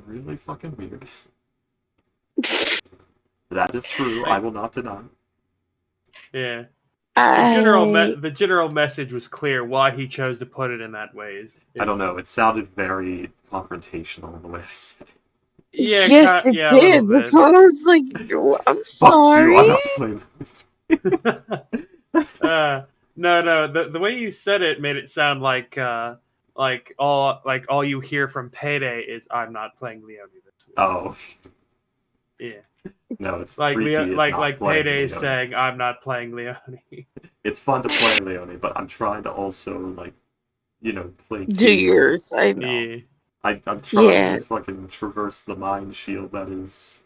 really fucking weird. That is true. I will not deny. Yeah. I The general message was clear why he chose to put it in that way. I don't know. It sounded very confrontational in the way I said it. Yeah, yes, it yeah, a little did. That's bit. why I was like, I'm Fuck you! I'm sorry. not playing this. No. The way you said it made it sound like all you hear from Payday is "I'm not playing Leone this week." Oh Yeah, no, it's freaky. It's not like playing Payday Leone. saying "I'm not playing Leone." It's fun to play Leone, but I'm trying to also play Do too. yours, I know. Yeah. I'm trying Yeah, to fucking traverse the mind shield that is.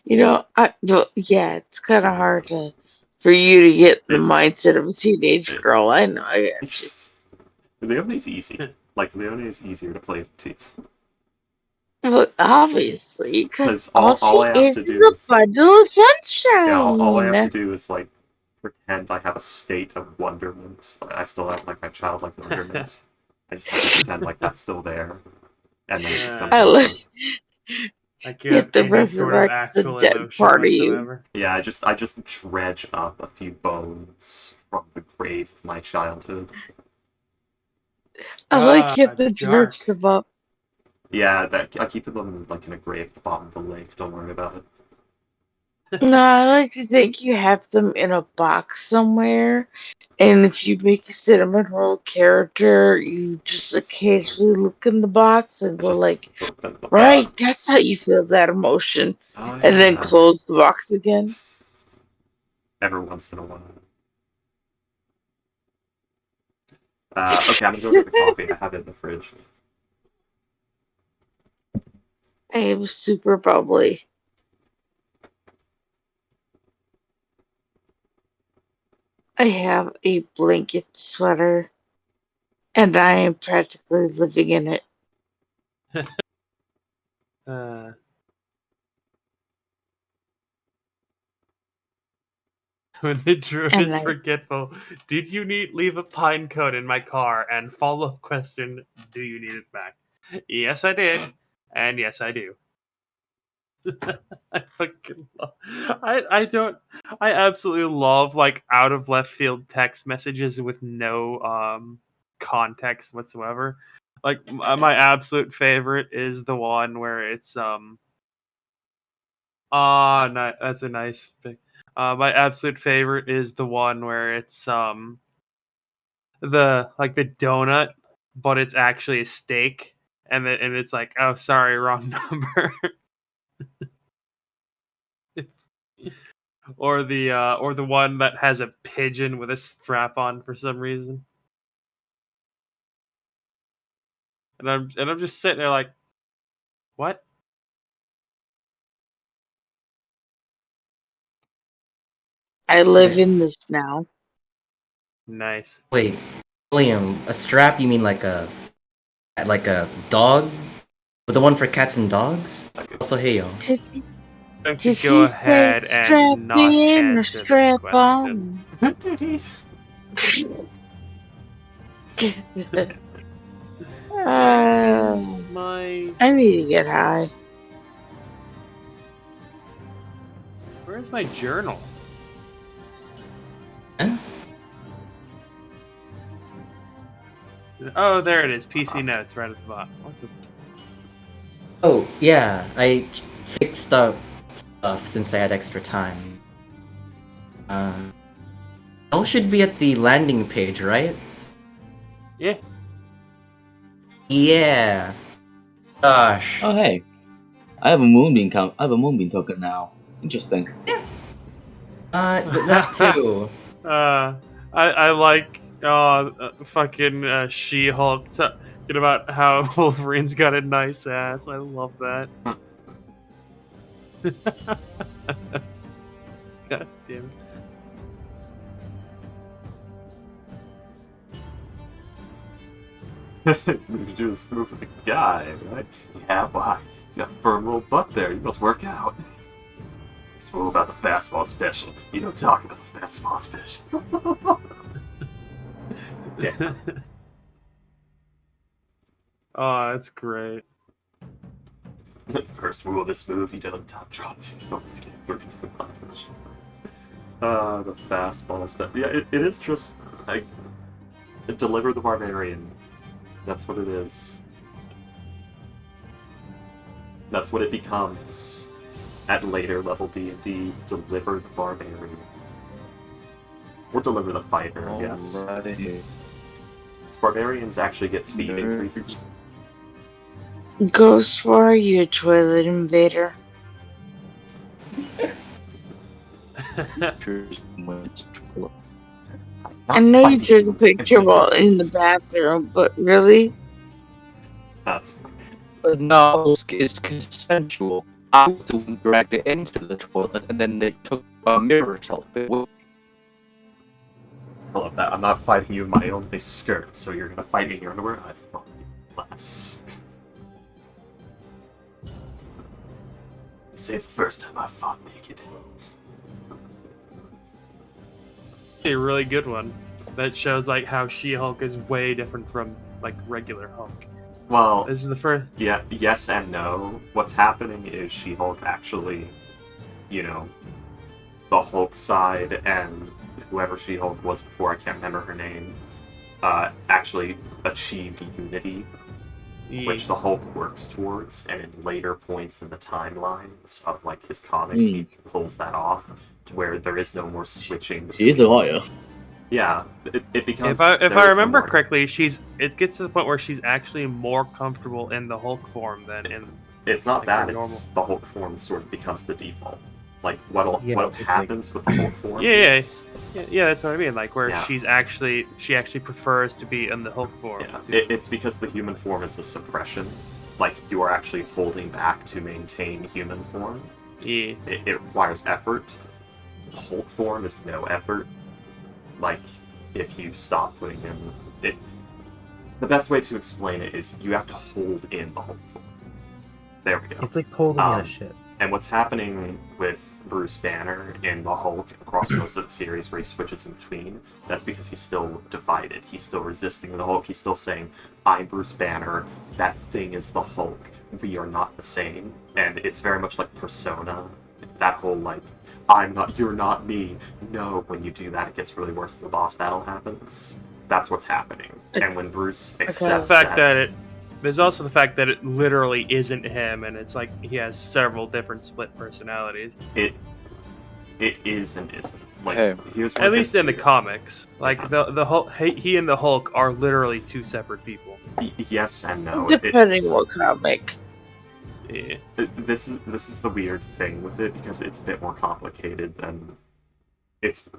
yeah, it's kind of hard for you to get the It's mindset of a teenage it, girl. I know. I got you. Leone's easy. Like Leone is easier to play too, Look, obviously, because because all all she I have is to is do a is bundle of yeah, all I have to sunshine. do is like pretend I have a state of wonderment. I still have like my childlike wonderment. I just have to pretend like that's still there, and then she's gonna I go like for it. Like you you have have to any sort of resurrect the actual dead emotion part of you. whatsoever. Yeah, I just dredge up a few bones from the grave of my childhood. I like it the Dark. jerks them up. Yeah, that I keep them like in a grave at the bottom of the lake. Don't worry about it. No, I like to think you have them in a box somewhere, and if you make a cinnamon roll character, you just occasionally look in the box and I go just like, open the right, that's box. how you feel that emotion, Oh and then yeah. close the box again. Every once in a while. Okay, I'm gonna go get the coffee. I have it in the fridge. I am super bubbly. I have a blanket sweater, and I am practically living in it. Uh, when the druid And is I, forgetful, did you leave a pine cone in my car? And follow-up question: do you need it back? Yes, I did, and yes, I do. I fucking love. I don't. I absolutely love like out of left field text messages with no context whatsoever. Like my absolute favorite is the one where it's no, that's a nice pick. My absolute favorite is the one where it's the donut, but it's actually a steak, and it's like, oh, sorry, wrong number. Or the one that has a pigeon with a strap on for some reason. And I'm just sitting there like, what? I live Wait, in this now. Nice. wait, William, a strap? You mean like a dog? But the one for cats and dogs? Like, Also, hey yo. Did, Going to did go he say ahead strap and not in or answer this strap question. on? Where's my I need to get high. Where's my journal? Huh? Oh, there it is. PC notes right at the bottom. What the? Oh, yeah, I fixed up stuff since I had extra time. All should be at the landing page, right? Yeah. Yeah. Gosh. Oh hey, I have a moonbeam I have a moonbeam token now. Interesting. That too. I like fucking She-Hulk talking about how Wolverine's got a nice ass. I love that. God damn it. you should do this move for the guy, right? Yeah, why? You got a firm little butt there. You must work out. It's all about the fastball special. You don't talk about the fastball special. Damn. Oh, that's great. First rule of this movie, don't drop these the fastballs. But yeah, it is just like deliver the barbarian. That's what it is. That's what it becomes at later level D&D. Deliver the barbarian. Or deliver the fighter, yes. Alrighty. Barbarians actually get speed increases. Ghost, where are you, toilet invader? I know you took a picture while in the bathroom, but really? That's No, it's consensual. I was the one who dragged it into the toilet, and then they took a mirror selfie. I love that. I'm not fighting you in my only skirt, so you're gonna fight me in your underwear? I fuck you less. Say the first time I fought naked. A really good one that shows like how She-Hulk is way different from like regular Hulk. Well, This is the first. yeah, yes and no. What's happening is She-Hulk actually, you know, the Hulk side and whoever She-Hulk was before, I can't remember her name, actually achieved unity, which the Hulk works towards, and in later points in the timelines of like his comics, he pulls that off to where there is no more switching. She is a lawyer. Yeah, it becomes. If I there is no remember more- correctly, it gets to the point where she's actually more comfortable in the Hulk form than in. It's not like that. her It's the Hulk form sort of becomes the default. Like what Yeah, what it's happens with the Hulk form? Yeah, is, Yeah, that's what I mean. Like where Yeah. she actually prefers to be in the Hulk form. Yeah, too. it's because the human form is a suppression. Like you are actually holding back to maintain human form. Yeah. It requires effort. Hulk form is no effort. Like if you stop putting in it, the best way to explain it is you have to hold in the Hulk form. There we go. It's like holding in Um, a ship. And what's happening with Bruce Banner in the Hulk across most of the series where he switches in between, that's because he's still divided. He's still resisting the Hulk. He's still saying, I'm Bruce Banner. That thing is the Hulk. We are not the same. And it's very much like Persona. That whole, like, I'm not, you're not me. No, when you do that, it gets really worse. The boss battle happens. That's what's happening. And when Bruce accepts The fact that there's also the fact that it literally isn't him, and it's like he has several different split personalities. it is and isn't. Like, Hey. here's where At it least gets in the weird. comics, like the Hulk, he and the Hulk are literally two separate people. Yes and no. Depending It's- what comic. Yeah. This is the weird thing with it because it's a bit more complicated than it's.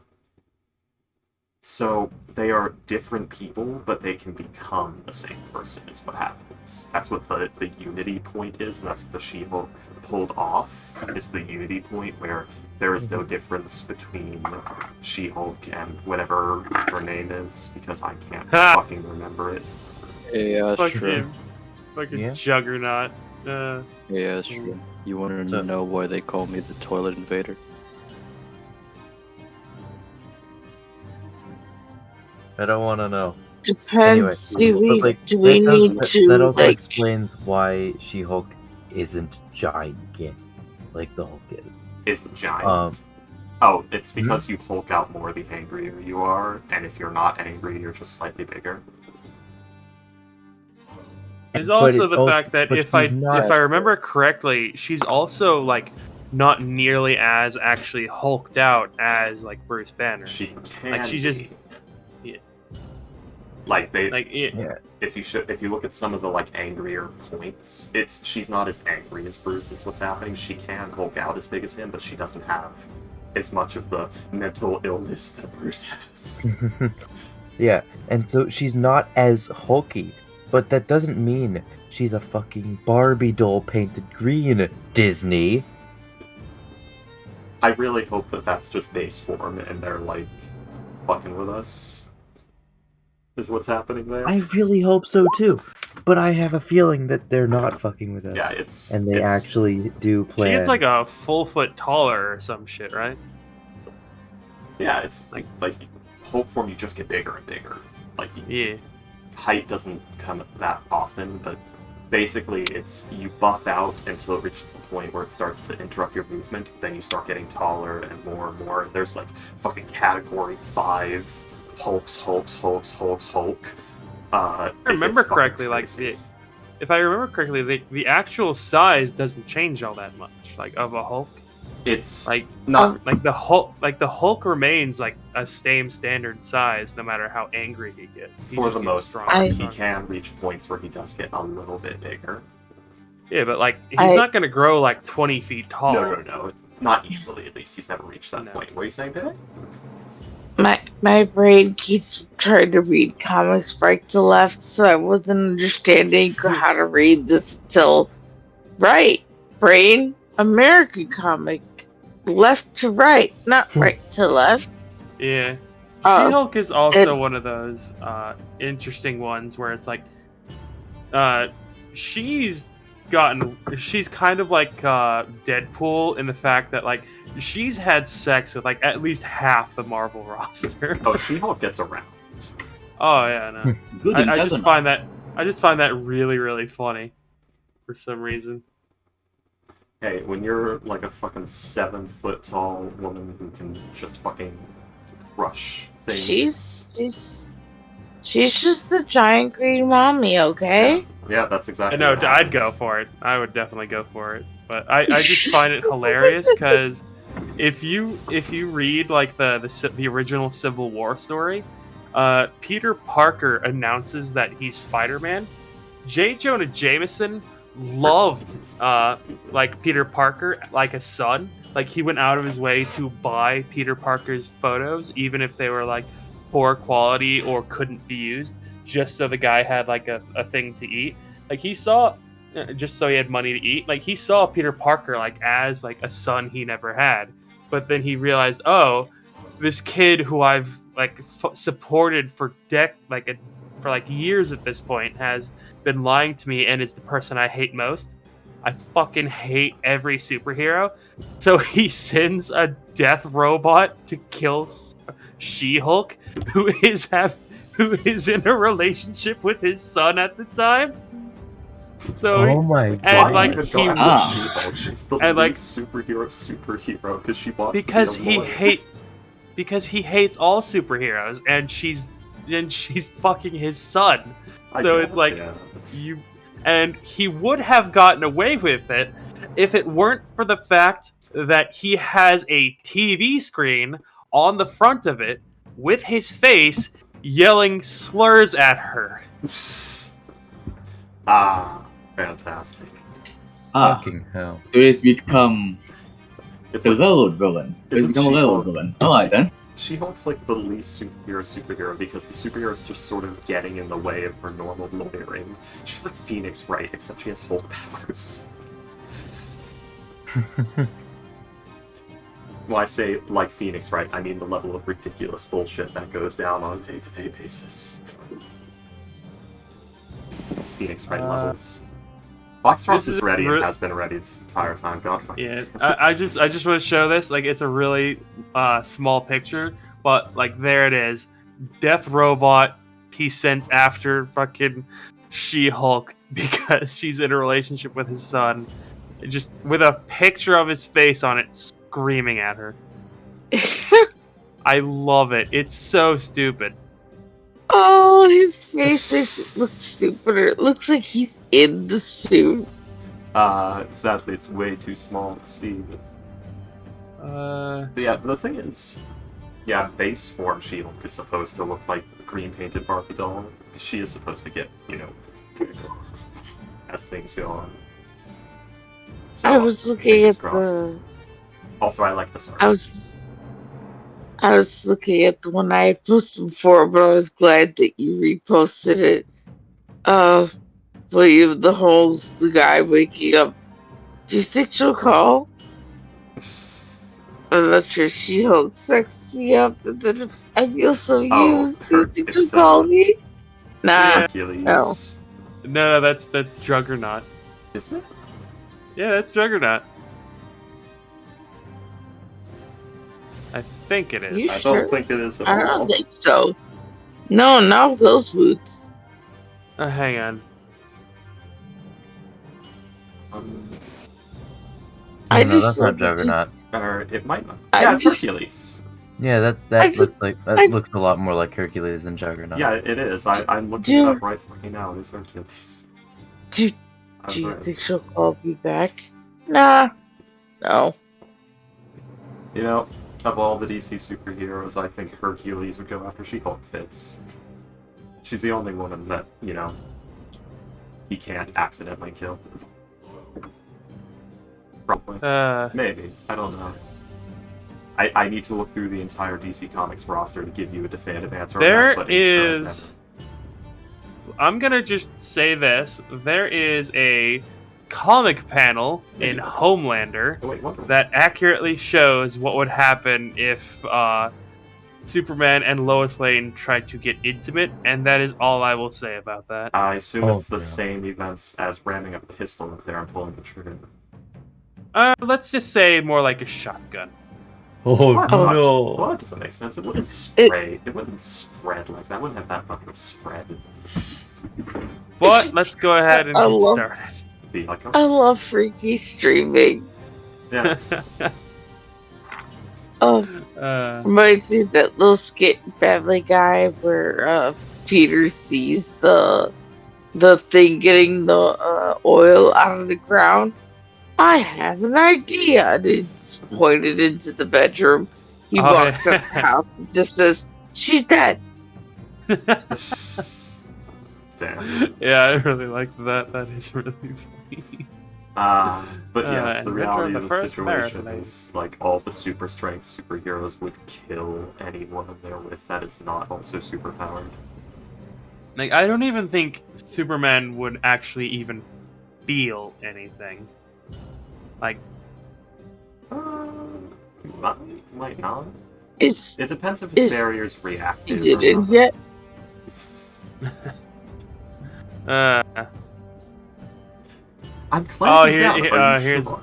So they are different people, but they can become the same person. Is what happens. That's what the unity point is, and that's what the She-Hulk pulled off. Is the unity point where there is no difference between She-Hulk and whatever her name is because I can't fucking remember it. Yeah, that's true. Fucking Yeah. Juggernaut. Yeah, that's true. You want to So- know why they call me the toilet invader? I don't want to know. Depends. Anyway, but, like, do we that does- need to that also like? explains why She-Hulk isn't gigantic like the Hulk is. Isn't giant. Um, Oh, it's because you Hulk out more the angrier you are, and if you're not angry, you're just slightly bigger. There's but also it the also- fact that but if I he's not- remember correctly, she's also like not nearly as actually hulked out as like Bruce Banner. She can Like, she just- be. yeah. Like they, Like yeah, Yeah. if you look at some of the like angrier points, she's not as angry as Bruce is what's happening. She can Hulk out as big as him, but she doesn't have as much of the mental illness that Bruce has. Yeah, and so she's not as hulky, but that doesn't mean she's a fucking Barbie doll painted green, Disney. I really hope that that's just base form and they're like fucking with us. Is what's happening there? I really hope so too, but I have a feeling that they're not fucking with us. Yeah, it's and they it's- actually do she plan. gets like a full foot taller or some shit, right? Yeah, it's like Hulk form. You just get bigger and bigger. Like Yeah. height doesn't come that often, but basically, it's you buff out until it reaches the point where it starts to interrupt your movement. Then you start getting taller and more. There's like fucking category 5 Hulks. Hulk. I remember correctly, if I remember correctly, the actual size doesn't change all that much. Like of a Hulk, it's like not like the Hulk remains like a same standard size no matter how angry he gets. He for just the gets most stronger part. and He stronger. can reach points where he does get a little bit bigger. Yeah, but like he's not gonna grow like 20 feet tall. No, not easily. At least he's never reached that No. point. What are you saying, Billy? My brain keeps trying to read comics right to left, so I wasn't understanding how to read this until right. Brain, American comic, left to right, not right to left. Yeah. Oh, She-Hulk is also one of those interesting ones where it's like she's kind of like Deadpool in the fact that like she's had sex with like at least half the Marvel roster. Oh, She-Hulk gets around. Oh yeah, no. Good I just Juggernaut. find that really, really funny for some reason. Hey, when you're like a fucking 7-foot tall woman who can just fucking crush things. She's just a giant green mommy, okay? Yeah, that's exactly. No, what I'd go happens. for it. I would definitely go for it. But I just find it hilarious because if you read like the original Civil War story, Peter Parker announces that he's Spider-Man. J. Jonah Jameson loved like Peter Parker like a son. Like he went out of his way to buy Peter Parker's photos, even if they were like poor quality or couldn't be used, just so the guy had like a thing to eat. Like he saw, just so he had money to eat. Like he saw Peter Parker like as like a son he never had, but then he realized, oh, this kid who I've like supported for years at this point has been lying to me and is the person I hate most. I fucking hate every superhero. So he sends a death robot to kill She-Hulk, who is in a relationship with his son at the time. So Oh my and god. like even he go after Ah. She-Hulk? She's the and, like- least superhero because she wants because to be a lawyer. because he hates all superheroes and she's fucking his son. I so guess, it's like- yeah. And he would have gotten away with it if it weren't for the fact that he has a TV screen on the front of it with his face yelling slurs at her. Ah, fantastic. Ah, Fucking hell. so he's become It's the like, railroad villain. He's Isn't become a railroad She-Hulk- villain. Alright then. She-Hulk's like the least superhero because the superhero is just sort of getting in the way of her normal lawyering. She's like Phoenix Wright, except she has Hulk powers. When I say like Phoenix Wright, I mean the level of ridiculous bullshit that goes down on a day-to-day basis. It's Phoenix Wright levels. Foxtrot This is is ready re- and has been ready this entire time. God fucking. Yeah, I just want to show this. Like, it's a really small picture, but like there it is. Death robot he sent after fucking She-Hulk because she's in a relationship with his son, just with a picture of his face on it, screaming at her. I love it. It's so stupid. Oh, his face looks stupider. It looks like he's in the suit. Sadly, it's way too small to see. But yeah, the thing is, yeah, base form She-Hulk is supposed to look like a green painted Barbie doll. She is supposed to get, as things go on. So, I was looking fingers at crossed. the. Also, I like the song. I was looking at the one I had posted before, but I was glad that you reposted it. William, the guy waking up. Do you think she'll call? I'm not sure. She-Hulk sexed me up, and then I feel so used. Do you think she'll call me? Nah. Hercules. No, that's Juggernaut. Is it? Yeah, that's Juggernaut. I think it is. You I sure? don't think it is at I all. don't think so. No, not with those boots. Hang on. I No, just that's not look at Juggernaut. Or it might not. I Yeah, it's just- Hercules. Yeah, that I looks just- like I- looks a lot more like Hercules than Juggernaut. Yeah, it is. I'm looking it up right fucking now. It is Hercules. Do, I was do you right. think she'll call me back? Nah. No. You know, of all the DC superheroes, I think Hercules would go after She-Hulk fits. She's the only woman that, you know, he can't accidentally kill. Probably. Maybe. I don't know. I need to look through the entire DC Comics roster to give you a definitive answer on There that, but in is. I'm gonna just say this: there is a comic panel in Homelander Oh, wait, Wonder Woman. that accurately shows what would happen if Superman and Lois Lane tried to get intimate, and that is all I will say about that. I assume Oh, it's the God. same events as ramming a pistol up there and pulling the trigger. Let's just say more like a shotgun. Oh What? no! Well, that doesn't make sense. It wouldn't spray. It wouldn't spread like that. It wouldn't have that much of a spread. But let's go ahead and I get love- started. Be like, I love freaky streaming. yeah. Oh, reminds me of that little skit in Family Guy where Peter sees the thing getting the oil out of the ground. I have an idea. And it's pointed into the bedroom. He Oh, walks yeah. up the house and just says, "She's dead." Damn. Yeah, I really like that. That is really funny. But yes, the Inventor reality of of the the first situation marathon. is, like, all the super strength superheroes would kill anyone they're with that is not also superpowered. Like, I don't even think Superman would actually even feel anything. Like, Might not. Is It depends if his Is- barrier's reactive. is it or in not. yet? I'm clamping here- down. here- Are you here's- sure?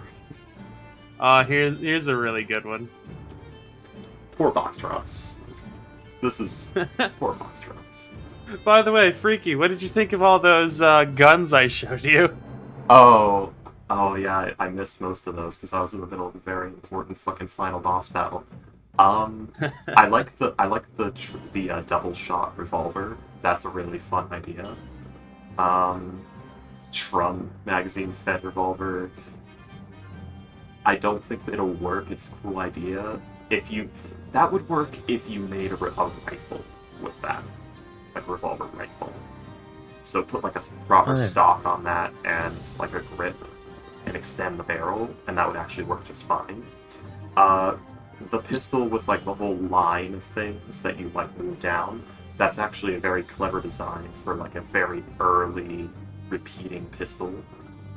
here's a really good one. Poor box rots. This is poor box rots. By the way, Freaky, what did you think of all those guns I showed you? Oh yeah, I missed most of those because I was in the middle of a very important fucking final boss battle. I like the double shot revolver. That's a really fun idea. Trum magazine fed revolver. I don't think that it'll work. It's a cool idea. That would work if you made a rifle with that, like a revolver rifle. So put like a proper Right. stock on that and like a grip and extend the barrel, and that would actually work just fine. The pistol with like the whole line of things that you like move down, that's actually a very clever design for like a very early repeating pistol,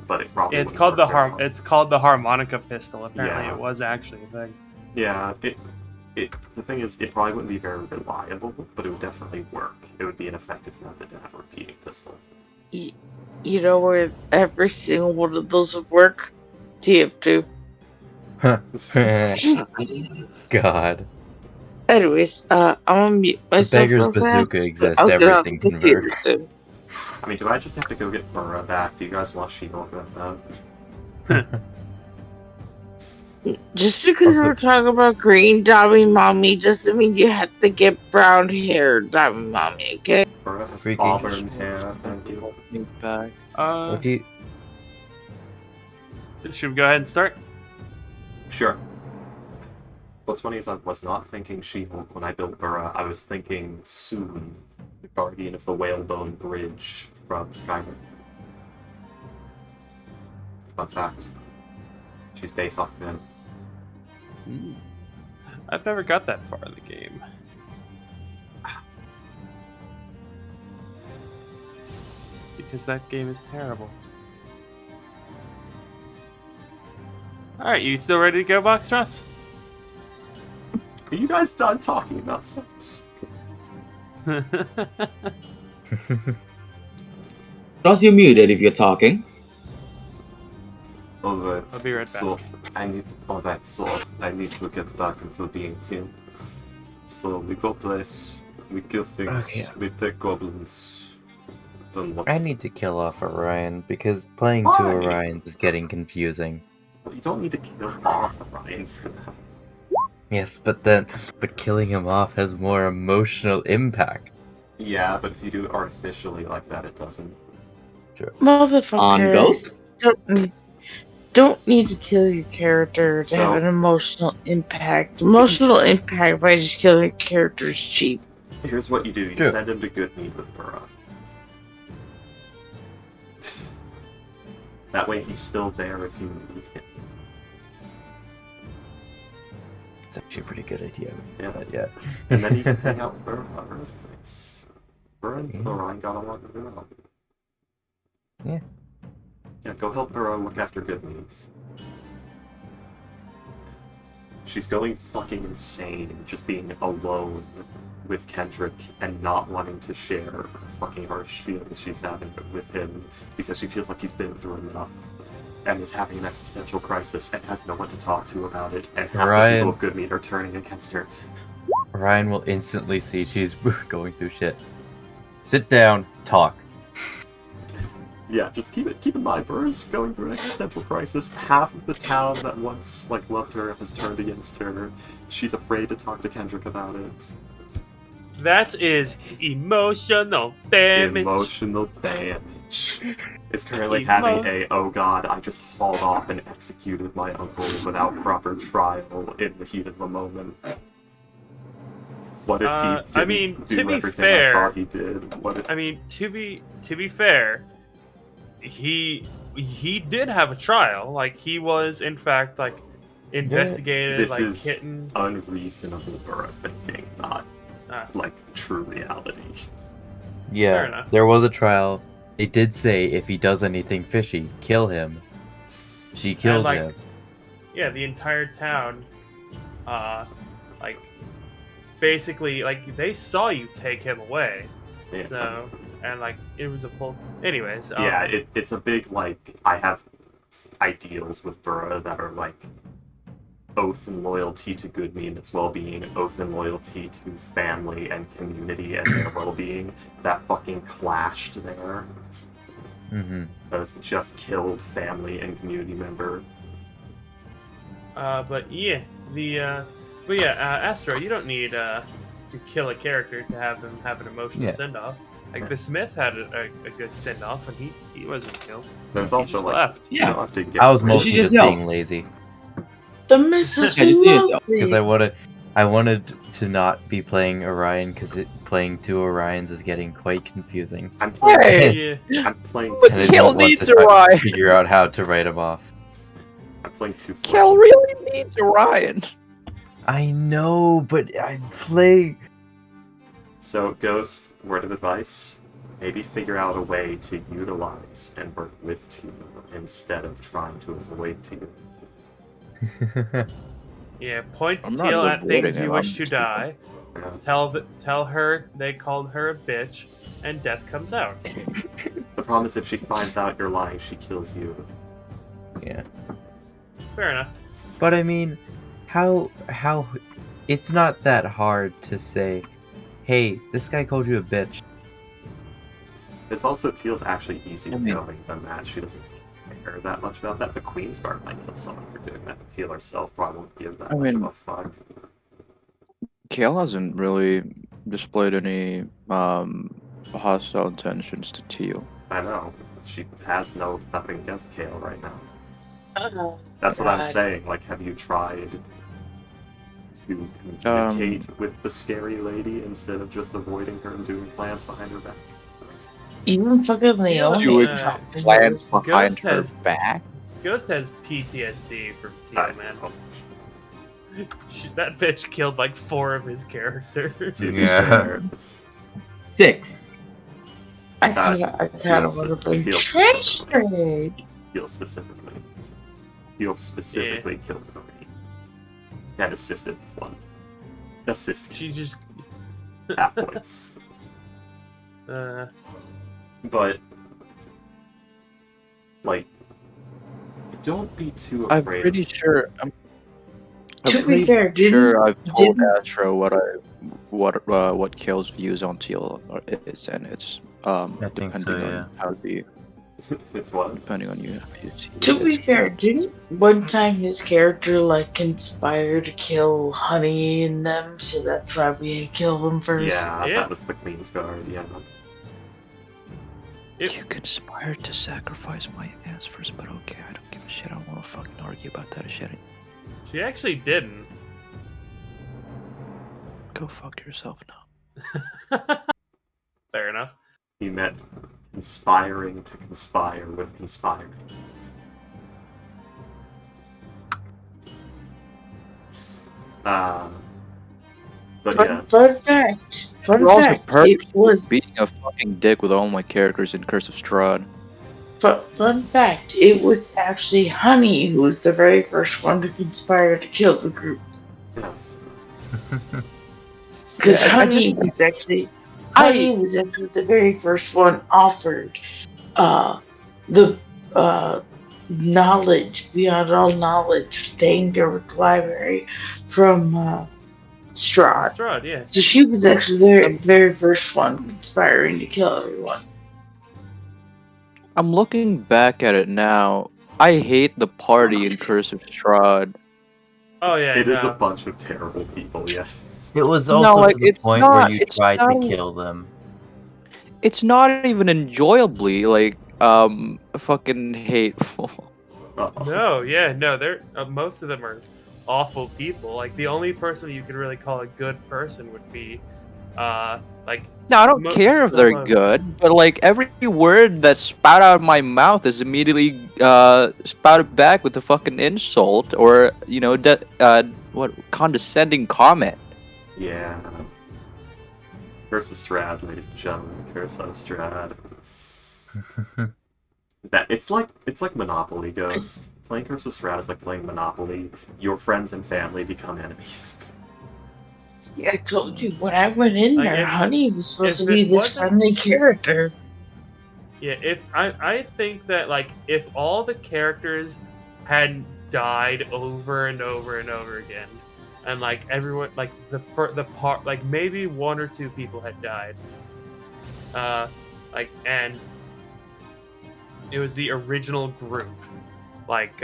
but it probably It's wouldn't called work the very well. It's called the Harmonica Pistol. Apparently, Yeah. it was actually a thing. Yeah, the thing is, it probably wouldn't be very reliable, but it would definitely work. It would be an effective method to have a repeating pistol. You know where every single one of those would work? TF2. God. Anyways, I'm gonna mute myself beggar's real fast, bazooka but exists, I'll get off everything the can computer work. soon. I mean, do I just have to go get Burra back? Do you guys want She-Hulk about that? Just because Also- we're talking about green Dobby Mommy doesn't mean you have to get brown hair Dobby Mommy, okay? Burra has Freaky. auburn hair, thank you. Back. What do you? Should we go ahead and start? Sure. What's funny is I was not thinking She-Hulk when I built Burra. I was thinking Soon, the guardian of the Whalebone Bridge from Skyrim. Fun fact. She's based off of him. I've never got that far in the game. Because that game is terrible. Alright, you still ready to go, Box Rots? Are you guys done talking about sex? Plus, you're muted if you're talking. Alright. I'll be right back. So, I need to get back into being team. So, we go place, we kill things, Okay. we take goblins. Then what? I need to kill off Orion because playing Why? two Orions is getting confusing. You don't need to kill off Orion for that. Yes, but killing him off has more emotional impact. Yeah, but if you do it artificially like that, it doesn't. Motherfucker. On Ghost? Don't need to kill your character to have So- an emotional impact. Emotional impact by just killing your character is cheap. Here's what you do: you True. send him to Goodmead with Burrow. That way, he's still there if you need him. It's actually a pretty good idea. Yeah. But yeah. And then you can hang out with Burrow. Burrow's nice. Burrow and Yeah. Orion got along really well. Yeah. Yeah, go help Burrow look after Goodmead. She's going fucking insane, just being alone with Kendrick and not wanting to share her fucking harsh feelings she's having with him because she feels like he's been through enough and is having an existential crisis and has no one to talk to about it, and half the people of Goodmead are turning against her. Ryan will instantly see she's going through shit. Sit down, talk. Yeah, just keep in mind, Burr's going through an existential crisis. Half of the town that once loved her has turned against her. She's afraid to talk to Kendrick about it. That is emotional damage. Emotional damage. Is currently having a, oh god, I just hauled off and executed my uncle without proper trial in the heat of the moment. What if he didn't do to be everything fair, I thought he did? What if... to be fair, he did have a trial. Like, he was in fact investigated, This like is kitten. unreasonable Burrow thinking, not true reality. Fair Yeah, enough. there was a trial. They did say if he does anything fishy, kill him. She killed him. Yeah, the entire town, basically, they saw you take him away. Yeah. So, and it was a full. Anyways. Yeah, it's a big I have ideals with Burrow that are oath and loyalty to Goodmead and its well-being, oath and loyalty to family and community and their well-being. That fucking clashed there. Mm-hmm. Because it just killed family and community member. Astro, you don't need to kill a character to have them have an emotional send-off. The Smith had a good send-off, and he wasn't killed. There's also left. you don't have to get I was rid of- mostly She just just being lazy The missus Yeah, just see loves yourself. because it. I wanted to not be playing Orion because playing two Orions is getting quite confusing. I'm playing. Hey! Yeah. I'm playing. But And I Kill don't want needs to try to Orion. figure out how to write him off. I'm playing two. Kel really needs Orion. I know, but I play. So, Ghost, word of advice: maybe figure out a way to utilize and work with Teal instead of trying to avoid Teal. Yeah, point I'm to not Teal at avoiding things you him, wish I'm to just- die. Yeah. Tell her they called her a bitch, and death comes out. The problem is if she finds out you're lying, she kills you. Yeah, Fair enough. but I mean, how? It's not that hard to say, "Hey, this guy called you a bitch." There's also Teal's actually easier I mean- going than that. She doesn't care that much about that. The Queen's Guard might kill someone for doing that. But Teal herself probably won't give that I much of mean- a fuck. Kale hasn't really displayed any hostile intentions to Teal. I know. She has nothing against Kale right now. Oh, That's what I'm God. saying. Have you tried to communicate with the scary lady instead of just avoiding her and doing plans behind her back? Even fucking Leon You would talked to Plan her. behind Ghost her has- back. Ghost has PTSD from Teal, I man. know. That bitch killed 4 of his characters. To be Yeah. fair, 6. I kind of would have been transferred. Teal specifically. Teal specifically killed 3. And assisted with 1. Assist. She just. Half points. But, don't be too I'm afraid. pretty sure. I'm To be pretty fair, sure I've told didn't- Astro what Kale's views on Teal is, and it's I think so, depending yeah. on how the It's what? depending on you. To be fair, didn't one time his character like conspire to kill Honey and them, so that's why we had to kill them first? Yeah, Yeah. that was the Queen's Guard, yeah. You conspired to sacrifice my ass first, but okay, I don't give a shit. I don't want to fucking argue about that shit. She actually didn't. Go fuck yourself now. Fair enough. He meant conspiring to conspire with conspiring. But yeah. Fun fact. You're also It purposely was being a fucking dick with all my characters in Curse of Strahd. fun fact. It was actually Honey who was the very first one to conspire to kill the group. Yes. Because Yeah, Honey was actually the very first one offered the knowledge beyond all knowledge, staying there with the library from Strahd. Strahd, yeah. So she was actually the very first one conspiring to kill everyone. I'm looking back at it now. I hate the party in Curse of Strahd. Oh yeah. It is no. a bunch of terrible people, yes. It was No, also like, to the it's point not- where you it's tried to not- kill them. It's not even enjoyably fucking hateful. Uh-oh. No, yeah, no. They're most of them are awful people. Like the only person you could really call a good person would be, like. No, I don't Most care if they're of- good, but like every word that spout out of my mouth is immediately spouted back with a fucking insult or what condescending comment. Yeah. Curse of Strahd, ladies and gentlemen. Curse of Strahd. It's like Monopoly, Ghost. Playing Curse of Strahd is like playing Monopoly. Your friends and family become enemies. Yeah, I told you when I went in Like, there, if- Honey was supposed if to be it this wasn't- friendly character. Yeah, if I think that like if all the characters had died over and over and over again, and like everyone like the part like maybe one or two people had died, and it was the original group, like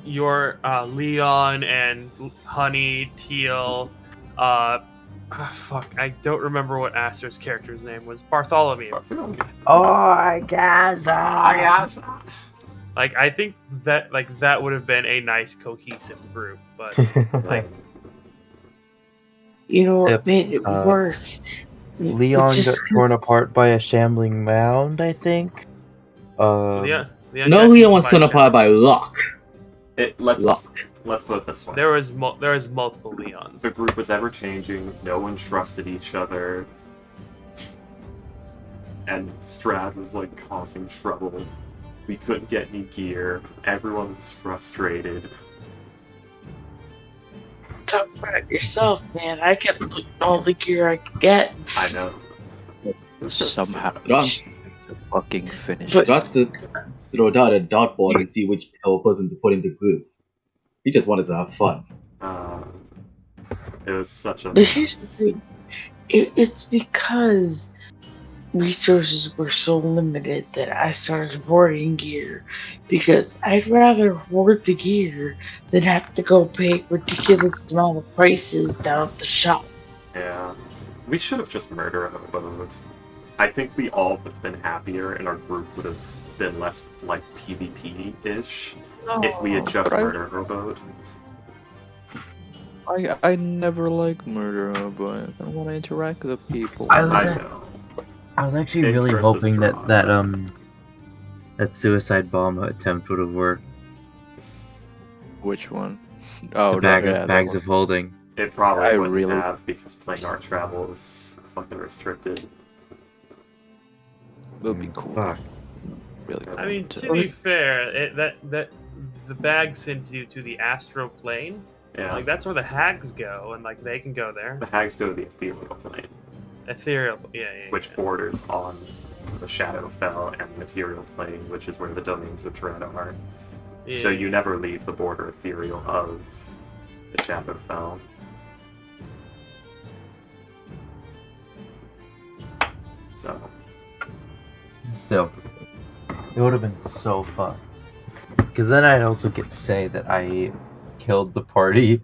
your Leon and Honey, Teal, fuck, I don't remember what Aster's character's name was. Bartholomew. Like, I think that that would have been a nice cohesive group, but like, You know what Yep, made it worse? Leon Just got torn 'cause- apart by a shambling mound, I think. Leon No, Leon was torn apart by luck. Let's put it this way. There was multiple Leons. The group was ever changing. No one trusted each other, and Strahd was like causing trouble. We couldn't get any gear. Everyone was frustrated. Talk about yourself, man. I kept looking all the gear I could get. I know. Somehow Strahd fucking finished. Strahd to throw down a dartboard and see which person to put in the group. He just wanted to have fun. It was such a. But here's the thing. It's because resources were so limited that I started hoarding gear. Because I'd rather hoard the gear than have to go pay ridiculous amount of prices down at the shop. Yeah. We should have just murdered Hobo. I think we all would have been happier, and our group would have been less like PvP-ish if we had just but murdered Hobo. I never like murder, but I don't want to interact with the people. I know. I was actually In really Curse of hoping Strahd. that suicide bomb attempt would have worked. Which one? Oh, The that bags one. of holding. It probably I wouldn't really- have, because playing art travel is fucking restricted. Would be cool. Fuck. Really cool. I mean, to be fair, that the bag sends you to the astral plane. Yeah. Like that's where the hags go, and like they can go there. The hags go to the ethereal plane, Ethereal, yeah. which borders on the Shadowfell and material plane, which is where the domains of Dread are. Yeah. So you never leave the border ethereal of the Shadowfell. So, Still, it would have been so fun. Because then I'd also get to say that I killed the party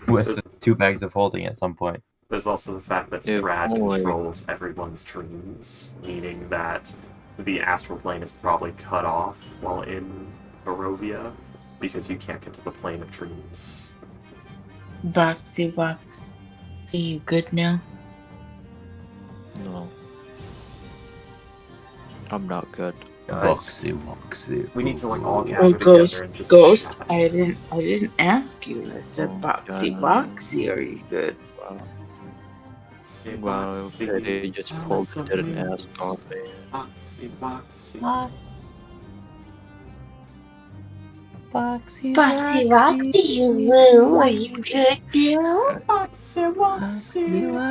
with 2 bags of holding at some point. there's also the fact that If Strad only. controls everyone's dreams, meaning that the astral plane is probably cut off while in Barovia, because you can't get to the plane of dreams. Boxy box. See you good now? No. I'm not good. Boxy. We need to like all gather Oh, together Ghost, and just Ghost. chat. I didn't ask you. I said Oh, boxy God. boxy. Are you good? Wow. Boxy, Wow, boxy, they just tell pulled us the some dead news. ass on me. Boxy, boxy. Boxy. Boxy boxy. Woo, are you good now? Boxy, boxy. I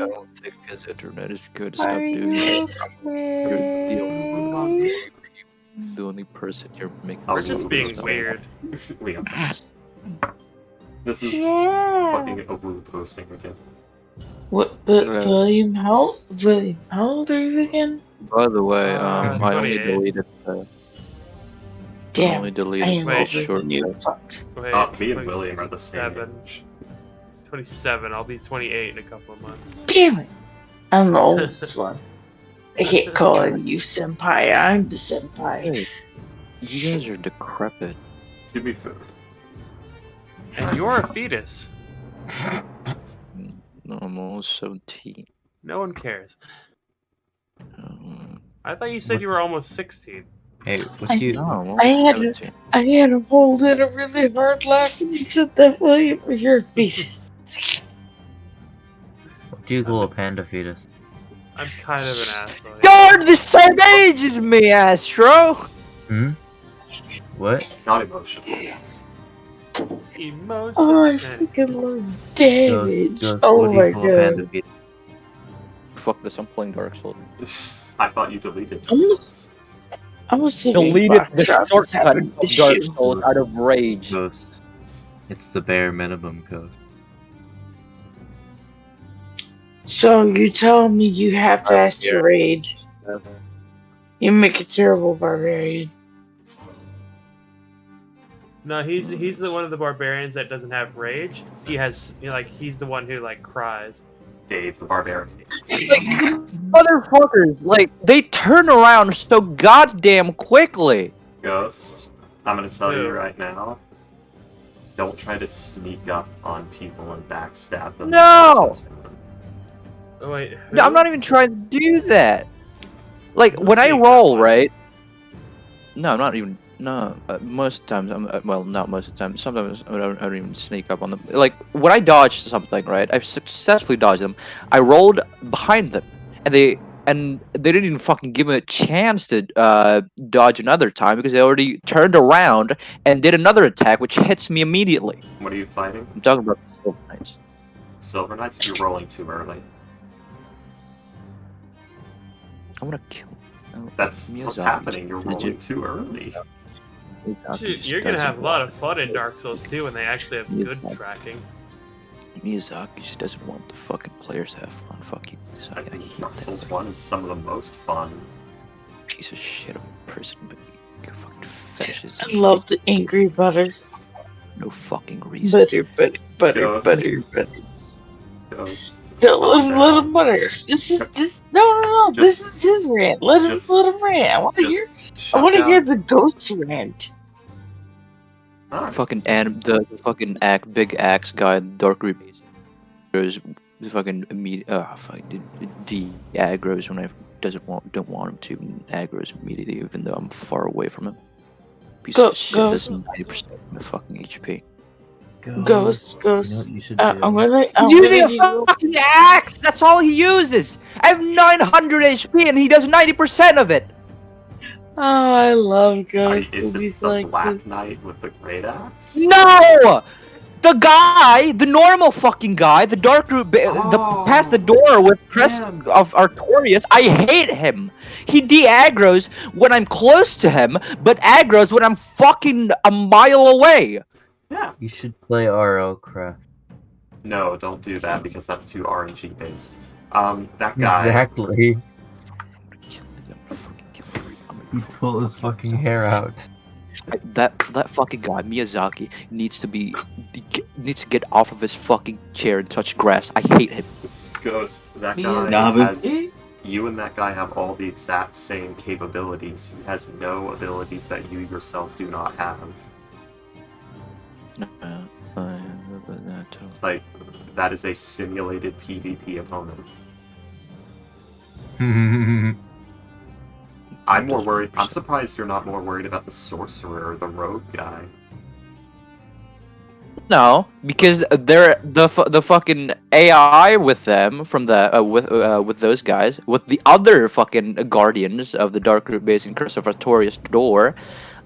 don't think his internet is good. Stop doing that. You're the only person you're making. Are We're just you- being no. weird. This is fucking a woo posting again. What? Yeah. William, how old are you again? By the way, I only 28. deleted the. I Damn, only I deleted am the Wait, older short. than you. Fuck. Wait, Me and William are the same 27. age. 27. I'll be 28 in a couple of months. Damn it! I'm the oldest one. I can't call you senpai. I'm the senpai. Hey, you guys are decrepit. To be fair. And you're a fetus. No, I'm almost 17. No one cares. Um, I thought you said you were almost 16. Hey, I- would you? no, I'm I almost had 17. I had to hold in a really hard laugh when you said that, William. You're a fetus. What do you call a panda fetus? I'm kind of an asshole. You're the same age as me, Astro! Hmm. What? Not emotional. Emotion. Oh, I Eh, freaking love damage. Ghost, Oh what do my you call a panda god. fetus? Fuck this, I'm playing Dark Souls. I thought you deleted Almost- I'm assuming Deleted the Foxtrot is shortcut having of Dark issue. Souls out of rage. Ghost. It's the bare minimum, Ghost. So you tell me you half-assed your rage. You make a terrible barbarian. No, he's the one of the barbarians that doesn't have rage. He has he's the one who cries. Dave the Barbarian. Motherfuckers, they turn around so goddamn quickly. Ghost, I'm gonna tell you Yeah. right now. Don't try to sneak up on people and backstab them. No! Oh wait, No, I'm who? not even trying to do that. When I sneak roll, up. right? No, I'm not even. No, most times well, not most of the time. Sometimes I don't even sneak up on them. When I dodge something, right? I've successfully dodged them. I rolled behind them, and they didn't even fucking give me a chance to dodge another time because they already turned around and did another attack, which hits me immediately. What are you fighting? I'm talking about the Silver Knights. Silver Knights? You're rolling too early. I want to kill. That's what's happening. You're rolling too early. Dude, you're gonna have a lot of fun in Dark Souls too when they actually have good tracking. Miyazaki just doesn't want the fucking players to have fun. Fuck you, I Miyazaki. I think hate Dark that Souls 1 is some of the most fun. piece of shit of a person, but your fucking fetishes. I love the angry butter. No fucking reason. Butter. Ghost. No, Calm let down. him butter. No. This is his rant. Let him rant. I want to hear. Shut I want to down. hear the ghost rant. Alright. Fucking the fucking big axe guy, the dark group. There's the fucking immediate. Fucking aggro's when I don't want him to, and aggro's immediately, even though I'm far away from him. Piece of shit. That's 90% of my fucking HP. Ghost. You know what you should do? I'm gonna. He's using a fucking axe! That's all he uses! I have 900 HP and he does 90% of it! Oh, I love ghosts. Is and it he's the like Black this. Knight with the great axe? No! The normal fucking guy, the dark group, past the door with Crest man. of Artorias, I hate him! He de-aggroes when I'm close to him, but aggroes when I'm fucking a mile away! Yeah. You should play RL Craft. No, don't do that because that's too RNG based. That guy. Exactly. I'm He pulled his fucking hair out. That fucking guy Miyazaki needs to get off of his fucking chair and touch grass. I hate him. Ghost, that guy Navi. has. You and that guy have all the exact same capabilities. He has no abilities that you yourself do not have. Like, that is a simulated PvP opponent. I'm more worried. I'm surprised you're not more worried about the sorcerer or the rogue guy. No, because they're the fucking AI with them from the with those guys with the other fucking guardians of the Dark Root Base and Curse of Artorias Door,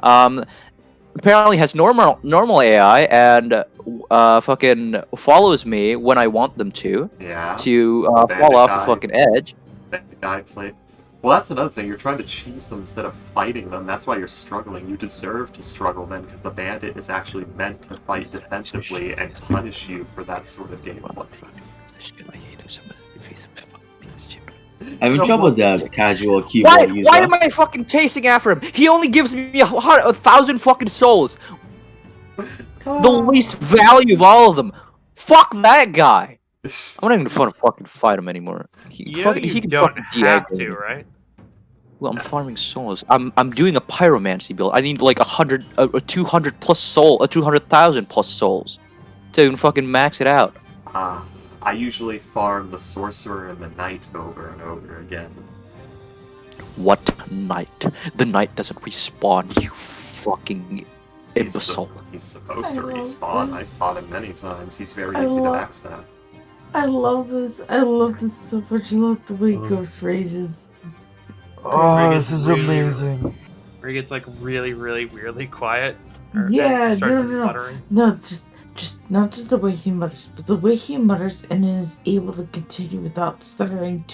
apparently has normal AI and fucking follows me when I want them to. Yeah. To Bandit fall off the guy. fucking edge. That guy played. Well, that's another thing. You're trying to cheese them instead of fighting them. That's why you're struggling. You deserve to struggle then, because the bandit is actually meant to fight defensively and punish you for that sort of gameplay. I'm in trouble with the casual keyboard user. Why am I fucking chasing after him? He only gives me 1,000 fucking souls. The least value of all of them. Fuck that guy. I'm not even gonna fucking fight him anymore. You know you don't have to, right? Well, I'm farming souls. I'm doing a pyromancy build. I need like 200 plus 200,000 plus souls to even fucking max it out. I usually farm the sorcerer and the knight over and over again. What knight? The knight doesn't respawn, you fucking imbecile. He's supposed to respawn. I fought him many times. He's very easy to backstab. I love this. I love this so much. I love the way Ghost rages. Oh, this is amazing. Where he gets like really, really weirdly quiet. Yeah, starts no. muttering. No, just not just the way he mutters, but the way he mutters and is able to continue without stuttering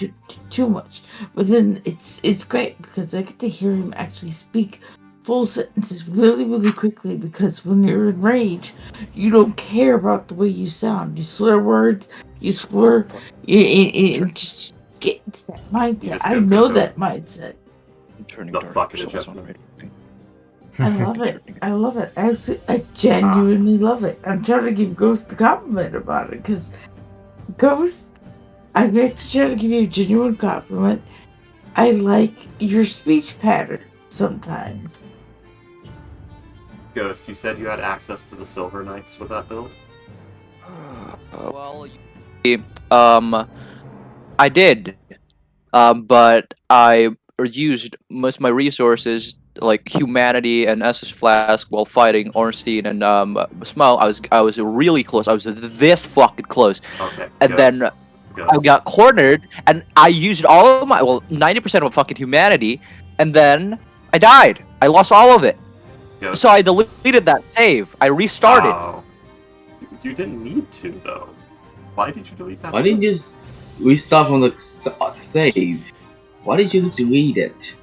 too much. But then it's great because I get to hear him actually speak full sentences really, really quickly, because when you're in rage, you don't care about the way you sound. You slur words, you swear, you just get into that mindset. I know that mindset. The fucking adjustment. I love it. I love it. Actually, I genuinely love it. I'm trying to give Ghost a compliment about it, because Ghost, I'm actually trying to give you a genuine compliment. I like your speech pattern sometimes. Ghost, you said you had access to the Silver Knights with that build? Well, I did, but I used most of my resources, like humanity and SS Flask, while fighting Ornstein and Smell. I was really close. I was this fucking close. Okay. And then I got cornered, and I used all of my 90% of my fucking humanity, and then I died. I lost all of it. Ghost. So I deleted that save. I restarted. Oh. You didn't need to, though. Why did you delete that? Why didn't you just restart from the save? Why did you delete it?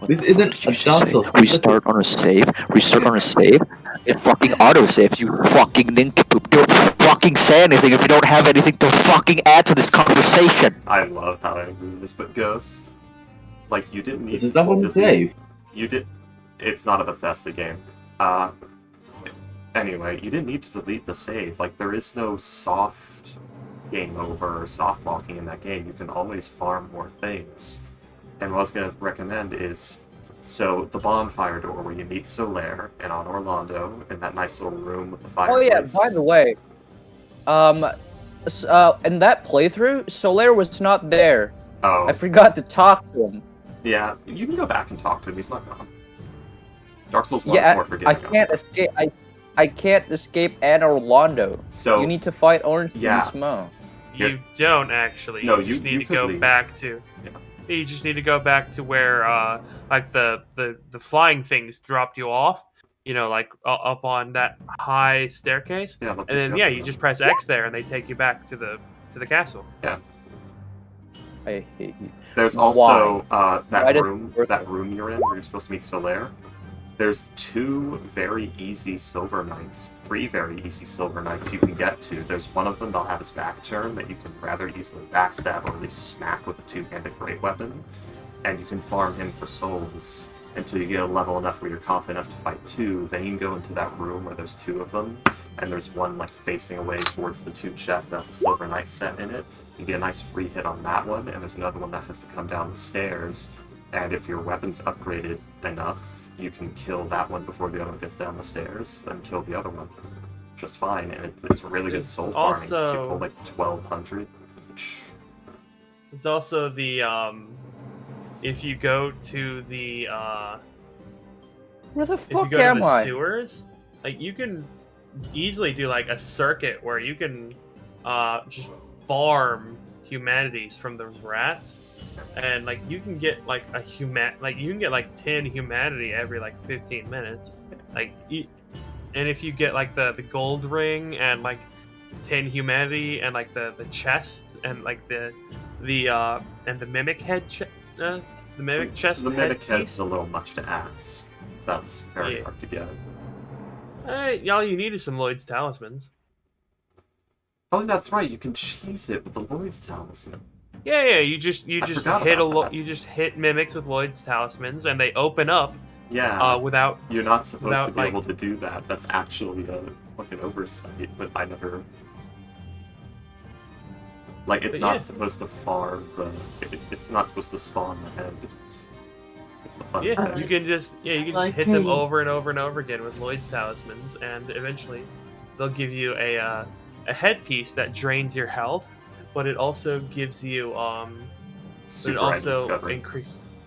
This isn't a Dark Souls. Restart on a save. Restart on a save. It fucking auto saves. You fucking nincompoop. Don't fucking say anything if you don't have anything to fucking add to this conversation. I love how I agree this, but Ghost, like, you didn't need. This is not on the save. You did. It's not a Bethesda game. Anyway, you didn't need to delete the save. Like, there is no soft game over or soft locking in that game. You can always farm more things. And what I was going to recommend is, so the bonfire door where you meet Solaire and on Orlando in that nice little room with the fireplace. Oh yeah, by the way, in that playthrough, Solaire was not there. Oh. I forgot to talk to him. Yeah, you can go back and talk to him. He's not gone. Dark Souls 1 is more forgiving. I can't escape. I can't escape Anne Orlando. So you need to fight Orange yeah. and Smo. You don't actually. No, you just need to go back to. Yeah. You just need to go back to where, like the flying things dropped you off. You know, like up on that high staircase. Yeah. And then you just press X there, and they take you back to the castle. Yeah. I hate you. There's also that room you're in where you're supposed to meet Solaire. There's 2 very easy Silver Knights, 3 very easy Silver Knights you can get to. There's one of them that'll have his back turn that you can rather easily backstab or at least smack with a 2-handed great weapon, and you can farm him for souls until you get a level enough where you're confident enough to fight 2. Then you can go into that room where there's 2 of them, and there's one like facing away towards the 2 chests that has a Silver Knight set in it. You get a nice free hit on that one, and there's another one that has to come down the stairs. And if your weapon's upgraded enough, you can kill that one before the other one gets down the stairs, then kill the other one just fine. And it's really good soul farming because you pull like 1,200 each. It's also the if you go to the Where the if you fuck go to am the I? sewers, like you can easily do like a circuit where you can just farm humanities from those rats, and like you can get like you can get like 10 humanity every like 15 minutes, and if you get like the gold ring and like 10 humanity and like the chest and like the mimic head the mimic chest. The mimic head head's a little much to ask, so that's very hard to get. All you need is some Lloyd's talismans. Oh, that's right. You can cheese it with the Lloyd's talisman. Yeah. You just forgot hit about that. you just hit mimics with Lloyd's talismans, and they open up. Yeah. Without You're not supposed without, to be like- able to do that. That's actually a fucking oversight, but I never. Like, it's But not yeah. supposed to farm the. It's not supposed to spawn the head. It's the fun Yeah, thing. you can just Like hit them hey. over and over and over again with Lloyd's talismans, and eventually they'll give you a headpiece that drains your health, but it also gives you but it Super item also discovery.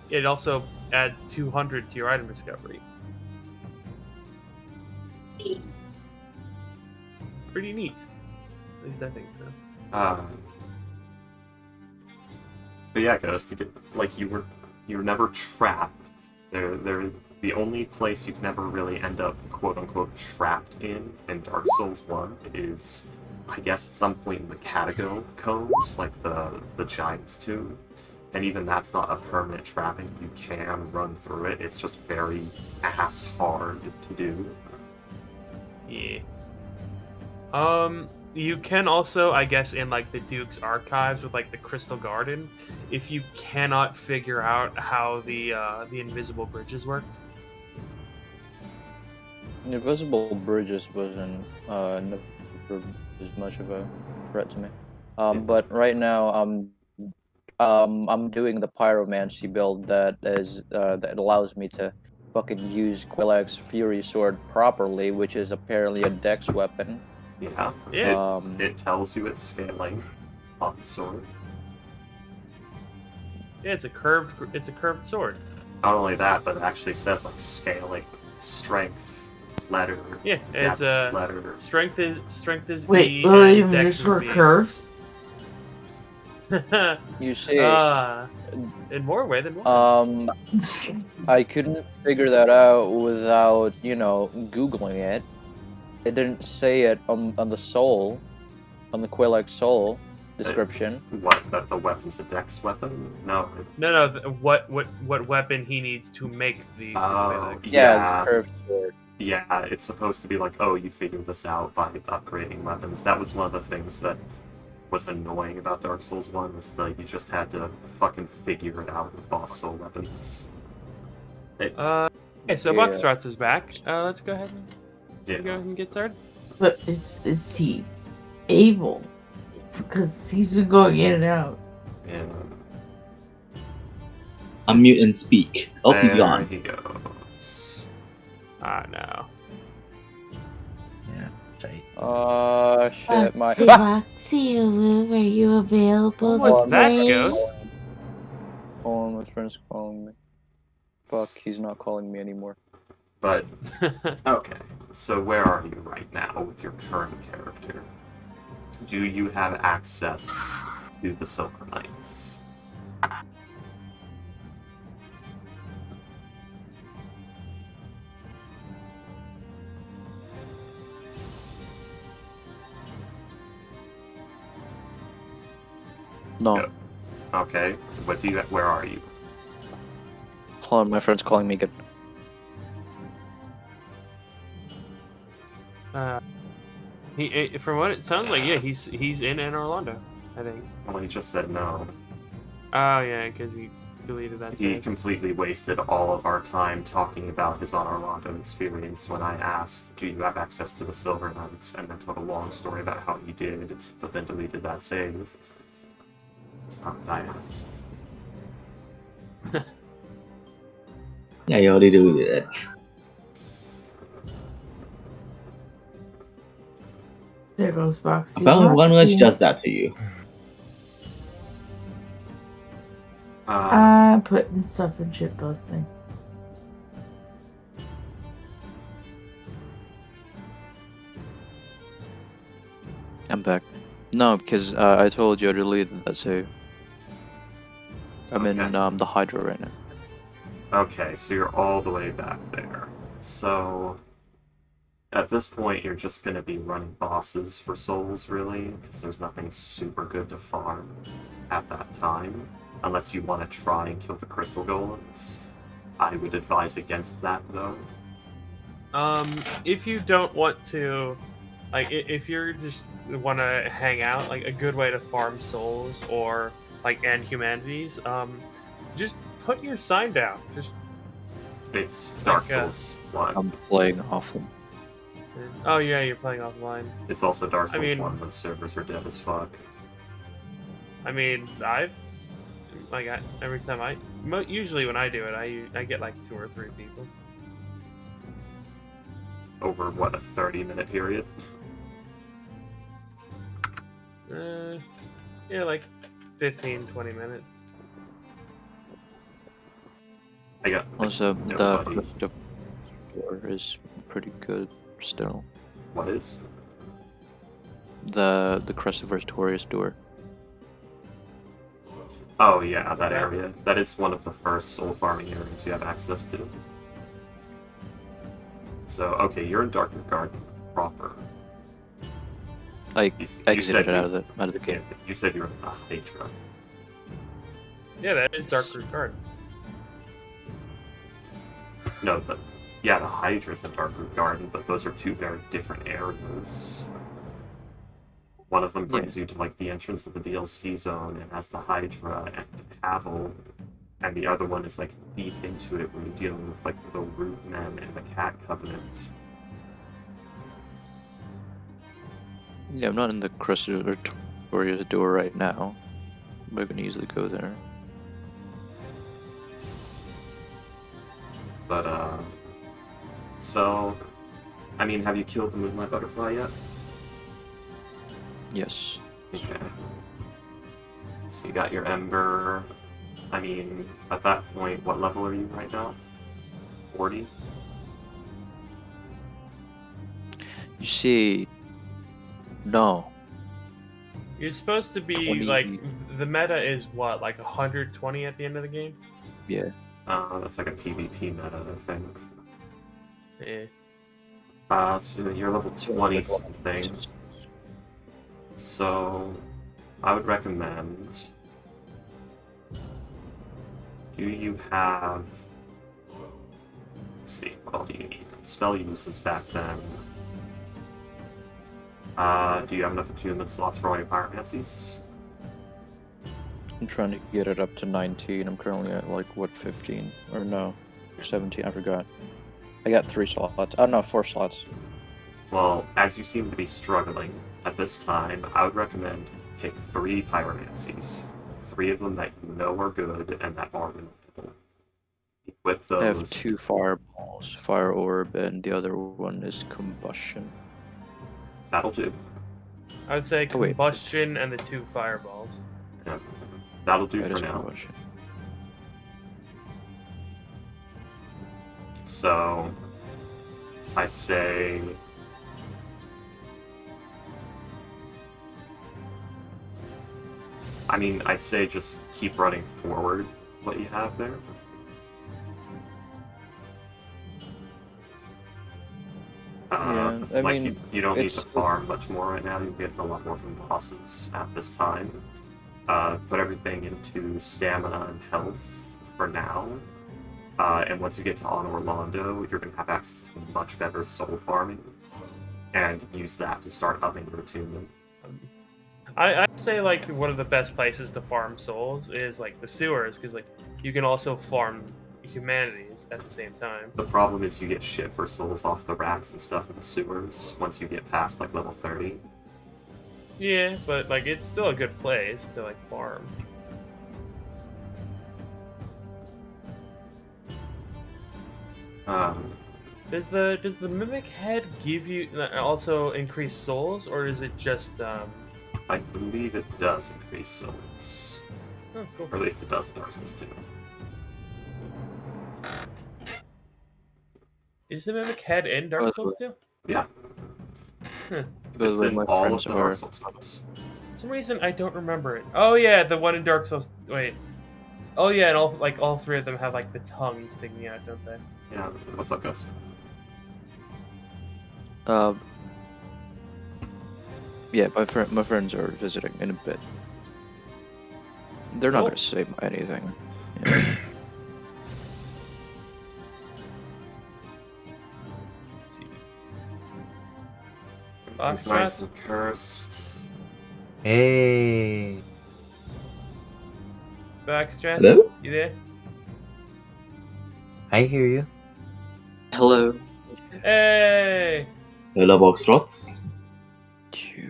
it also adds 200 to your item discovery. Pretty neat. At least I think so. But yeah, Ghost, you did you were never trapped. They're the only place you can ever really end up quote unquote trapped in Dark Souls 1 is, I guess, at some point in the catacombs, like the Giant's Tomb. And even that's not a permanent trapping. You can run through it. It's just very ass hard to do. Yeah. You can also, I guess, in like the Duke's archives with like the Crystal Garden, if you cannot figure out how the invisible bridges works. Invisible bridges wasn't never as much of a threat to me. But right now I'm doing the pyromancy build that allows me to fucking use Quillax's Fury Sword properly, which is apparently a dex weapon. Yeah. Yeah. It tells you it's scaling on the sword. Yeah, it's a curved sword. Not only that, but it actually says like scaling, strength, letter, Yeah, dex, it's letter. strength is Wait, E William, and dex this is were B. curves? You see, in more way than one. I couldn't figure that out without, Googling it. It didn't say it on the soul, on the Quillax soul description. What? That the weapon's a dex weapon? No. No. What weapon he needs to make the Oh, Quillax. yeah. The curved sword. Yeah, it's supposed to be like, oh, you figured this out by upgrading weapons. That was one of the things that was annoying about Dark Souls 1, was that you just had to fucking figure it out with boss soul weapons. Okay, so Yeah. Buckstrats is back. Let's go ahead Yeah. and get started. But is he able? Because he's been going in and out. Yeah. Unmute and speak. Oh, he's There gone. he goes. Ah, no. Yeah. Shit, my. Roxy, are you available What was to that, play? Ghost? Oh, my friend's calling me. Fuck, he's not calling me anymore. But, okay. So where are you right now with your current character? Do you have access to the Silver Knights? No. Go. Okay. Where are you? Hold on, my friend's calling me again. From what it sounds like, yeah, he's in Anne Orlando, I think. Well, he just said no. Oh yeah, because he deleted that. He save. completely wasted all of our time talking about his on Orlando experience when I asked, do you have access to the Silver Knights? And then told a long story about how he did, but then deleted that save. It's not what I asked. Yeah, you already do that. There goes Boxy. Apparently, one Boxy. much does that to you. Putting stuff in shit posting. I'm back. No, because I told you I deleted that save. I'm in Okay. the Hydra right now. Okay, so you're all the way back there. So, at this point, you're just going to be running bosses for souls, really, because there's nothing super good to farm at that time, unless you want to try and kill the crystal golems. I would advise against that, though. If you don't want to, like, if you're just want to hang out, like, a good way to farm souls or and humanities, just put your sign down. Just It's Dark Like, Souls 1. I'm playing awful. oh yeah, you're playing offline. It's also Dark Souls mean- 1 when servers are dead as fuck. I mean, every time usually when I do it, I get like 2 or 3 people. Over, what, a 30-minute period? Yeah, like 15, 20 minutes. I got Also, no the buddy. Christopher door is pretty good still. What is? The Christopher's Torius door. Oh yeah, that Yeah. area. That is one of the first soul farming areas you have access to. So, okay, you're in Darkened Garden proper. I You exited said out of the game. You said you're in the Hydra. Yeah, that is Dark Root Garden. No, but yeah, the Hydra's in Darkroot Garden, but those are two very different areas. One of them brings you to like the entrance of the DLC zone and has the Hydra and Havel, and the other one is like deep into it where you're dealing with like the Root Men and the Cat Covenant. Yeah, I'm not in the Christopher Torius door right now. But I can easily go there. But so, I mean, have you killed the Moonlight Butterfly yet? Yes. Okay. So you got your Ember. I mean, at that point, what level are you right now? 40? You see, no. You're supposed to be 20. like the meta is what, like 120 at the end of the game? Yeah. That's like a PvP meta, I think. Yeah. So you're level 20 something. So, I would recommend. Do you have? Let's see. What all do you need? Spell uses back then. Do you have enough attunement slots for all your pyromancies? I'm trying to get it up to 19. I'm currently at like what 15 or no, 17. I forgot. I got 3 slots. Oh no, 4 slots. Well, as you seem to be struggling at this time, I would recommend pick 3 pyromancies. 3 of them that you know are good and that are reliable. Equip those. I have 2 fireballs, fire orb, and the other one is combustion. That'll do. I would say Oh, wait. combustion and the 2 fireballs. Yeah. That'll do That for is now. combustion. So, I'd say. I mean, I'd say just keep running forward what you have there. Yeah, I like mean, you don't need to it's- farm much more right now. You're getting a lot more from bosses at this time. Put everything into stamina and health for now. And once you get to On Orlando, you're going to have access to much better soul farming. and use that to start upping your attunement. I'd say like one of the best places to farm souls is like the sewers, because like you can also farm humanities at the same time. The problem is you get shit for souls off the racks and stuff in the sewers once you get past like level 30. Yeah, but like it's still a good place to like farm. Does the mimic head give you also increase souls, or is it just I believe it does increase souls. Oh, cool. Or at least it does in Dark Souls 2. Is the mimic head in Dark Souls 2? Yeah. Huh. It's in my all of friends the are. Dark Souls games. For some reason I don't remember it. Oh yeah, the one in Dark Souls. Wait. Oh yeah, and all three of them have like the tongue sticking out, don't they? Yeah, what's up, Ghost? Yeah, my friends are visiting in a bit. They're not Cool. gonna say anything. Yeah. It's nice and cursed. Hey. Backstrat, Hello? you there? I hear you. Hello. Hey! Hello, Boxtrots.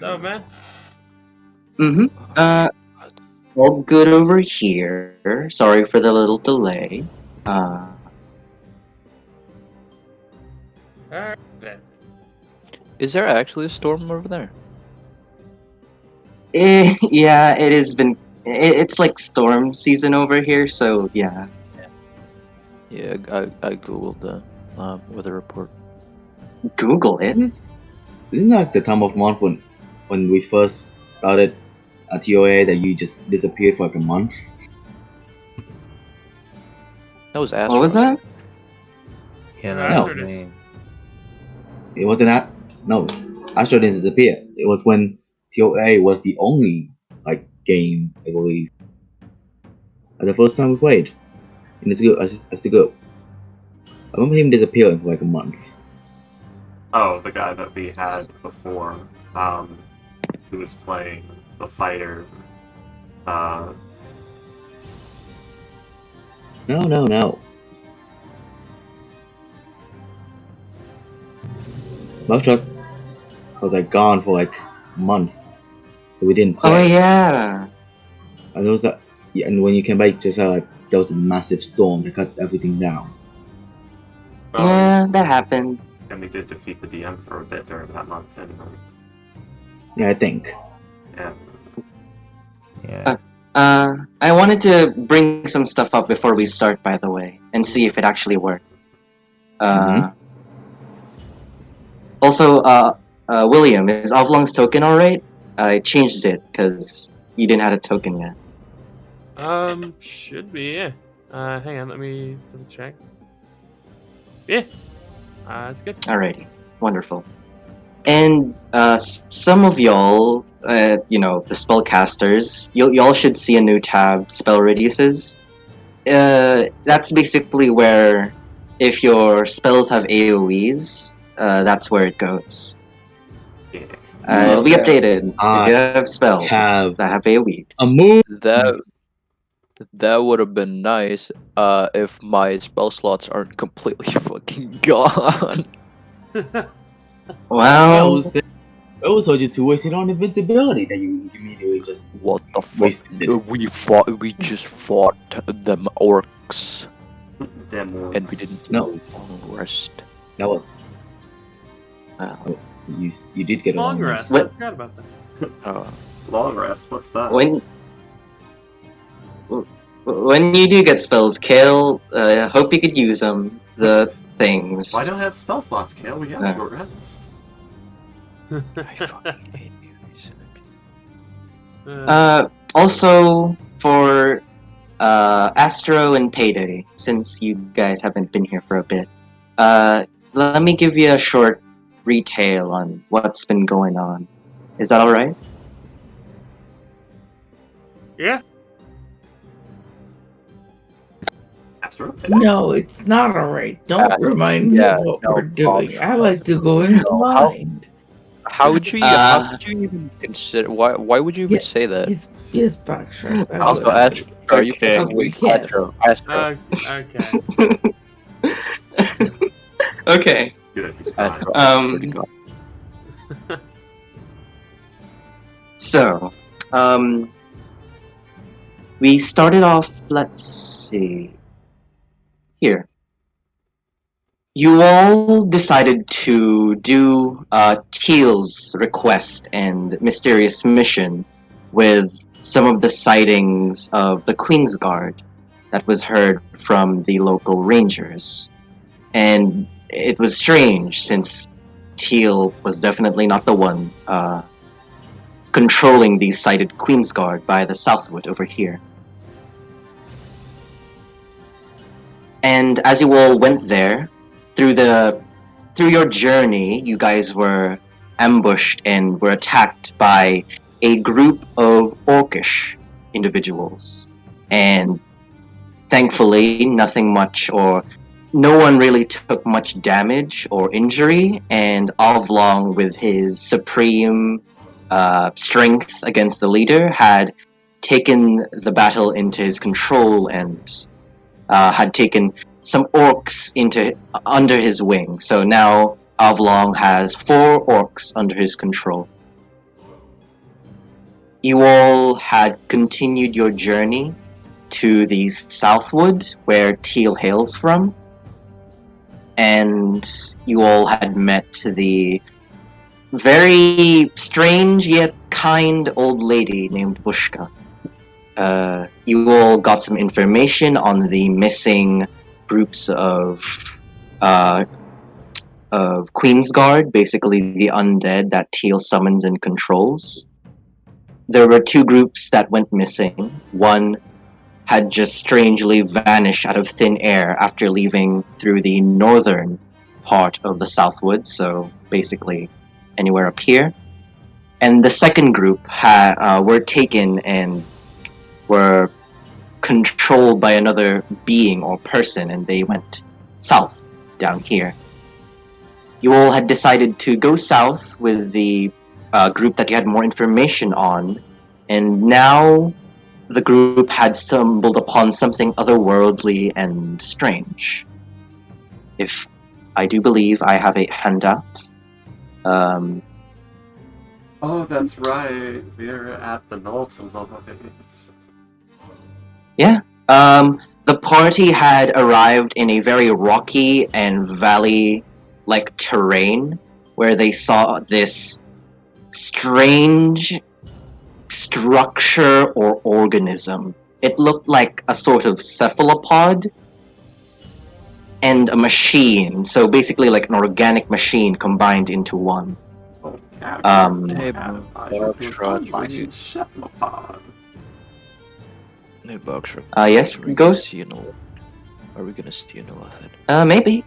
Oh man. Mm-hmm. All good over here. Sorry for the little delay. Alright then. Is there actually a storm over there? Yeah, it has been. It's like storm season over here, so yeah. Yeah, I googled the weather report. Google it. Isn't that the time of month when we first started at TOA that you just disappeared for like a month? That was What was that? Can No. I No. explain? It wasn't that. No, Astro didn't disappear. It was when TOA was the only like game, I believe. At the first time we played, and it's good as to go. I remember him disappearing for like a month. Oh, the guy that we had before, who was playing the fighter. No. Love Trust was like gone for like a month, so we didn't Oh play. yeah. And there was a, yeah, and when you came back, just like there was a massive storm that cut everything down. Well, Yeah, that happened. and we did defeat the DM for a bit during that month anyway. Yeah, I think. Yeah. Yeah. I wanted to bring some stuff up before we start, by the way, and see if it actually worked. Also, William, is Oblong's token alright? I changed it because you didn't have a token yet. Should be, yeah. Hang on, let me double check. Yeah. It's good. Alrighty, wonderful. And some of y'all, the spellcasters, y'all should see a new tab, Spell Radiuses. That's basically where, if your spells have AoEs, that's where it goes. Yeah. It'll be Yes. updated if I you have spells have that have AoEs. A move. That would have been nice if my spell slots aren't completely fucking gone. Well, I was told you to waste it on invincibility that you immediately just What the fuck? wasted it. We just fought them orcs, Damn wolves. and we didn't No. do long rest. That was you did get a Long long rest. What? I forgot about that. Long rest, what's that? when you do get spells, Kale, hope you could use them. The things. Why don't I have spell slots, Kale? We have Yeah. short rest. I fucking hate you, you son of a- Also for Astro and Payday, since you guys haven't been here for a bit, let me give you a short retail on what's been going on. Is that alright? Yeah. Astro? No, it's not alright. Don't remind me yeah, of what no, we're doing. Bob, I like to go in blind. How would you? How could you even consider? Why would you even Yes, say that? Yes, box shrimp. I Also, would. Astro, are you Okay. fucking Okay, yeah. Astro? Okay. Okay. Good, he's crying. Astro. Um, So, we started off, let's see, here. You all decided to do Teal's request and mysterious mission with some of the sightings of the Queen's Guard that was heard from the local rangers. And it was strange since Teal was definitely not the one controlling the sighted Queen's Guard by the Southwood over here. And as you all went there, through your journey, you guys were ambushed and were attacked by a group of orcish individuals. And thankfully, nothing much or no one really took much damage or injury, and Avlong, with his supreme strength against the leader, had taken the battle into his control and had taken some orcs under his wing. So now Avlong has 4 orcs under his control. You all had continued your journey to the Southwood, where Teal hails from, and you all had met the very strange yet kind old lady named Bushka. You all got some information on the missing groups of Queen's Guard, basically the undead that Teal summons and controls. There were 2 groups that went missing. One had just strangely vanished out of thin air after leaving through the northern part of the Southwood, so basically anywhere up here. And the second group were taken and were controlled by another being or person, and they went south down here. You all had decided to go south with the group that you had more information on, and now the group had stumbled upon something otherworldly and strange. If I do believe I have a handout. Oh, that's right. We're at the Knolton. The party had arrived in a very rocky and valley-like terrain where they saw this strange structure or organism. It looked like a sort of cephalopod and a machine, so basically like an organic machine combined into one. Hey, Hey, Boxer. Yes, Ghost? Are we gonna see an elephant? Maybe.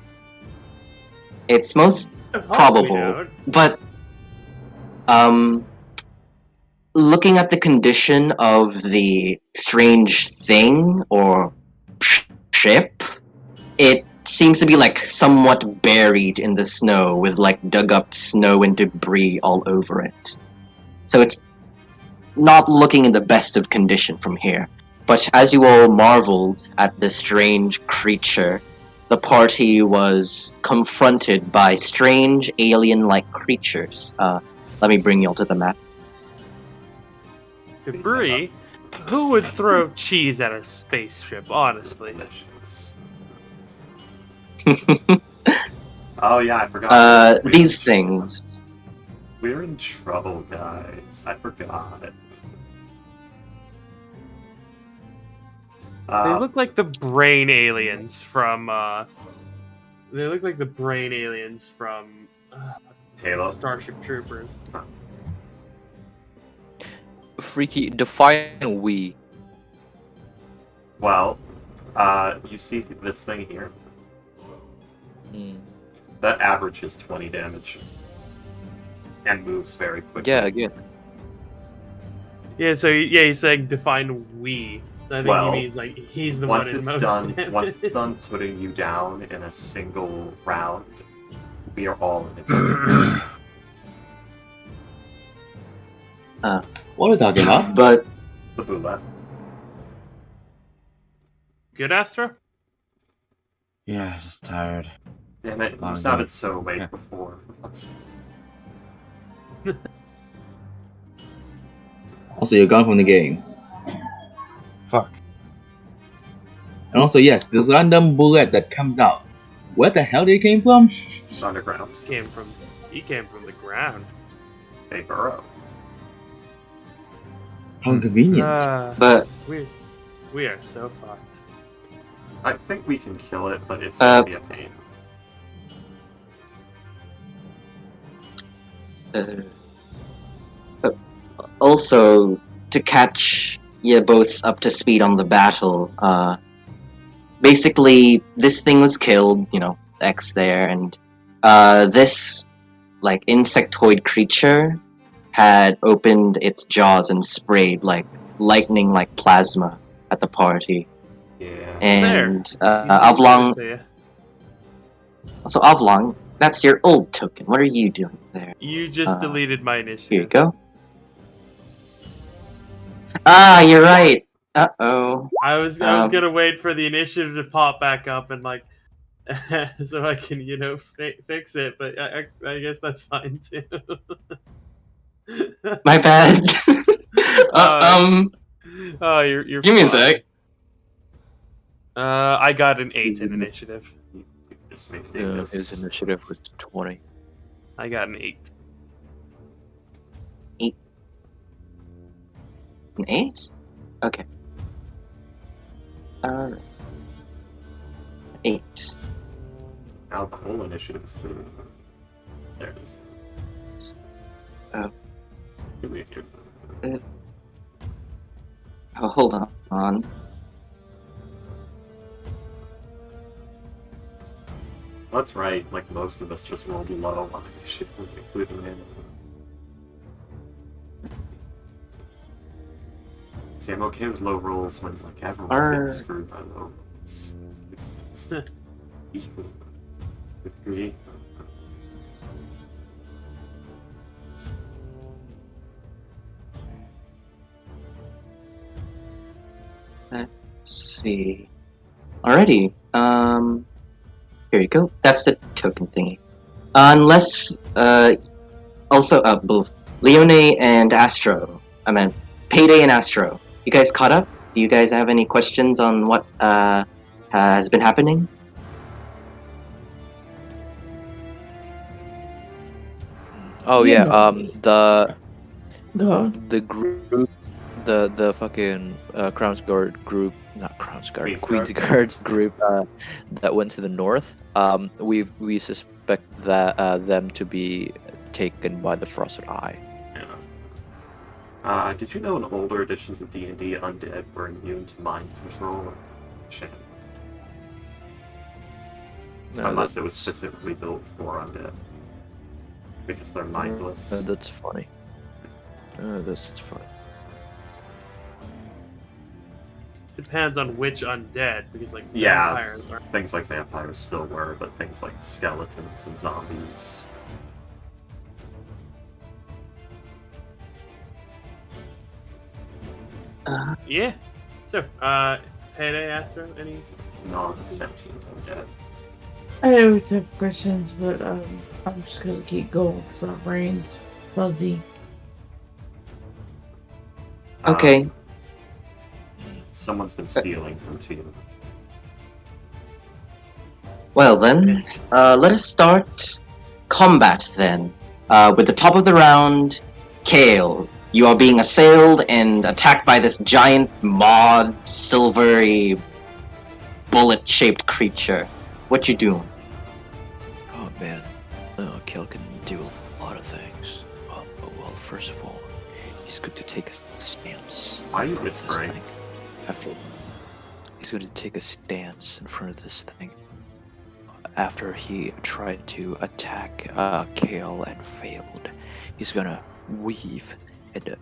It's most probable, but looking at the condition of the strange thing or ship, it seems to be like somewhat buried in the snow with like dug up snow and debris all over it. So it's not looking in the best of condition from here. But as you all marveled at this strange creature, the party was confronted by strange alien-like creatures. Let me bring you all to the map. Debris? Who would throw cheese at a spaceship, honestly? Delicious. Oh yeah, I forgot. These things. We're in trouble, guys. I forgot. They look like the brain aliens from. They look like the brain aliens from Halo. Starship Troopers. Freaky, define we. Well, you see this thing here? Mm. That averages 20 damage. And moves very quickly. Yeah, again. Yeah, so yeah, he's saying define we. So I think Well, he means like he's the once one in it's most done, damage. once it's done putting you down in a single round, we are all in its What are you talking about? But The boulette. Good, Astro? Yeah, just tired. Damn it, you Long sounded day. so awake Yeah. before. Also, you're gone from the game. Fuck. And also, yes, this random bullet that comes out. Where the hell did it came from? Underground. He came from the ground. A burrow. How convenient. but We are so fucked. I think we can kill it, but it's Uh, gonna be a pain. also to catch you both up to speed on the battle, basically this thing was killed, X there, and this like insectoid creature had opened its jaws and sprayed like lightning like plasma at the party. Yeah. And He's being Oblong, good to you. so Oblong, that's your old token. What are you doing there? You just deleted my initiative. Here you go. Ah, you're right. Uh-oh. I was gonna wait for the initiative to pop back up and like, so I can fix it. But I guess that's fine too. My bad. Oh, you're. Give me a fine. sec. I got an 8 in initiative. Just make His initiative was 20. I got an 8. An 8? Okay. 8. Now the whole initiative is clear. There it is. Oh. Here. Oh, hold on. That's right, like most of us just rolled low on initiative, including me. See, I'm okay with low rolls when like everyone's getting screwed by low rolls. It's equal to a degree. Let's see. Alrighty. Here you go. That's the token thingy. Unless, also, both Leone and Astro. I meant Payday and Astro. You guys caught up? Do you guys have any questions on what, has been happening? Oh You yeah, know me. the group, the fucking Crown's Guard group, not Crown's Guard, Queen's Guard's group that went to the north. We suspect that them to be taken by the Frosted Eye. Yeah. Did you know in older editions of D&D, undead were immune to mind control or shit? No, Unless it was specifically built for undead. Because they're mindless. That's funny. That's funny. Depends on which undead, because like Yeah, vampires are. things like vampires still were, but things like skeletons and zombies. Yeah. So, Payday, Astro, any? Non-sentient undead. I always have questions, but I'm just gonna keep going because my brain's fuzzy. Okay. Someone's been stealing from Team. Well then, let us start combat then. With the top of the round, Kale. You are being assailed and attacked by this giant mod, silvery, bullet-shaped creature. What you doing? Oh man, Kale can do a lot of things. Well, first of all, he's going to take a stance. Why are you in front of this whispering? thing. He's going to take a stance in front of this thing. After he tried to attack Kale and failed, he's gonna weave and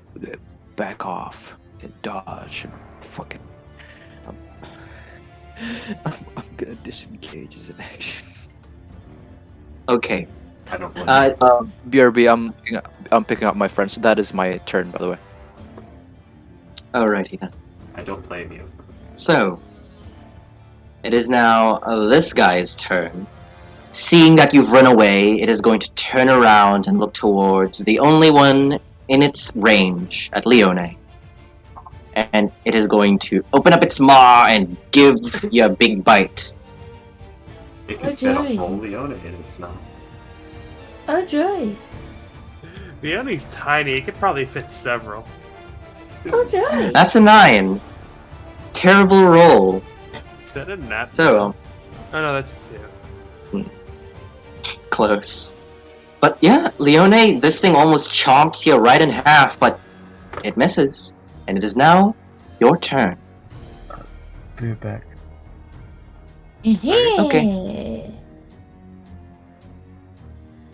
back off and dodge and fucking. I'm gonna disengage as an action. Okay. I don't blame BRB, I'm picking up my friends. That is my turn, by the way. Alrighty then. you. I don't blame you. So, it is now this guy's turn. Seeing that you've run away, it is going to turn around and look towards the only one in its range, at Leone. And it is going to open up its maw and give you a big bite. It can fit a Okay. whole Leona in its mouth. Oh joy. Leonie's tiny. It could probably fit several. Oh joy. That's a 9. Terrible roll. Is that a nap? So, Oh no, that's a 2. close. But yeah, Leone, this thing almost chomps you right in half, but it misses. And it is now your turn. Be right back. Okay.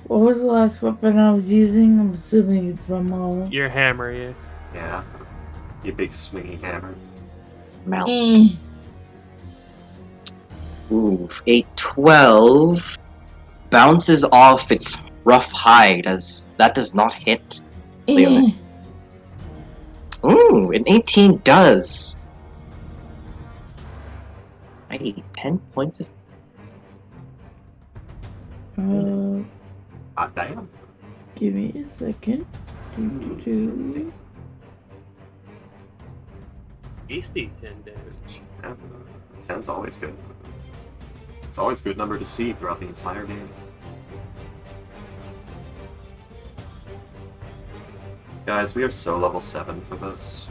What was the last weapon I was using? I'm assuming it's my maul. Your hammer, yeah. Yeah. You big swinging hammer. Mount. Eh. Ooh, a 12 bounces off its rough hide as that does not hit. Leone. Ooh, an 18 does. Hey, 10 points of... Damn. Give me a second. Two. Tasty 10 damage. Yeah. 10's always good. It's always a good number to see throughout the entire game. Guys, we are so level 7 for this.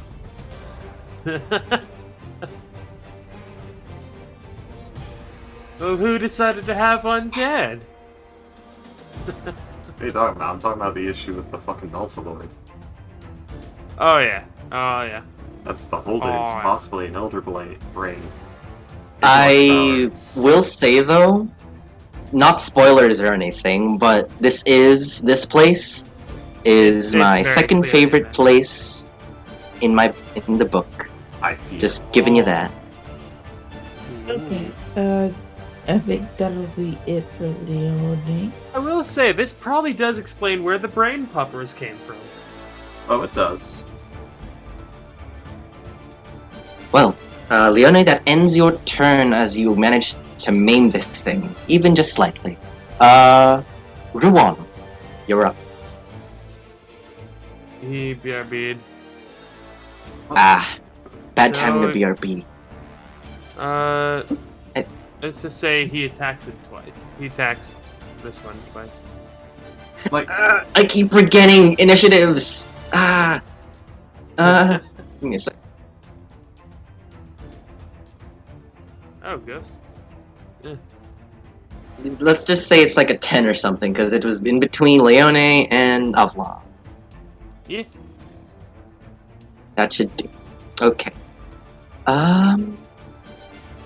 Well, who decided to have undead? What are you talking about? I'm talking about the issue with the fucking Ultaloid. Oh yeah. Oh yeah. That's Beholder, Oh, who's yeah. possibly an Elder Brain. I will say though, not spoilers or anything, but this place is It's my very second clearly favorite mentioned. place in the book. I feel. Just giving you that. Okay. I think that'll be it for Leone. I will say, this probably does explain where the brain puppers came from. Oh, it does. Well, Leone, that ends your turn as you manage to maim this thing, even just slightly. Ruan, you're up. He BRB'd. Ah, bad time to So- BRB. Let's just say he attacks it twice. He attacks this one twice. Like, I keep forgetting initiatives. Give me a sec. Oh, Ghost. Let's just say it's like a 10 or something, because it was in between Leone and Avlon. Yeah. That should do. Okay.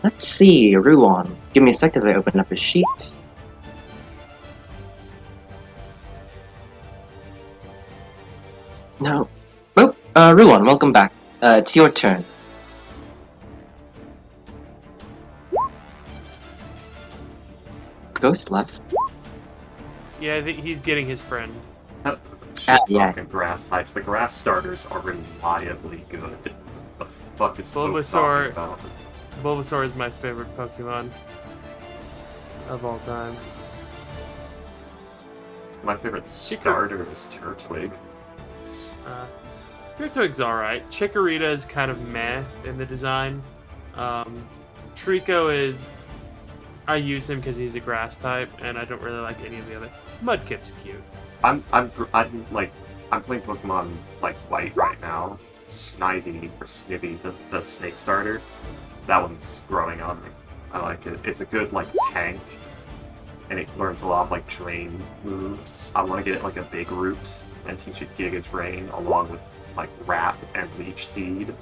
Let's see, Ruan. Give me a sec as I open up his sheet. No. Oh, Ruan, welcome back. It's your turn. Ghost left. Yeah, I think he's getting his friend. shit yeah. talking grass types. The grass starters are reliably good. The fuck is Smoke Bulbasaur. talking about? Bulbasaur is my favorite Pokemon of all time. My favorite starter is Turtwig. Turtwig's alright. Chikorita is kind of meh in the design. Trico is... I use him because he's a grass type, and I don't really like any of the other. Mudkip's cute. I'm playing Pokemon like White right now. Snivy or Snivy, the snake starter. That one's growing on me. I like it. It's a good like tank, and it learns a lot of like drain moves. I want to get it like a big root and teach it Giga Drain along with like Wrap and Leech Seed,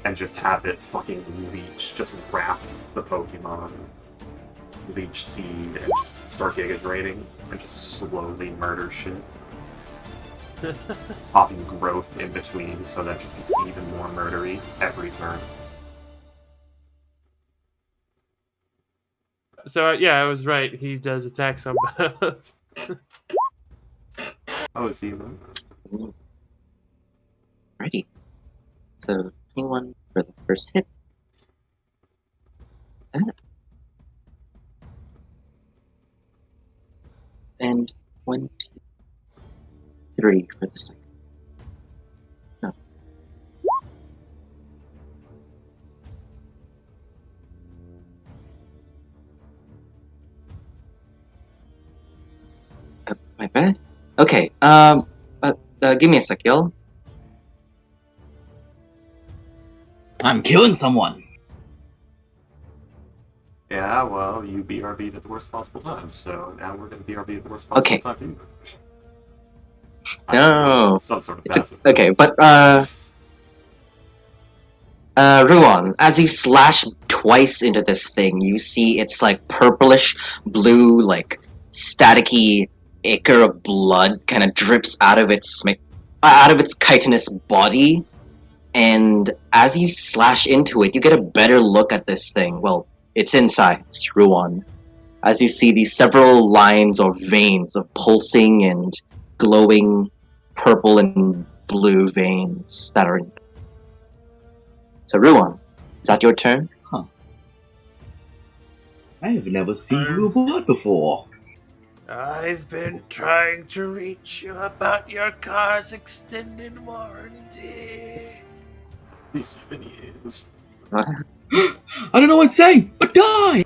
and just have it fucking leech, just wrap the Pokemon, Leech Seed, and just start Giga Draining and just slowly murder shit. Popping growth in between so that just gets even more murdery every turn. So yeah, I was right. He does attacks on both. Oh, is he then? Ready. So 21 for the first hit. And 23 for the second. No. My bad. Okay. Give me a sec, y'all. I'm killing someone. Yeah, well, you BRB'd at the worst possible time, so now we're gonna BRB at the worst possible Okay. time too. No. Some sort of It's passive. okay, but Ruan, as you slash twice into this thing, you see it's like purplish blue, like staticky ichor of blood kind of drips out of its chitinous body. And as you slash into it, you get a better look at this thing. Well, it's inside. It's Ruan. As you see these several lines or veins of pulsing and glowing purple and blue veins that are in. So Ruan, is that your turn? I have never seen blue blood before. I've been trying to reach you about your car's extended warranty. These 7 years. I don't know what to say, but die!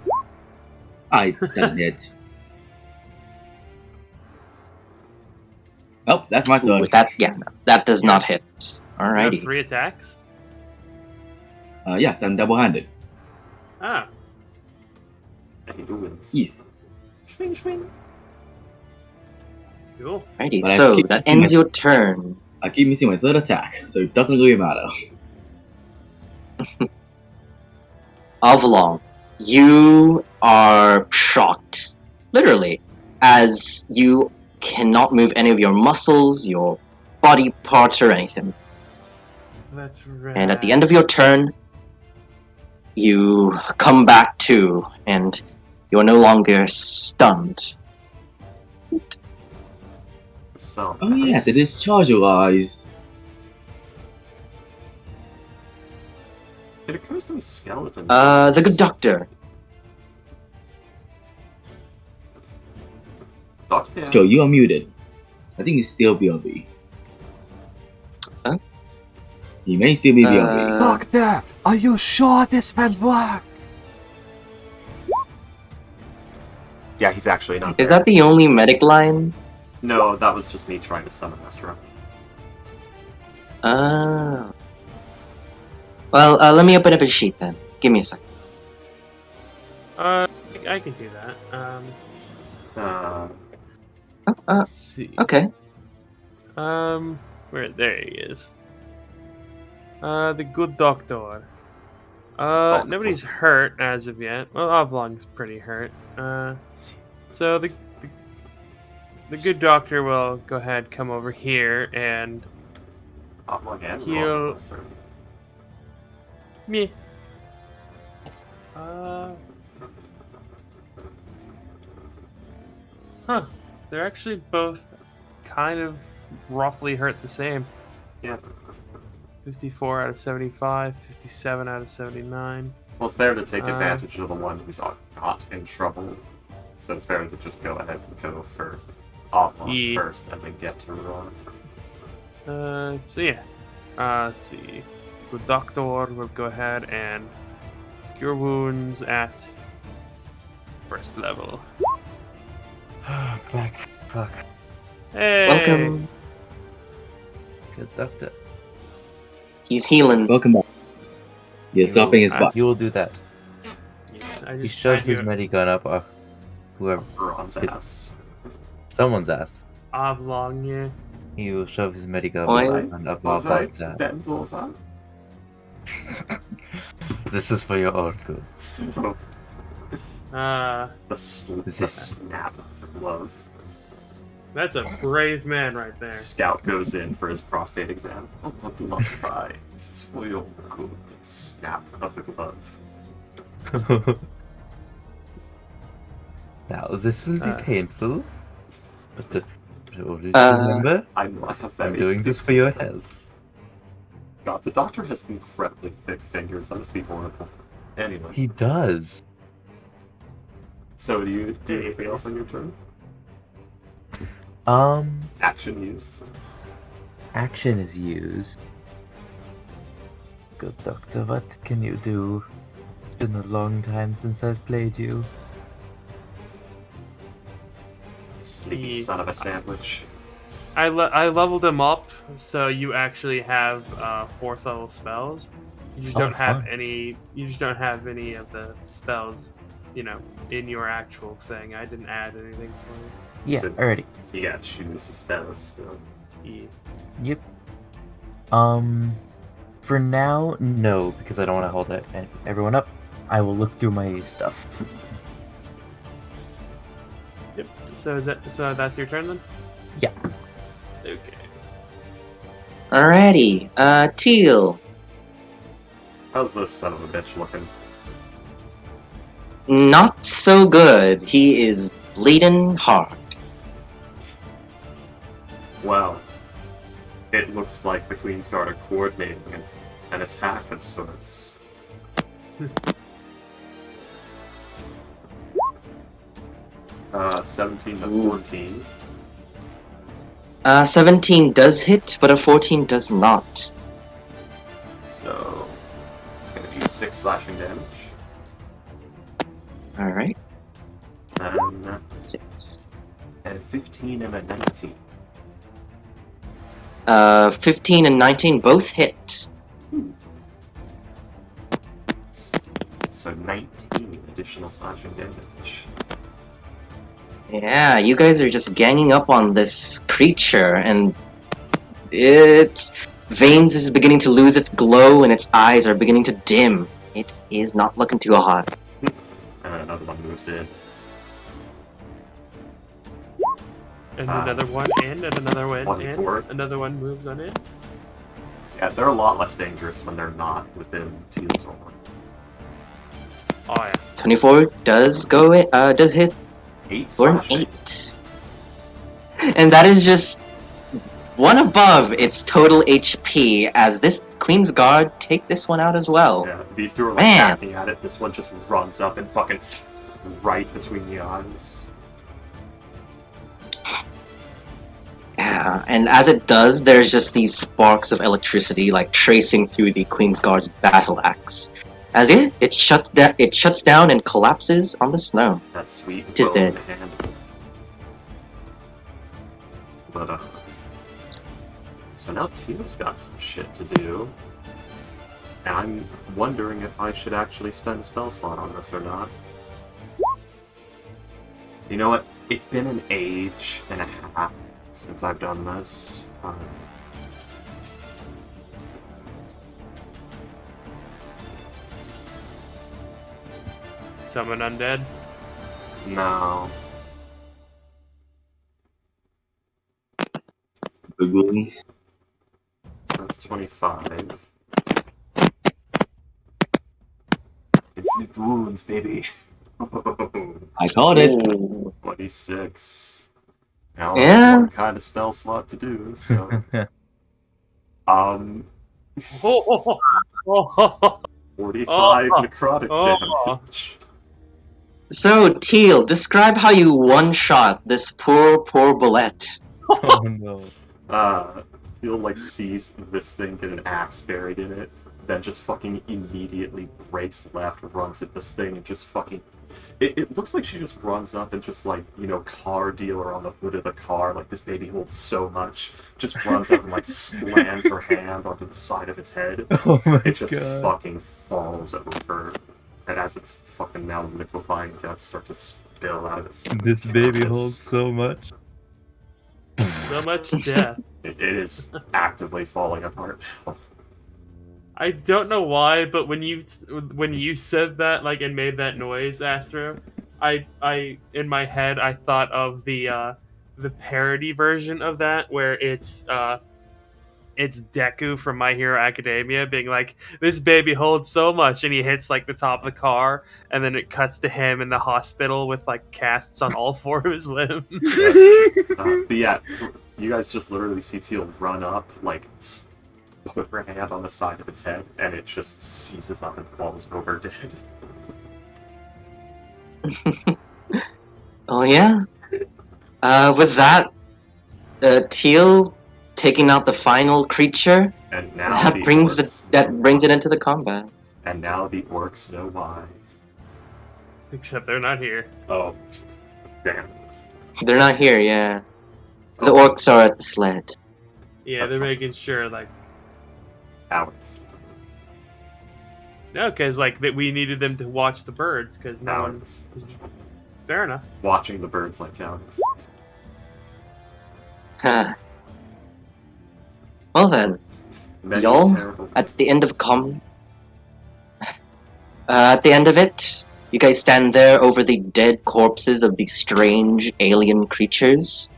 I done it. Oh, that's my turn. With that, that does not hit. You have Alrighty. 3 attacks? Yes, I'm double-handed. Ah. And he wins. Yes. Swing, swing. Cool. Alrighty, But I so keep that missing ends your turn. I keep missing my third attack, so it doesn't really matter. Avalon, you are shocked, literally, as you cannot move any of your muscles, your body parts, or anything. That's right. And at the end of your turn, you come back to, and you're no longer stunned. So Oh yeah, nice. the discharge your eyes. It occurs to me skeletons. The good doctor. Doctor. Joe, you are muted. I think it's still BRB. Huh? He may still be BRB. Doctor, are you sure this will work? Yeah, he's actually not. Is that the only medic line? No, that was just me trying to summon Master. Ah. Well, let me open up his sheet then. Give me a second. I can do that. Let's see. Okay. There he is. The good doctor. Nobody's hurt as of yet. Well, Oblong's pretty hurt. So the good doctor will go ahead, come over here, and heal me. Huh. They're actually both kind of roughly hurt the same. Yeah. 54 out of 75, 57 out of 79. Well, it's better to take advantage of the one who's not in trouble. So it's better to just go ahead and go for Oblong first and then get to Ruan. So yeah. Let's see. The doctor will go ahead and cure wounds at first level. Back. Fuck. Hey! Welcome. Good doctor. He's healing. Welcome back. You're stopping his butt. You will do that. Yeah, He shoves his medigun up whoever. Ruan's ass. Someone's ass. Oblong, yeah. He will shove his medigun up Oblong's ass. This is for your own good. The snap of the glove. That's a brave man right there. Scout goes in for his prostate exam. Oh, do not cry. This is for your good. Snap of the glove. Now, this will be painful. But Uh, remember, I have I'm very doing this for your health. God, the doctor has incredibly thick fingers. That must be horrible. Anyway, He does. so do you do anything else on your turn? Action used. Action is used. Good doctor, what can you do? It's been a long time since I've played you. Sneaky son of a sandwich. I leveled him up, so you actually have 4th level spells. You just Oh, don't have fun. any. You just don't have any of the spells, in your actual thing. I didn't add anything for Yeah, So- alrighty. You gotta choose some spells still. you. Yep. For now, no, because I don't want to hold everyone up. I will look through my stuff. Yep. So that's your turn then. Yeah. Okay. alrighty. Teal. How's this son of a bitch looking? Not so good. He is bleeding hard. Well, it looks like the Queen's Guard are coordinating an attack of sorts. 17 to 14. 17 does hit, but a 14 does not. So it's gonna be 6 slashing damage. Alright. And 6. a 15 and a 19. 15 and 19 both hit. So 19 additional slashing damage. Yeah, you guys are just ganging up on this creature, and its veins is beginning to lose its glow, and its eyes are beginning to dim. It is not looking too hot. And another one moves in. And another one in, and another one 24. in. Another one moves on in. Yeah, they're a lot less dangerous when they're not within Teal's armor. Oh yeah. 24 does go in, does hit 8 for an slashing. 8. And that is just one above its total HP, as this Queen's Guard take this one out as well. Yeah, these two are like Man. hacking at it. This one just runs up and fucking right between the eyes. Yeah, and as it does, there's just these sparks of electricity like tracing through the Queen's Guard's battle axe. As it shuts down and collapses on the snow. That sweet It is bow dead. in the hand. But so now Teal's got some shit to do. And I'm wondering if I should actually spend a spell slot on this or not. You know what? It's been an age and a half since I've done this. Summon undead. No. Good wounds. So that's 25. Infinite wounds, baby. I called it. Ooh. 26. Now Yeah. I have one kind of spell slot to do, so. 45 necrotic Oh. damage. So, Teal, describe how you one-shot this poor bullet. Oh no. Teal like sees this thing get an axe buried in it, then just fucking immediately breaks left, runs at this thing, and just fucking. It looks like she just runs up and just like, car dealer on the hood of the car, like this baby holds so much, just runs up and like slams her hand onto the side of its head. Oh my It just god. fucking falls over. And as its fucking now liquefying guts start to spill out of its. This baby pelvis, holds so much. So much death. It is actively falling apart. I don't know why, but when you said that, like, and made that noise, Astro, I in my head I thought of the parody version of that, where it's it's Deku from My Hero Academia being like, "This baby holds so much," and he hits like the top of the car, and then it cuts to him in the hospital with like casts on all 4 of his limbs. But yeah, you guys just literally see Teal run up, like put her hand on the side of its head, and it just seizes up and falls over dead. Oh yeah. With that, Teal taking out the final creature And now that the brings orcs it into the combat. And now the orcs know why. Except they're not here. Oh, damn. They're not here, yeah. The Okay. orcs are at the sled. Yeah, That's they're fine. making sure like Alex. no, because like that we needed them to watch the birds because no one. Alex. Fair enough. Watching the birds like Alex. Huh. Well then, Many y'all, terrible- at the end of at the end of it, you guys stand there over the dead corpses of these strange alien creatures,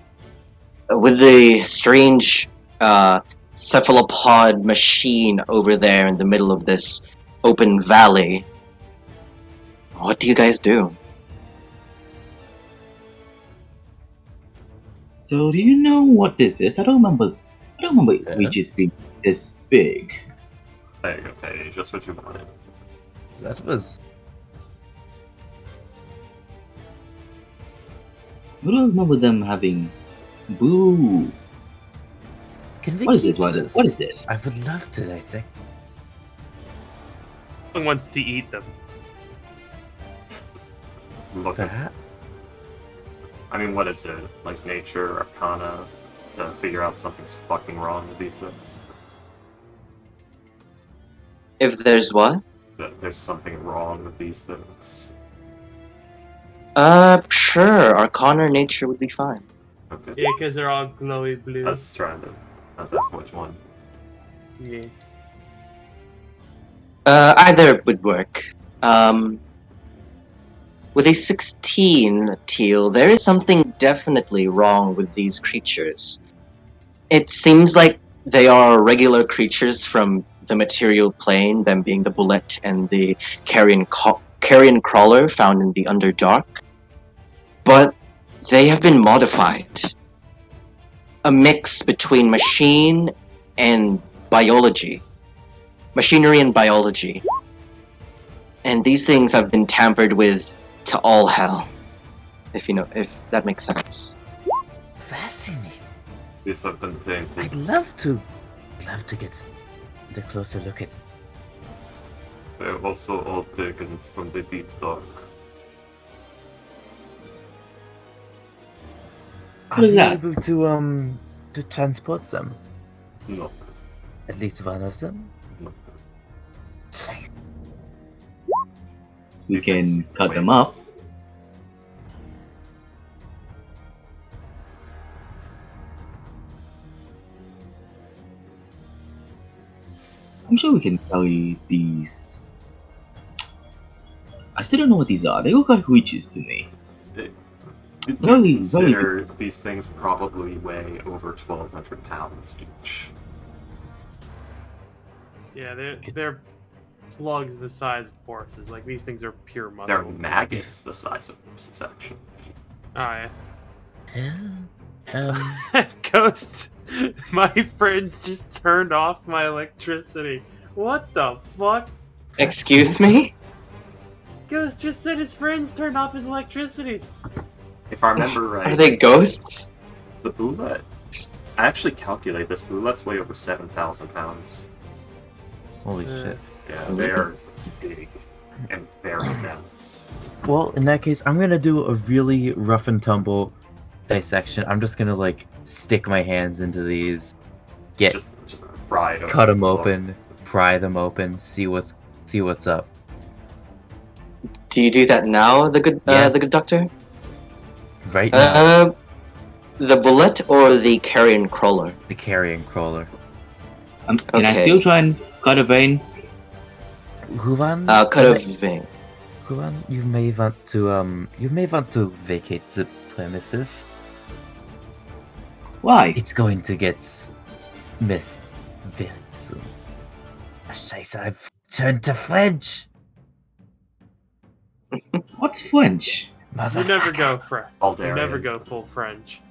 with the strange cephalopod machine over there in the middle of this open valley. What do you guys do? So do you know what this is? I don't remember Yeah. creatures being this big. There you go, Patty. Just what you wanted. That was I don't remember them having boo. Can we What is keep this? What is this? I would love to dissect. One wants to eat them. Look at, Perhaps. I mean, what is it? Like nature, arcana, to figure out something's fucking wrong with these things? If there's what? That there's something wrong with these things. Sure. Arcana or nature would be fine. Okay. Yeah, because they're all glowy blue. That's trying to. That's which one. Yeah. Either would work. With a 16, Teal, there is something definitely wrong with these creatures. It seems like they are regular creatures from the material plane, them being the bullet and the carrion crawler found in the Underdark. But they have been modified. A mix between machine and biology. Machinery and biology. And these things have been tampered with to all hell. If that makes sense. Fascinating. These have been tainted. I'd love to get the closer look at. They're also all taken from the deep dark. Are is we that? able to transport them? No. At least one of them? No. Shite. We These can things cut wait. them up. I'm sure we can carry these. I still don't know what these are. They look like witches to me. Do Very, you consider these things probably weigh over 1,200 pounds each? Yeah, they're slugs the size of horses. Like these things are pure muscle. They're maggots the size of horses, actually. Oh Yeah. yeah. Ghosts. My friends just turned off my electricity. What the fuck? Excuse me? Ghost just said his friends turned off his electricity. If I remember right, Are they ghosts? the boulette. I actually calculate this. Boulettes weigh over 7,000 pounds. Holy Uh, shit. Yeah, they are big and very dense. Well, in that case, I'm gonna do a really rough and tumble dissection. I'm just gonna like stick my hands into these, Just pry it cut them look. open, pry them open, see what's up. Do you do that now, the good Yes. the good doctor? Right now, The bullet or the carrion crawler? the carrion crawler. Can I Okay. still try and cut a vein? Huvan, Cut a vein. Huvan, you may want to vacate the premises. Why? It's going to get messy. So, Scheiße, I've turned to French. What's French? You never go French. You Bulgarian. never go full French.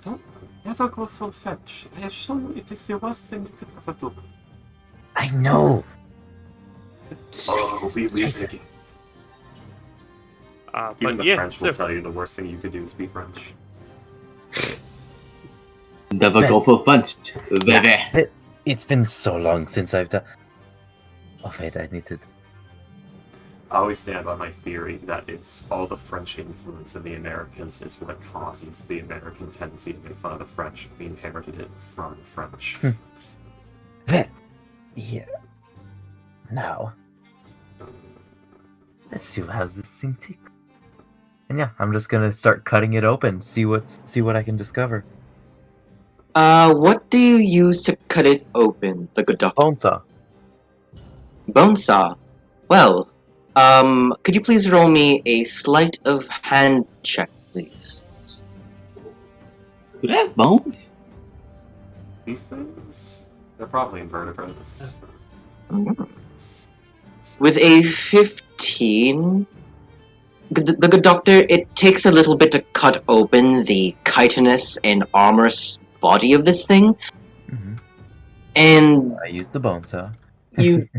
Don't ever go full French. I assure you, it is the worst thing you could ever do. I know. Oh, we Scheiße. begin. But Even the yeah, French will so- tell you the worst thing you could do is be French. Never go for French. Baby. It's been so long since I've done. Oh wait, I need to. I always stand by my theory that it's all the French influence in the Americas is what causes the American tendency to make fun of the French. We inherited it from the French. Well, yeah. Now, let's see how this thing ticks. And yeah, I'm just gonna start cutting it open, see what I can discover. What do you use to cut it open, the good doctor? Bone saw. Bone saw. Well, could you please roll me a sleight of hand check, please? Do they have bones? These things, they're probably invertebrates. With a 15, the good doctor, it takes a little bit to cut open the chitinous and armorous body of this thing, Mhm. and I used the bone saw. you,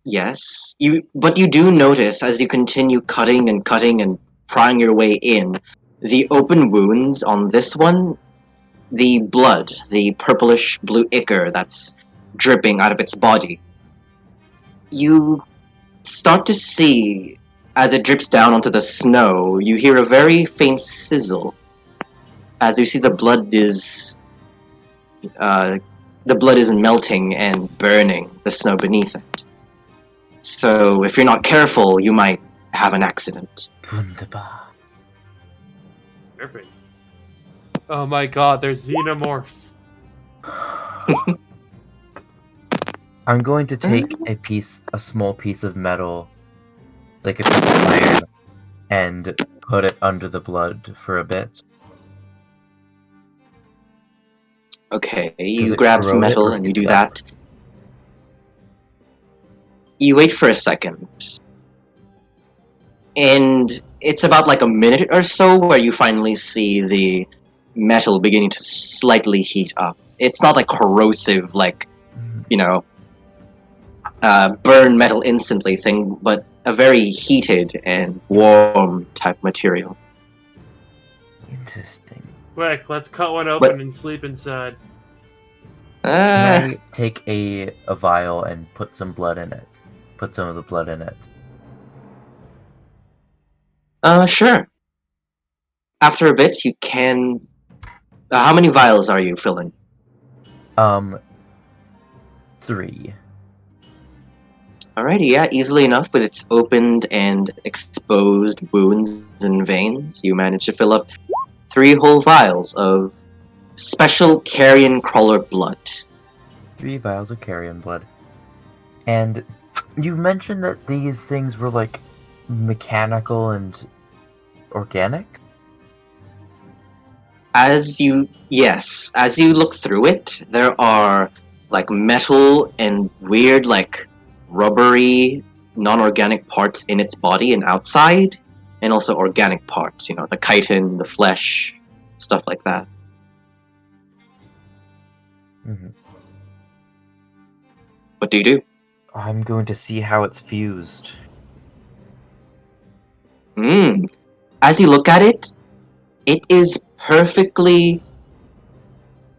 yes, but you do notice as you continue cutting and cutting and prying your way in, the open wounds on this one, the blood, the purplish blue ichor that's dripping out of its body. You start to see, as it drips down onto the snow, you hear a very faint sizzle as you see the blood is melting and burning the snow beneath it. So if you're not careful, you might have an accident. Wunderbar. Dripping. Oh my god, there's xenomorphs. I'm going to take a small piece of metal, like a piece of iron, and put it under the blood for a bit. Okay, Does you it grab some corrode it, metal or and you do do that? that. You wait for a second. And it's about like a minute or so where you finally see the metal beginning to slightly heat up. It's not like corrosive, like, you know, burn metal instantly thing, but a very heated and warm type material. Interesting. Quick, let's cut one open and sleep inside. Can I take a vial and put some blood in it? Put some of the blood in it. Sure. After a bit, you can. How many vials are you filling? 3. Alrighty, yeah, easily enough with its opened and exposed wounds and veins. You manage to fill up 3 whole vials of special carrion crawler blood. 3 vials of carrion blood. And you mentioned that these things were like mechanical and organic? As you look through it, there are like metal and weird like rubbery non-organic parts in its body and outside, and also organic parts, you know, the chitin, the flesh, stuff like that. Mm-hmm. What do you do? I'm going to see how it's fused. As you look at it, it is perfectly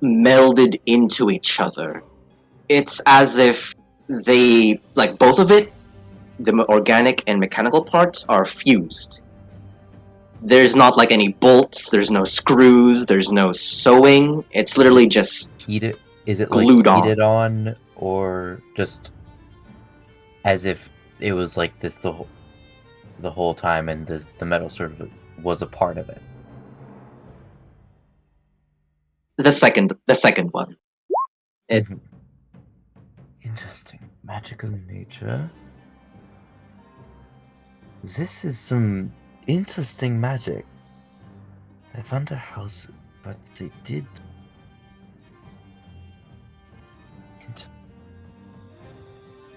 melded into each other. It's as if they, like both of it, the organic and mechanical parts are fused. There's not like any bolts, there's no screws, there's no sewing. It's literally just Heated? Is it glued like on. heated on, or just as if it was like this the whole time, and the metal sort of was a part of it? The second one. It Mhm. Interesting. Magical nature. This is some interesting magic. I wonder how, but they did.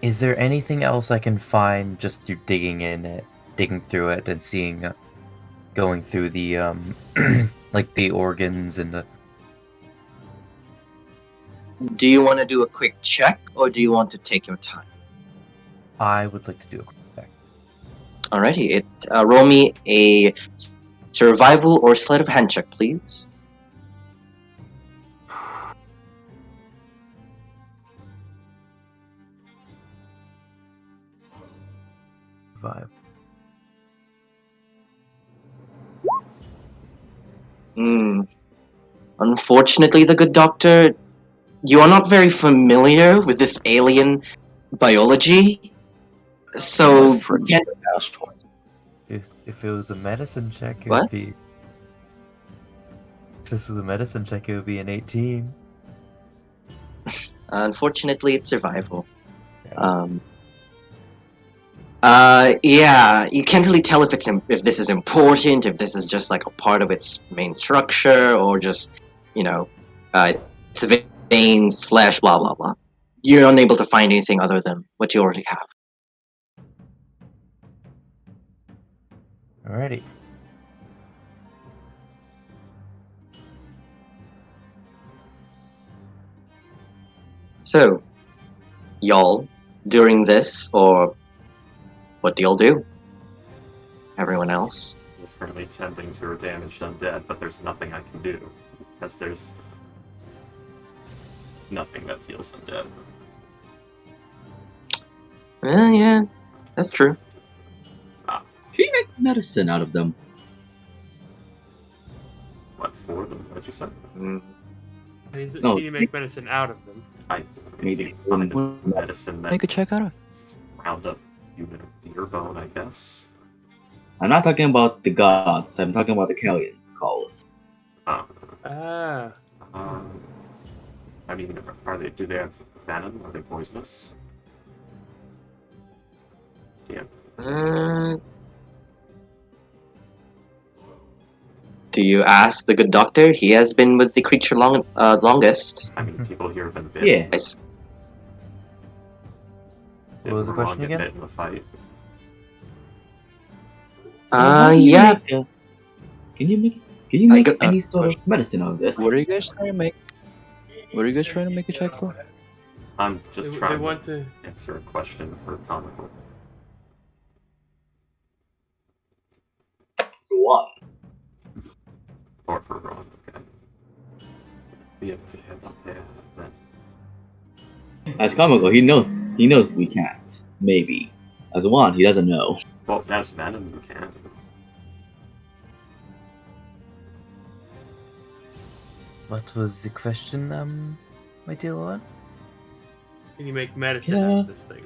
is there anything else I can find just through digging through it and seeing, going through the like the organs and the. Do you want to do a quick check, or do you want to take your time? I would like to do a quick check. Alrighty, roll me a survival or sleight of hand check, please. Vibe. Unfortunately, the good doctor, you are not very familiar with this alien biology, so you can't. If it was a medicine check, it What? would be. If this was a medicine check, it would be an 18. Unfortunately, it's survival. Yeah. Yeah, you can't really tell if this is important, if this is just like a part of its main structure, or just, its veins, flesh, blah blah blah. You're unable to find anything other than what you already have. Alrighty. So, y'all, during this, or what do y'all do? Everyone else? I'm just currently tending to a damaged undead, but there's nothing I can do. Because there's nothing that heals undead. Yeah, that's true. Can you make medicine out of them? What, for them? What'd you say? Mm. No. Can you make medicine out of them? If Maybe you find a Well, medicine that Make a check out of. round up human deer bone, I guess. I'm not talking about the gods. I'm talking about the Kallian calls. Ah. I mean, do they have venom? Are they poisonous? Yeah. Do you ask the good doctor? He has been with the creature longest. I mean, people here have been bitten. Yeah. Did What was the question Mormon get again? bit in the fight? So how do you Yeah. Can you make got- any sort of medicine out of this? What are you guys trying to make? What are you guys trying to make a check for? I'm just They trying want to to. answer a question for comical. One. Or for Ron, okay. We have to head up there, then. As comical, he knows we can't. Maybe. As one, he doesn't know. Well, if it has venom, you can. What was the question, my dear one? Can you make medicine out of this thing?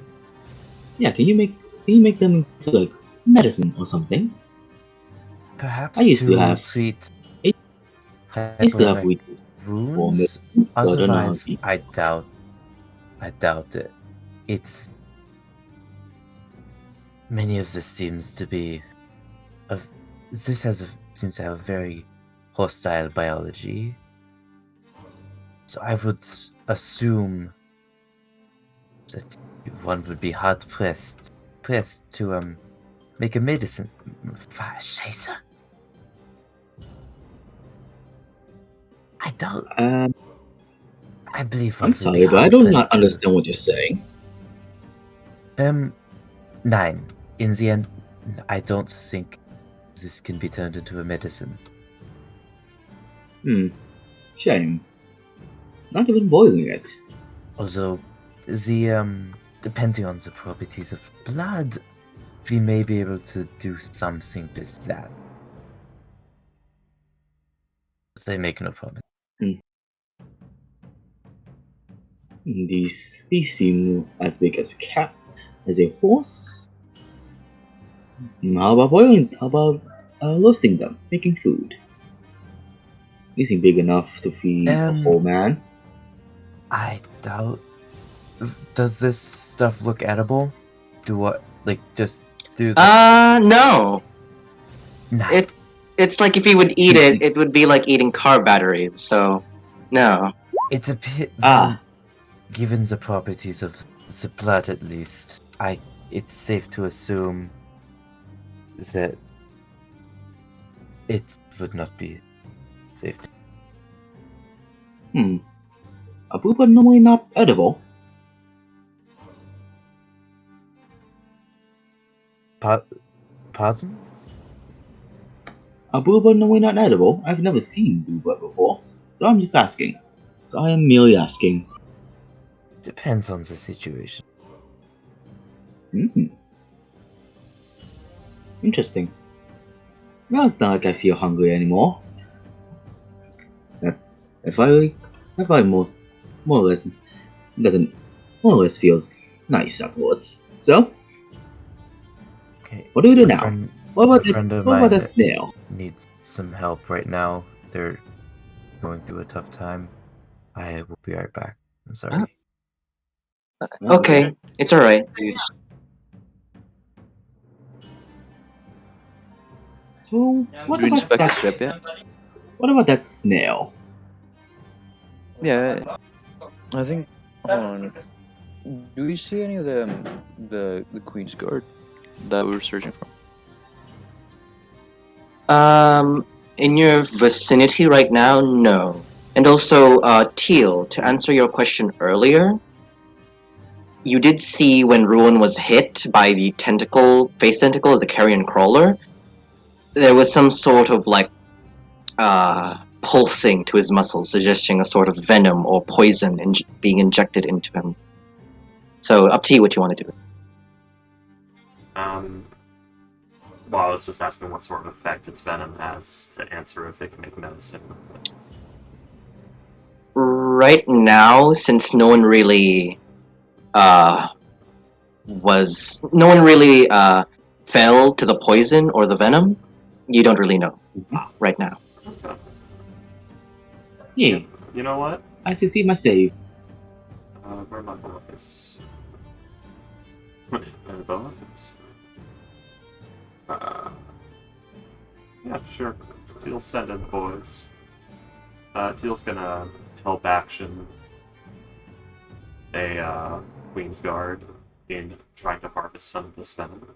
Yeah, can you make them into like medicine or something? Perhaps I used to have- treat I used to have hypothermic weakness for wounds. medicine, so I don't know how Otherwise, deep. I doubt it. It's many of this seems to be seems to have a very hostile biology. So I would assume that one would be hard pressed to make a medicine. Scheiße. I don't. I believe. I'm sorry, but I do not understand what you're saying. Nine. In the end, I don't think this can be turned into a medicine. Shame. Not even boiling it. Although, depending on the properties of blood, we may be able to do something with that. But they make no promise. These seem as big as a cat, as a horse. How about boiling? How about roasting them, making food? These seem big enough to feed a whole man. I doubt. Does this stuff look edible? Just do the. No. Nah. It's like if you would eat it, it would be like eating car batteries. So, no. It's a bit. given the properties of the blood, at least, it's safe to assume that it would not be safe. Are booba normally not edible? Pardon? Are booba normally not edible? I've never seen booba before, so I'm just asking. So I am merely asking. Depends on the situation. Interesting. Well, it's not like I feel hungry anymore. If I more or less doesn't more or less feels nice afterwards. So, Okay. what do we do A now? friend- What about a friend of what about mine that snail? needs some help right now. They're going through a tough time. I will be right back. I'm sorry. Okay, it's alright. So, what Do you about inspect the that? ship yet? What about that snail? Yeah, I think. Hold on. Do we see any of the Queen's Guard that we were searching for? In your vicinity right now, no. And also, Teal, to answer your question earlier, you did see when Ruin was hit by the face tentacle of the carrion crawler, there was some sort of pulsing to his muscles, suggesting a sort of venom or poison being injected into him. So, up to you what you want to do. Well, I was just asking what sort of effect its venom has to answer if it can make medicine. Right now, since no one really fell to the poison or the venom, you don't really know right now. Okay. Yeah, You know what? I succeed my save. Where are my boys? My boys? Yeah, sure. Teal's send in the boys. Teal's gonna help action a Queen's Guard in trying to harvest some of this venom.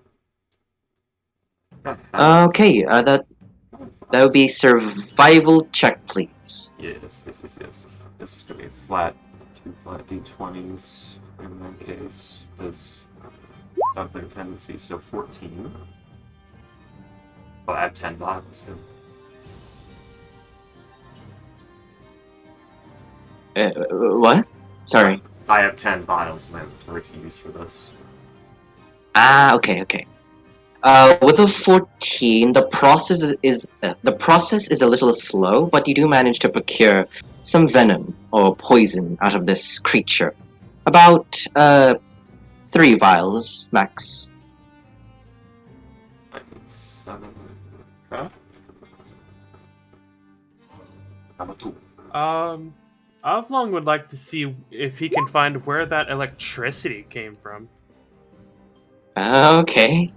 Okay, that would be survival check, please. Yes. This is gonna be two flat d20s in that case, because of their tendency. So 14. Oh, I have 10 vials. What? Sorry. I have 10 vials in my inventory to use for this. Okay. With a 14, the process is a little slow, but you do manage to procure some venom or poison out of this creature. About 3 vials max. 7. Okay. Number 2. Avlong would like to see if he can find where that electricity came from. Okay.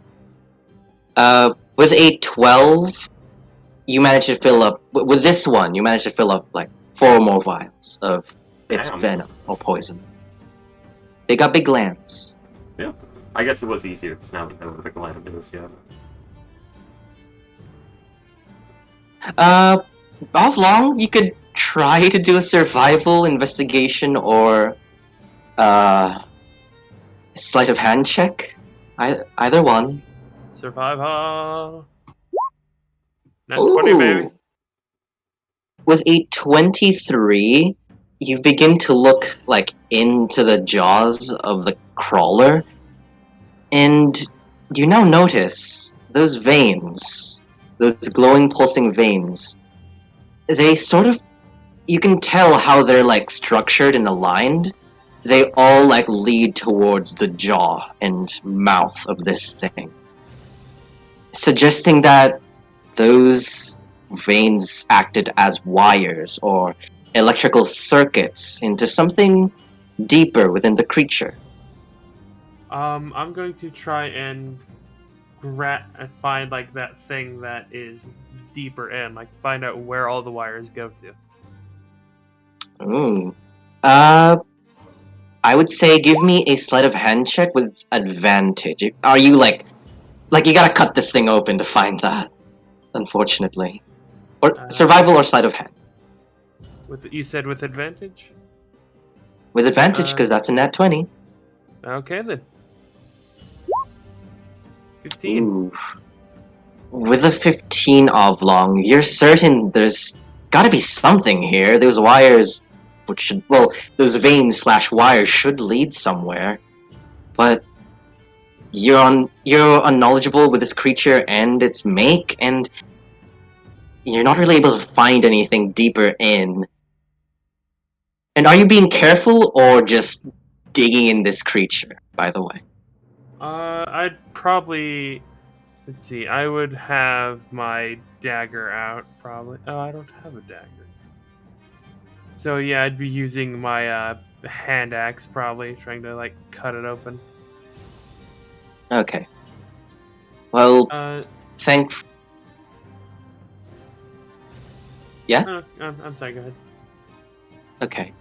With a 12, you manage to fill up. With this one, you manage to fill up like 4 more vials of its Damn. venom or poison. They got big glands. Yeah. I guess it was easier because now we know where the gland is, yeah. Avlong, you could try to do a survival investigation or sleight of hand check. Either one. Survival. Not 20, baby. With a 23, you begin to look like into the jaws of the crawler, and you now notice those veins, those glowing pulsing veins. They sort of, you can tell how they're like structured and aligned. They all like lead towards the jaw and mouth of this thing, suggesting that those veins acted as wires or electrical circuits into something deeper within the creature. I'm going to try and find like that thing that is deeper in, like find out where all the wires go to. Ooh. I would say give me a sleight of hand check with advantage. Are you like you gotta cut this thing open to find that? Unfortunately, or survival or sleight of hand You said with advantage? with advantage because that's a nat 20. Okay then. 15. Ooh. With a 15 oblong, you're certain there's gotta be something here. Those wires, those veins slash wires should lead somewhere. But you're unknowledgeable with this creature and its make, and you're not really able to find anything deeper in. And are you being careful or just digging in this creature, by the way? I'd probably... Let's see, I would have my dagger out, probably. Oh, I don't have a dagger. So yeah, I'd be using my hand axe, probably, trying to, like, cut it open. Okay. Well, Yeah? I'm sorry, go ahead. Okay.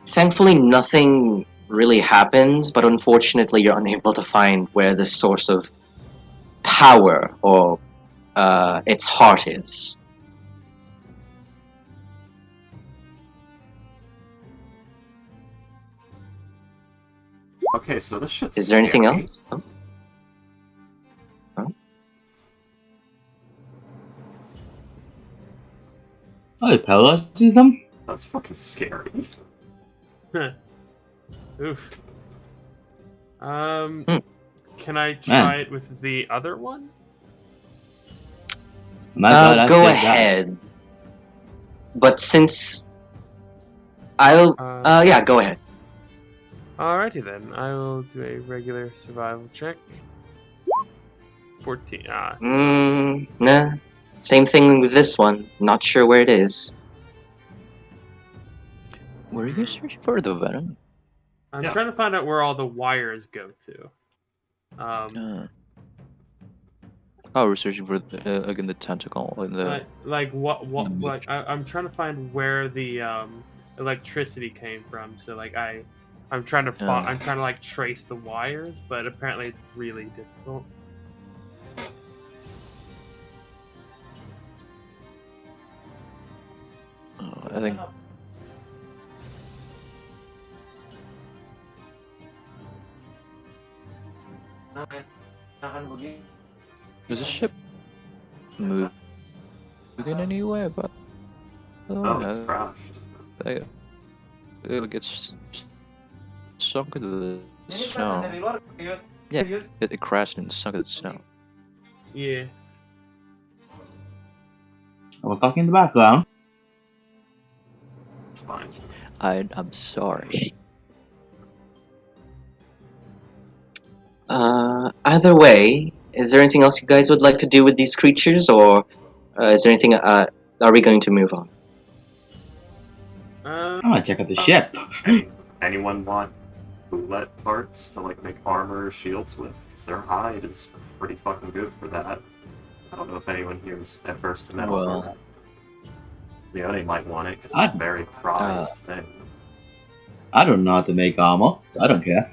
Thankfully nothing really happens, but unfortunately you're unable to find where the source of power or its heart is. Okay, so this shit's Is there anything scary. else? Oh. Oh, it paralyzes them? That's fucking scary. Oof. Can I try Man. it with the other one? Go ahead. But since I'll yeah, go ahead. Alrighty then. I will do a regular survival check. 14. Nah. Same thing with this one. Not sure where it is. Were you guys searching for the venom? I'm trying to find out where all the wires go to. Oh, we're searching for again the tentacle in the. I'm trying to find where the electricity came from. So like I'm trying to like trace the wires, but apparently it's really difficult. I think. Does the ship move in any way? But it's crashed. It gets sunk into the snow. Yeah, it crashed and sunk into the snow. Yeah. We're talking in the background. It's fine. I'm sorry. Either way, is there anything else you guys would like to do with these creatures, or is there anything? Are we going to move on? I want to check out the ship. Anyone want bullet parts to like make armor or shields with? Because their hide is pretty fucking good for that. I don't know if anyone here is adverse to metal. Well, Leone might want it because it's a very prized thing. I don't know how to make armor, so I don't care.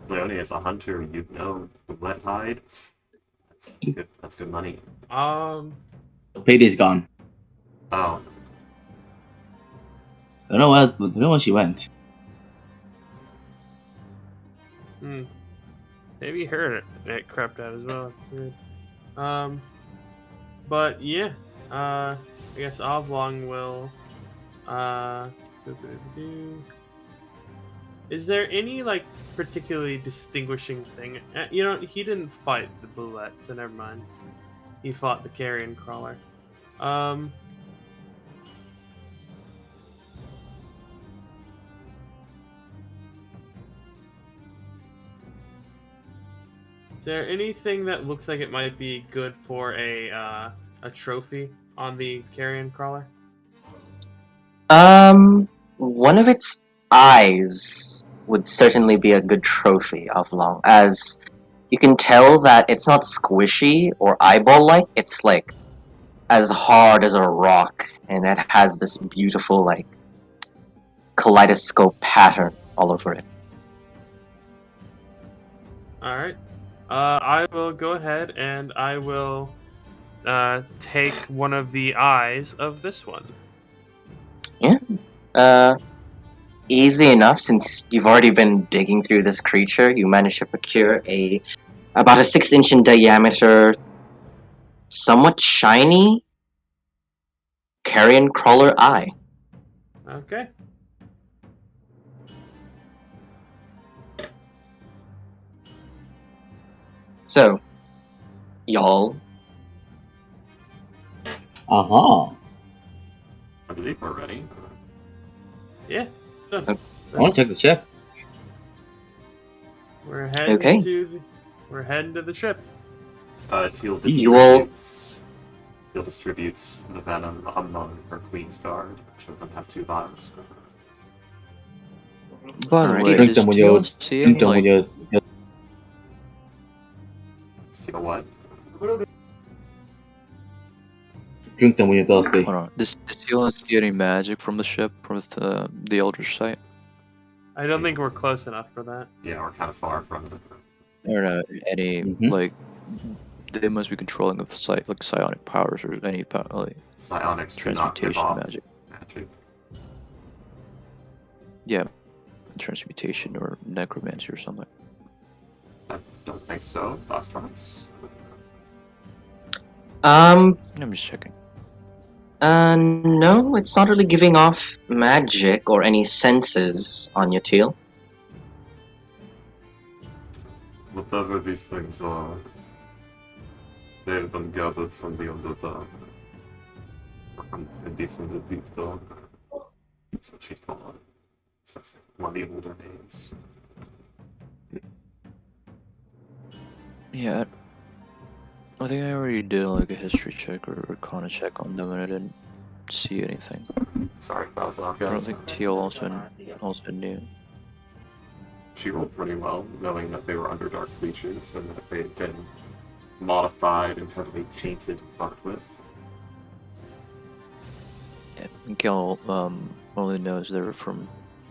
Leone is a hunter, you know, bullet hide. That's good. That's good money. Payday's gone. Oh. I don't know where she went. Maybe her it crept out as well. That's weird. But yeah, I guess Oblong will. Is there any like particularly distinguishing thing? You know, he didn't fight the bullet, so never mind. He fought the carrion crawler. Is there anything that looks like it might be good for a trophy on the carrion crawler? One of its eyes would certainly be a good trophy of long, as you can tell that it's not squishy or eyeball-like, it's like as hard as a rock, and it has this beautiful like kaleidoscope pattern all over it. All right. I will go ahead and I will take one of the eyes of this one. Easy enough, since you've already been digging through this creature. You managed to procure about a 6-inch in diameter, somewhat shiny carrion crawler eye. Okay. So, y'all, Uh-huh. I believe we're ready. Yeah. Done. Okay. I want to check the ship. We're heading Okay. to the ship. Teal You all- distributes the venom among her Queen's Guard. Each of them have 2 vials. By the Alrighty. way, Drink does them when Teal you're see drink any, them when like, you're Steal what? drink them when you're thirsty. hold on, does Teal see any magic from the ship with the Eldritch Sight? I don't think we're close enough for that. Yeah, we're kind of far from it. Or any Mhm. like they must be controlling of the sight, like psionic powers or any like Psionics do not give transmutation off magic. magic. Yeah, transmutation or necromancy or something. I don't think so. Foxtrots. I'm just checking. No, it's not really giving off magic or any senses on your tail. Whatever these things are, they've been gathered from the Underdark. Or maybe from the Deep Dark. That's what she'd call it. So that's one of the older names. Yeah, I think I already did like a history check or arcana check on them, and I didn't see anything. Sorry if that was loud, I don't guys. think Teal also knew. She rolled pretty well, knowing that they were Underdark creatures and that they had been modified and heavily tainted and fucked with. Yeah, Gil only knows they were from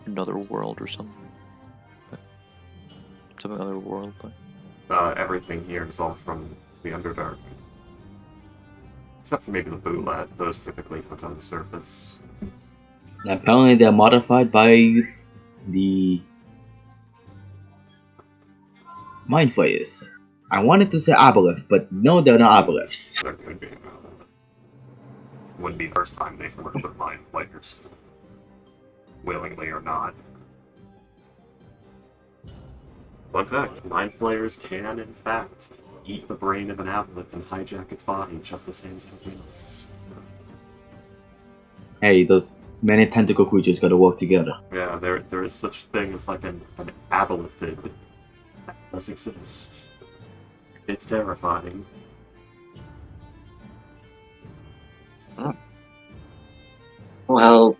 another world or something. Some other world. Everything here is all from the Underdark. Except for maybe the Boolad, those typically come on the surface. And apparently they're modified by the Mind Flayers. I wanted to say Aboleth, but no, they're not Aboleths. There could be an wouldn't be the first time they've worked with Mind Flayers. Willingly or not. Fun fact, Mind Flayers can, in fact, eat the brain of an Aboleth and hijack its body just the same as everything else. Hey, those many tentacle creatures gotta work together. Yeah, there is such thing as like an abolethid. That does exist. It's terrifying. Well,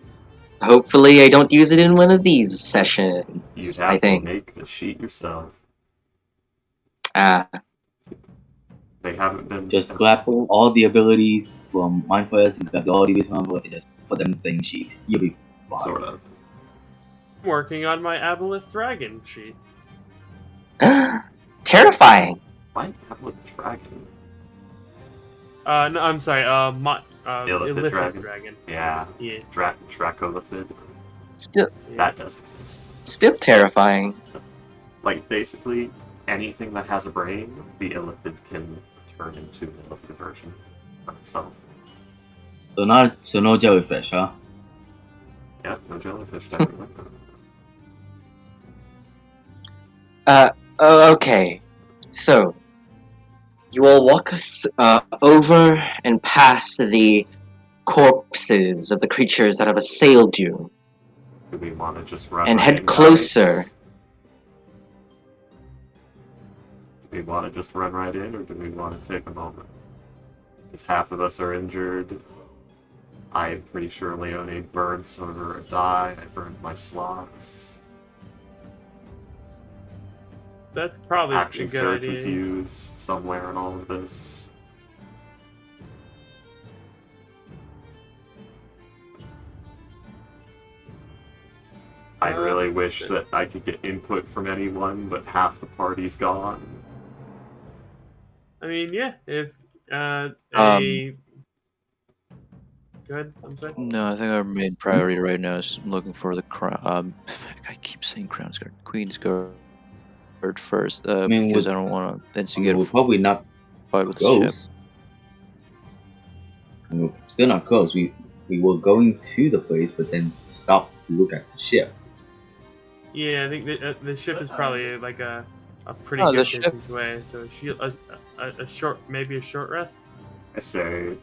hopefully I don't use it in one of these sessions. You'd I have to think. make the sheet yourself. Ah, They haven't been... Just grab all the abilities from Mind Flayers and grab all the abilities from Aboleth and just put them in the same sheet. You'll be fine. Sort of. I'm working on my Aboleth Dragon sheet. terrifying. Why Aboleth Dragon? No, I'm sorry. Illithid Illithid Dragon? Yeah. Yeah. Dracolithid? Still, That does exist. still terrifying. Like, basically, anything that has a brain, the Illithid can turn into an Illithid version of itself. So no jellyfish, huh? Yeah, no jellyfish, technically. Okay. So, you all walk over and past the corpses of the creatures that have assailed you, Do we want to just run and right head in, closer. guys? Do we want to just run right in, or do we want to take a moment? Because half of us are injured. I am pretty sure Leone burned some of her die. I burned my slots. That's probably a Action good surge idea. was used somewhere in all of this. I really wish that I could get input from anyone, but half the party's gone. I mean, yeah, if Um, Go ahead. I'm sorry. No, I think our main priority right now is looking for the crown. I keep saying Crown's Guard, Queen's Guard first, mean, because with- I don't want to I instigate mean, a we're probably not fight with the ship. close. I mean, we're still not close. We were going to the place, but then stopped to look at the ship. Yeah, I think the ship is probably like a pretty Oh, the good ship- distance away. So a short, maybe a short rest. I say,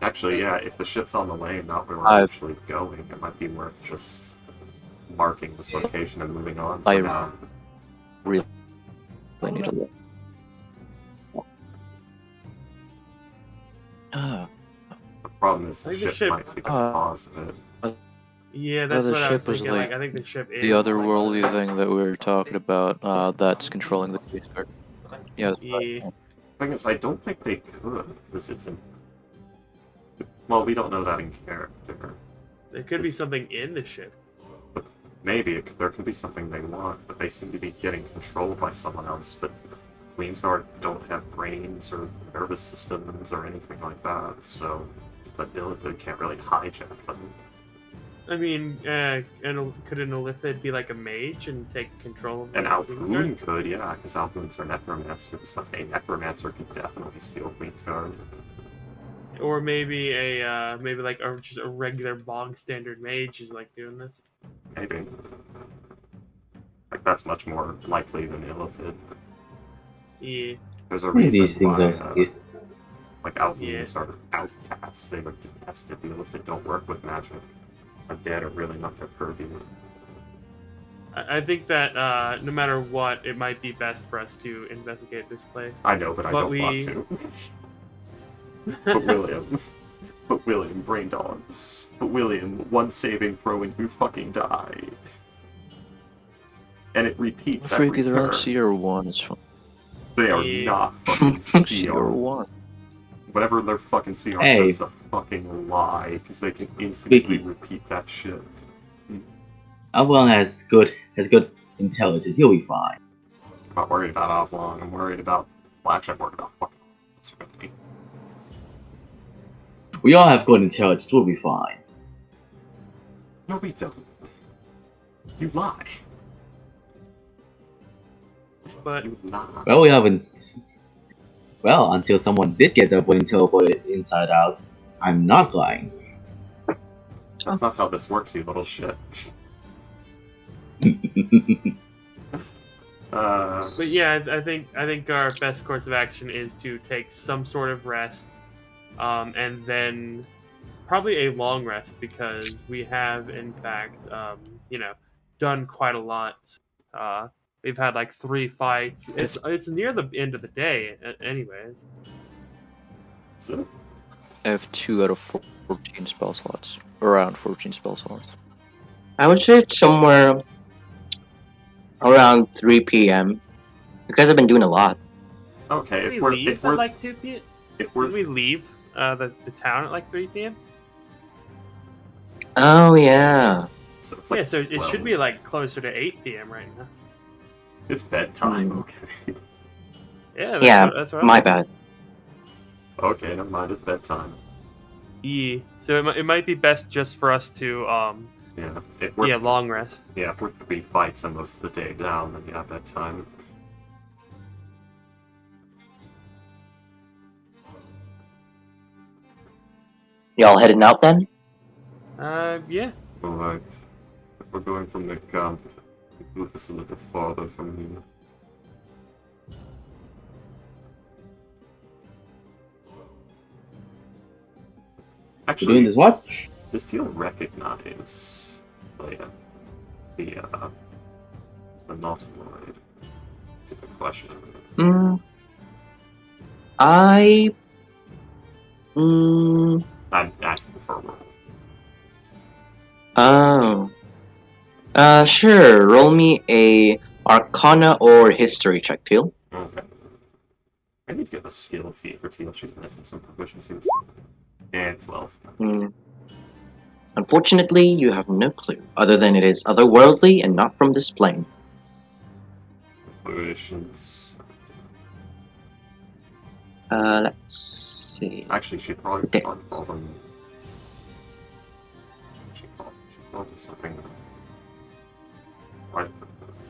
actually, yeah, if the ship's on the lane, not where we're I've- actually going, it might be worth just marking this location and moving on I- for now. Really need to. Ah, The problem is I the think the ship ship- might be the uh, cause of it. Yeah, that's the what I was ship was thinking. like I think the ship is the otherworldly thing that we were talking about, that's controlling the Queen's Guard. Yeah, that's right. Yeah. Thing is, I don't think they could, because it's in. Well, we don't know that in character. There could be something in the ship. Maybe there could be something they want, but they seem to be getting controlled by someone else. But Queensguard don't have brains or nervous systems or anything like that, so the Illithid can't really hijack them. I mean, could an Illithid be like a mage and take control of And the Alhoon could, yeah, because Alhoons are necromancers. Like, a necromancer could definitely steal Queensguard. Or maybe just a regular bog standard mage is like doing this. Maybe. Like, that's much more likely than Illithid. Yeah. There's a I mean, reason these things why, are. like, Alhoons are outcasts. They were detested. The Illithid don't work with magic. Undead are really not their purview. I think that no matter what, it might be best for us to investigate this place. I know, but I don't want to. But William, brain dogs. But William, one saving throw and you fucking die. And it repeats every Freaky, they're on turn. CR1 is fine. They are Yeah. not fucking CR. CR1. Whatever their fucking CR Hey. says is a fucking lie, because they can infinitely Speaking- repeat that shit. Avalon has good intelligence. He'll be fine. I'm not worried about Avlong, I'm worried about... Well, actually, I'm worried about fucking... Serenity. We all have good intelligence. We'll be fine. No, we don't. You lie. But You lie. Well, we haven't. Well, until someone did get their brain teleported inside out, I'm not lying. That's not how this works, you little shit. but yeah, I think our best course of action is to take some sort of rest, and then probably a long rest because we have in fact done quite a lot. We've had like 3 fights. It's near the end of the day, anyways. So, I have 2 out of 14 spell slots. Around 14 spell slots. I would say it's somewhere around 3 p.m. because I've been doing a lot. okay, Did if we we're... leave If we're... at like 2 p.m.? If we're... Did we leave the town at like 3 p.m.? Oh yeah. So it's like Yeah, so it 12. should be like closer to 8 p.m. right now. It's bedtime, okay. Yeah, that's what My I'm- bad. Okay, never mind, it's bedtime. Yeah, so it might be best just for us to Yeah, if we're... long rest. Yeah, if we're 3 fights and most of the day down, then yeah, bedtime. Y'all heading out then? Yeah. Alright. If we're going from the camp, move this a little farther from here. We're doing Actually, this what? does Teal recognize the Nautiloid? It's a good question. I'm asking for a roll. Sure. Roll me a Arcana or History check, Teal. Okay. I need to get the skill feat for Teal. She's missing some proficiencies. And 12. Unfortunately, you have no clue, other than it is otherworldly and not from this plane. Motivations. Let's see. Actually, she'd probably call them. She'd call them something like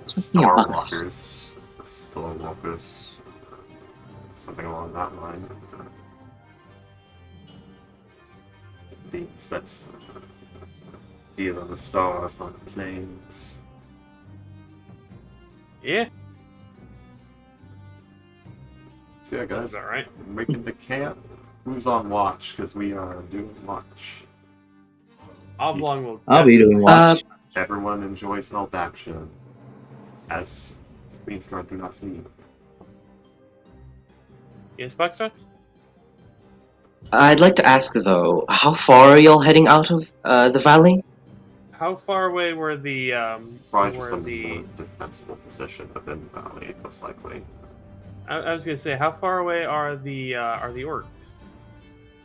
It's with me a Star bucket. Walkers. Star Walkers. Something along that line. Beings that deal in the stars, not the planes. Yeah, So yeah, guys, that's all right. making the camp. Who's on watch? Because we are doing watch. Oblong will. I'll be doing Uh, watch. Everyone enjoys help action. As Queen's Guard do not sleep. Yes, Foxtrots? I'd like to ask though, how far are y'all heading out of the valley? How far away were the Probably just a were the? more defensible position within the valley, most likely. I was gonna say, how far away are the orcs?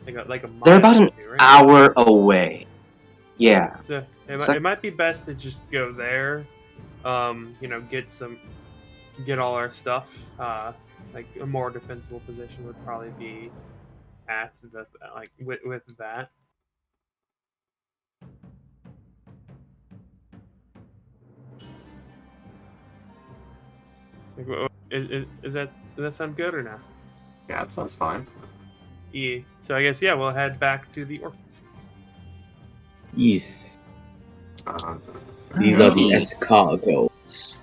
Like a mile They're about an or two, right? hour away. Yeah. So So- it might be best to just go there, get all our stuff. Like a more defensible position would probably be at the with that. Like, does that sound good or not? Yeah, it sounds fine. Yeah. So I guess we'll head back to the orcs. Yes. These Yeah, are the escargots.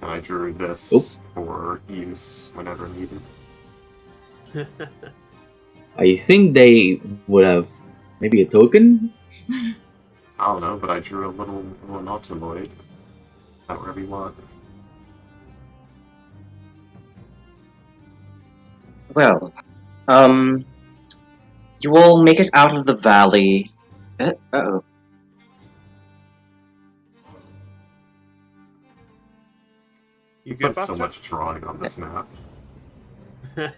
and I drew this Oop. for use whenever needed. I think they would have maybe a token? I don't know, but I drew a little nautiloid. However you want. Well, you will make it out of the valley. Uh-oh. You You good, put so Foxtrot? much drawing on this map. Yeah,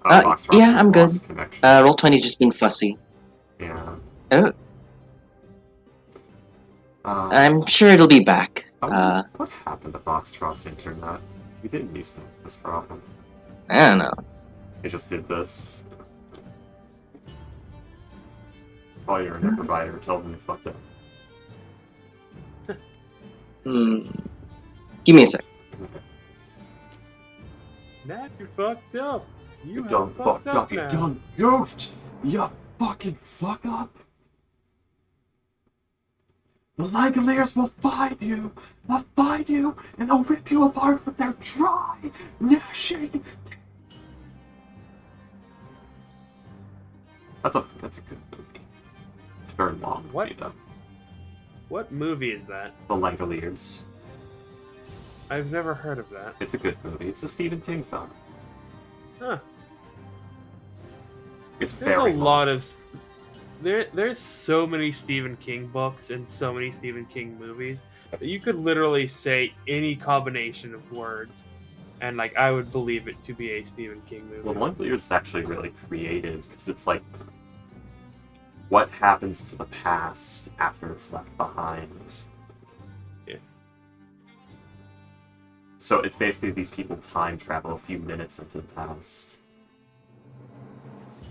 just I'm good. lost connection. Roll 20 just being fussy. Yeah. Oh, Um, I'm sure it'll be back. what happened to Boxtrot's internet? We didn't used to have this problem. I don't know. It just did this. Call your internet provider, tell them you fucked up. Give me a sec. Okay. Now you fucked up. You have done fucked up, you now. done goofed! You fucking fuck up! The Langoliers will find you! They'll find you, and they'll rip you apart with their dry, gnashing... That's a good movie. It's a very long What? movie, though. What movie is that? The Langoliers. I've never heard of that. It's a good movie. It's a Stephen King film. Huh. It's There's very a long. lot of there's so many Stephen King books and so many Stephen King movies that you could literally say any combination of words and like I would believe it to be a Stephen King movie. Well, the Langoliers is actually really creative because it's like what happens to the past after it's left behind. Yeah. So it's basically these people time travel a few minutes into the past.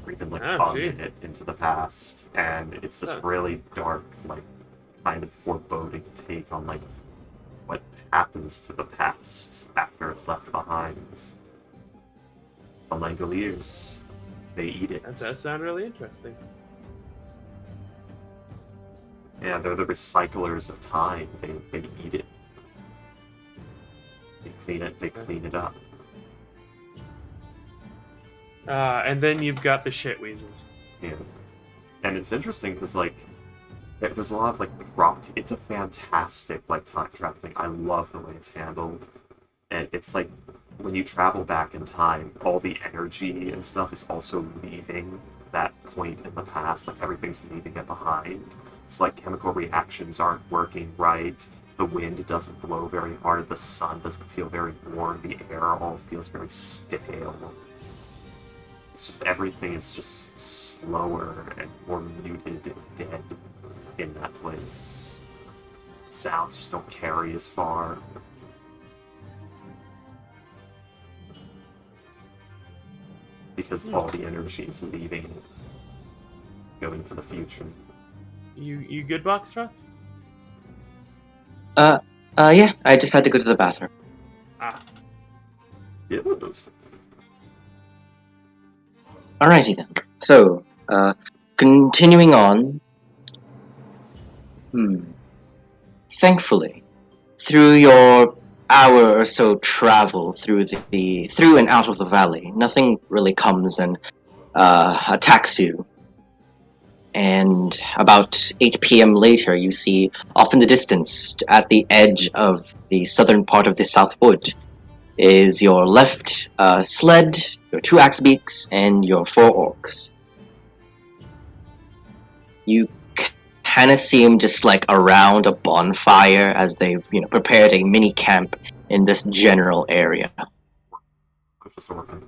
Or even like Oh, a gee. minute into the past. And it's this Huh. really dark, like, kind of foreboding take on like what happens to the past after it's left behind. The Langoliers, they eat it. That does sound really interesting. Yeah, they're the recyclers of time. They eat it. They clean it up. And then you've got the shit weasels. Yeah. And it's interesting because like there's a lot of like prop. It's a fantastic like time travel thing. I love the way it's handled, and it's like when you travel back in time, all the energy and stuff is also leaving that point in the past. Like everything's leaving it behind. It's like chemical reactions aren't working right. The wind doesn't blow very hard. The sun doesn't feel very warm. The air all feels very stale. It's just everything is just slower and more muted and dead in that place. Sounds just don't carry as far. Because all the energy is leaving it, going to the future. You good, box trots? Yeah, I just had to go to the bathroom. Ah. Yeah, it does. Alrighty then. So, continuing on. Thankfully, through your hour or so travel through through and out of the valley, nothing really comes and attacks you. And about 8 p.m. later, you see off in the distance, at the edge of the southern part of the South Wood, is your left sled, your 2 axe beaks, and your 4 orcs. You kind of see them just like around a bonfire as they've prepared a mini camp in this general area. It's just working.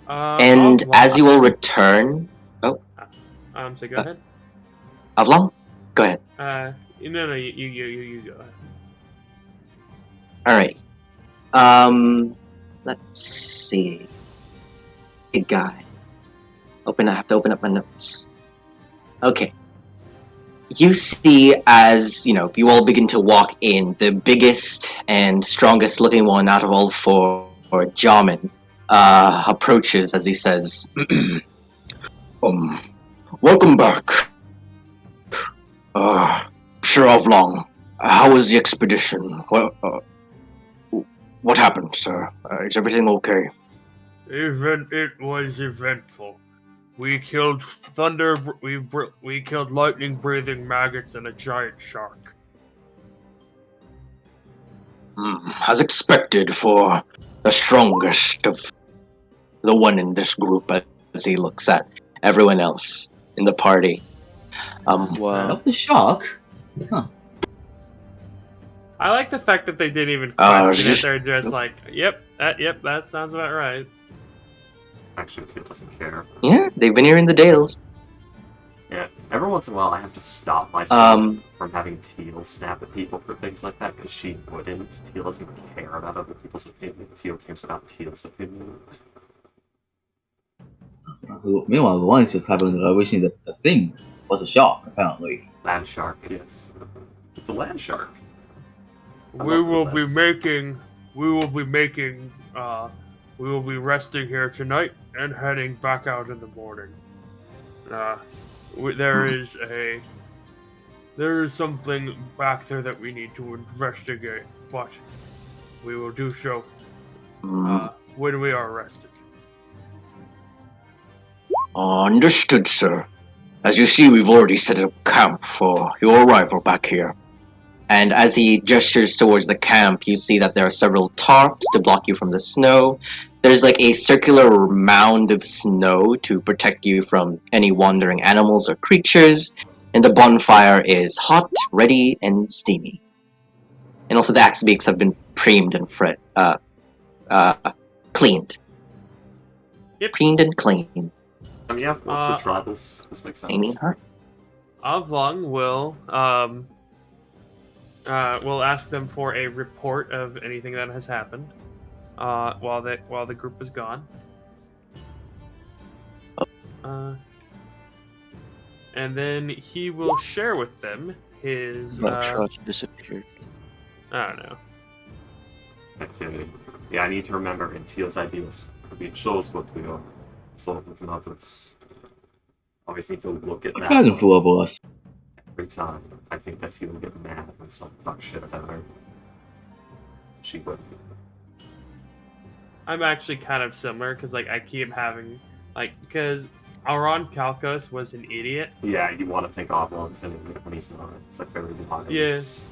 And as you will return, so go ahead. Avlong, go ahead. No, you go ahead. Alright. Let's see. Big guy. I have to open up my notes. Okay. You see as, you all begin to walk in, the biggest and strongest looking one out of all 4, Jamin, approaches as he says, welcome back. Sir Avlong, how was the expedition? What happened, sir? Is everything okay? It was eventful. We killed we killed lightning-breathing maggots and a giant shark. As expected for the strongest of the one in this group, as he looks at everyone else in the party. That was a shock. Huh. I like the fact that they didn't even question it. They're just like, yep, that sounds about right. Actually, Teal doesn't care. Yeah, they've been here in the Dales. Yeah, every once in a while I have to stop myself from having Teal snap at people for things like that, because she wouldn't. Teal doesn't care about other people's opinion. Teal cares about Teal's opinion. Meanwhile, the one is just having wishing that the thing was a shark, apparently. Land shark, yes. It's a land shark. We will be resting here tonight and heading back out in the morning. There is something back there that we need to investigate, but we will do so when we are rested. Understood, sir. As you see, we've already set up camp for your arrival back here. And as he gestures towards the camp, you see that there are several tarps to block you from the snow. There's like a circular mound of snow to protect you from any wandering animals or creatures. And the bonfire is hot, ready, and steamy. And also the axe beaks have been preamed and cleaned. Yep. Preened and cleaned. Yeah, lots of tribals. This makes sense. Avlong will we'll ask them for a report of anything that has happened while the group is gone. And then he will share with them his Trotch disappeared. I don't know. Activity. Yeah, I need to remember in Teal's ideas. We chose what we are. Solving from others. Always need to look at that Dragon flew over us. every time. I think that Teal will get mad when someone talks shit about her. She would. I'm actually kind of similar because I keep having because Auron Kalkos was an idiot. Yeah, you want to think Oblong's an idiot when he's not. It's like very wise. Yes.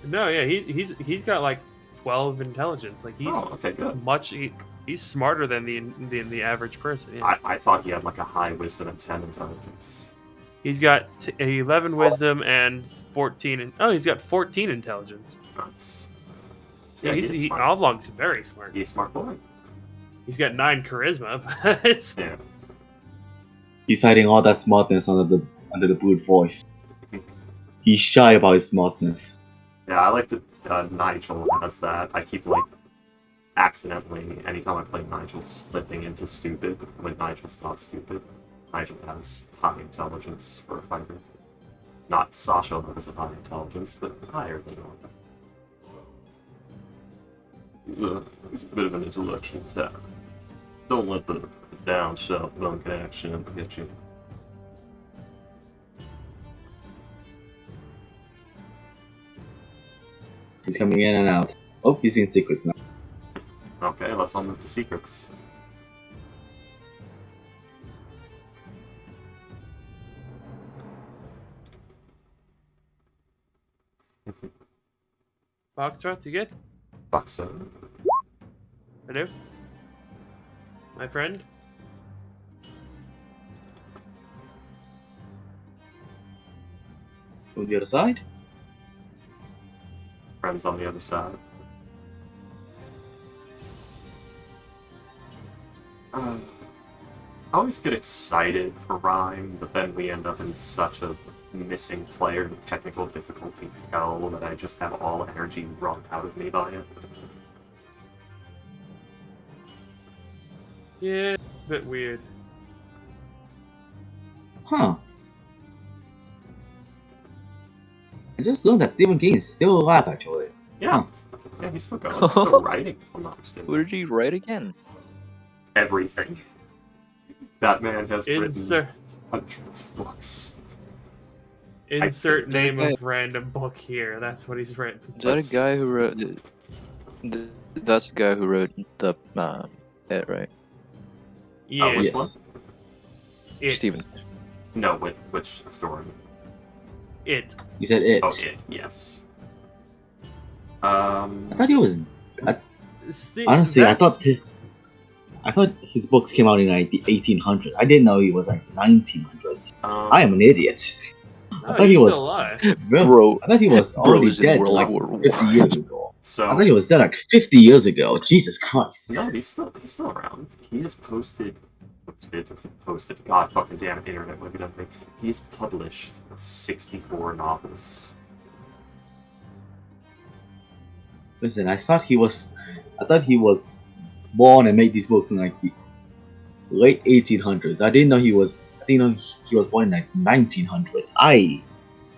No, yeah, he's got 12 intelligence. He's okay, good. He's smarter than the average person. Yeah. I thought he had a high wisdom and 10 intelligence. He's got 11 wisdom and 14. He's got 14 intelligence. Nice. Yeah, he's smart. Oblong's very smart. He's a smart boy. He's got 9 charisma, but Yeah. He's hiding all that smartness under the brute voice. He's shy about his smartness. Yeah, I like that Nigel has that. I keep, like, accidentally, anytime I play Nigel, slipping into stupid when Nigel's not stupid. Nigel has high intelligence for a fighter. Not Sasha levels of high intelligence, but higher than normal. He's a bit of an intellectual tap. Don't let the down south bone connection get you. He's coming in and out. Oh, he's in secrets now. Okay, let's all move to secrets. Foxtrot, you good? Boxer. Hello? My friend? On the other side? Friends on the other side. I always get excited for Rime, but then we end up in such a missing player in technical difficulty hell that I just have all energy wrung out of me by it. Yeah, a bit weird. Huh. I just learned that Stephen King is still alive, actually. Yeah. Yeah, he's still going. He's still writing, if I'm not mistaken. What did he write again? Everything. That man has written Insert hundreds of books. insert That name guy- of random book here. That's what he's written. Is that a guy who wrote? That's the guy who wrote the it, right? Yeah, which Yes. one? it. Steven. No, which story? It. You said it. Oh, it, yes. I thought he was. See, Honestly, I that's- thought his books came out in like the 1800s. I didn't know he was like 1900s. I am an idiot. No, I thought he he's was. still alive. Bro, I thought he was bro already was in dead World like War 50 One. years ago. So I thought he was dead like 50 years ago. Jesus Christ. no, he's still around. He has posted. God fucking damn it, internet, what have you done thing? He's published 64 novels. Listen, I thought he was born and made these books in like the late 1800s. I didn't know he was born in like 1900s.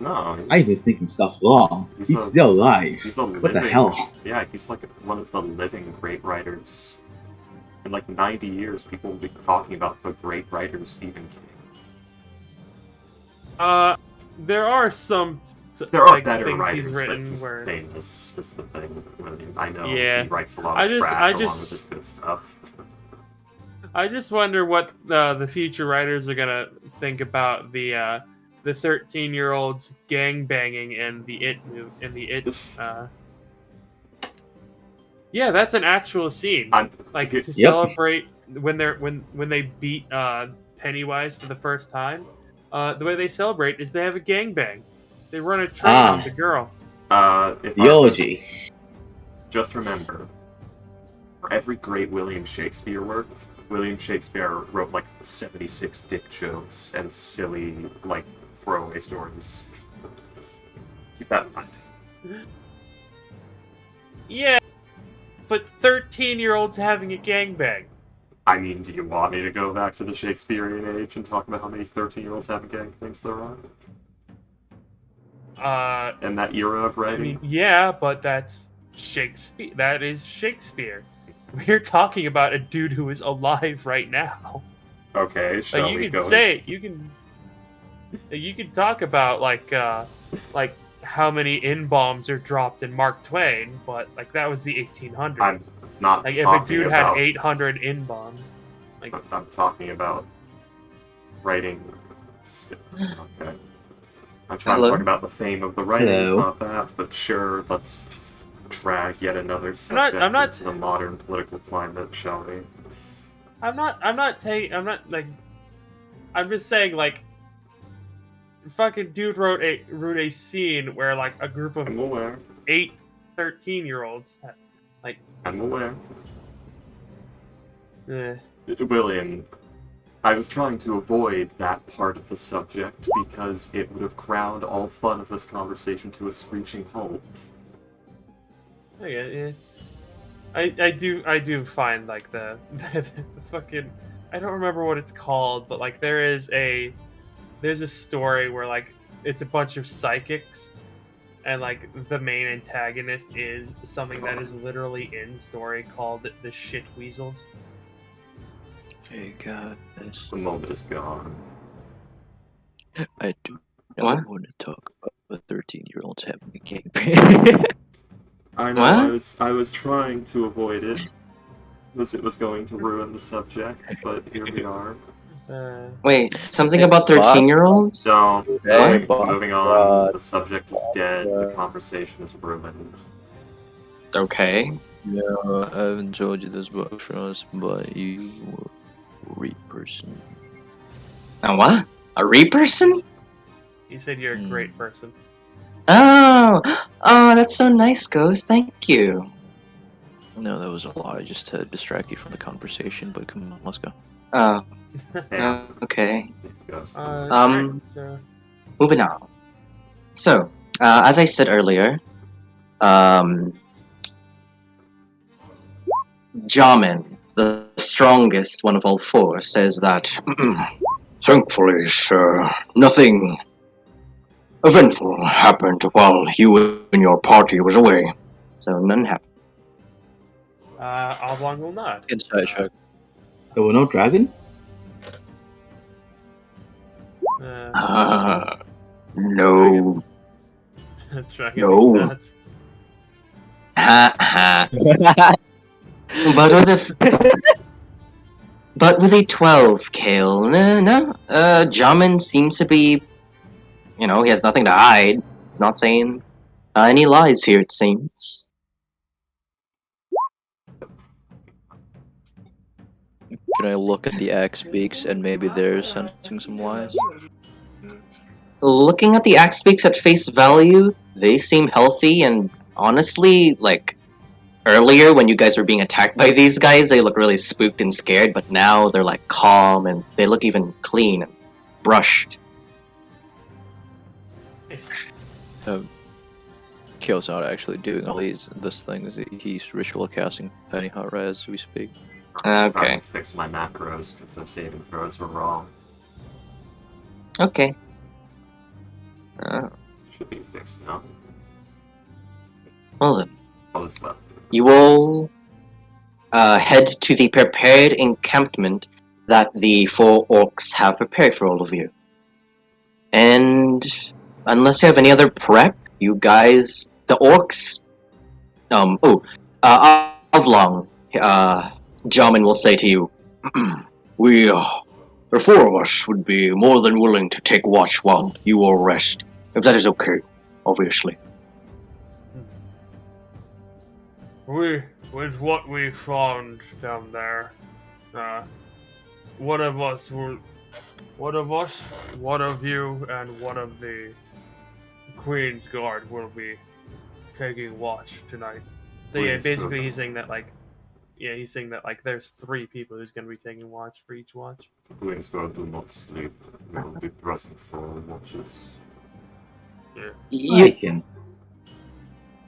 No, I've been thinking stuff wrong. He's still alive. He's a What the living, hell? Yeah, he's like one of the living great writers. In like 90 years, people will be talking about the great writer Stephen King. There are some. There are like, better things writers, he's but written he's where. famous is the thing. I mean, I know Yeah. he writes a lot I of just- trash I along just- with his good stuff. I just wonder what the future writers are gonna think about the 13-year-olds gang banging in the This- Yeah, that's an actual scene. I'm- Like Yep. to celebrate when they beat Pennywise for the first time. The way they celebrate is they have a gangbang. They run a train on the girl. If The I- OG. Just remember, for every great William Shakespeare work, William Shakespeare wrote like 76 dick jokes and silly, like, throwaway stories. Keep that in mind. Yeah, but 13-year-olds having a gangbang. I mean, do you want me to go back to the Shakespearean age and talk about how many 13-year-olds have gangbangs there are? In that era of I writing? mean, yeah, but that's Shakespeare. That is Shakespeare. We're talking about a dude who is alive right now. Okay, shall Like you we can go say into- you can talk about like how many N-bombs are dropped in Mark Twain, but like that was the 1800s. I'm not Like if a talking dude about... had 800 N-bombs, like I'm talking about writing... Okay. I'm trying Hello? to talk about the fame of the writings, Hello. not that, but sure, let's drag yet another subject I'm not- into the modern political climate, shall we? I'm just saying like fucking dude wrote a scene where like a group of I'm aware. 13-year-olds I'm aware. Eh. William, I was trying to avoid that part of the subject because it would have ground all fun of this conversation to a screeching halt. Yeah. I do find like the fucking, I don't remember what it's called, but like there's a story where like it's a bunch of psychics and like the main antagonist is something that is literally in the story called the Shit Weasels. Hey guys, The moment is gone. I do What? not want to talk about 13-year-olds having a gangbang. I know, What? I was trying to avoid it, because it was going to ruin the subject, but here we are. Wait, something Hey, about boss. 13-year-olds? So, Hey, moving, boss. moving on, the subject is dead, the conversation is ruined. Okay. No, I haven't told you this about trust, but you were a great person. A what? A re-person? He said you're a great person. Oh! Oh, that's so nice, Ghost. Thank you. No, that was a lie, just to distract you from the conversation, but come on, let's go. Oh, Yeah. okay. Ghost. Alright, so Moving on. So, as I said earlier, Jamin, the strongest one of all four, says that, thankfully, sir, nothing eventful happened while you and your party was away. So, none happened. Oblong will not. Inside check. There were no dragon? No. Dragon No. nuts. Ha ha. But with a 12, Kale, no. Jamin seems to be, he has nothing to hide. He's not saying any lies here, it seems. Can I look at the axe beaks and maybe they're sensing some lies? Looking at the axe beaks at face value, they seem healthy, and honestly, like, earlier when you guys were being attacked by these guys, they look really spooked and scared, but now they're like calm and they look even clean and brushed. Kale's not actually doing all this things. He's ritual casting Tiny Hot Res as we speak. I'm Okay. trying to fix my macros because their saving throws were wrong. Okay. Should be fixed now. Well then, All is left. you will head to the prepared encampment that the four orcs have prepared for all of you. And unless you have any other prep, you guys, the orcs, Avlong, Jamin will say to you, the four of us would be more than willing to take watch while you all rest, if that is okay, obviously. With what we found down there, one of us, one of you, and one of the Queen's Guard will be taking watch tonight. So yeah, basically he's saying that there's 3 people who's going to be taking watch for each watch. The Queen's Guard do not sleep. They will be present for all watches. Yeah.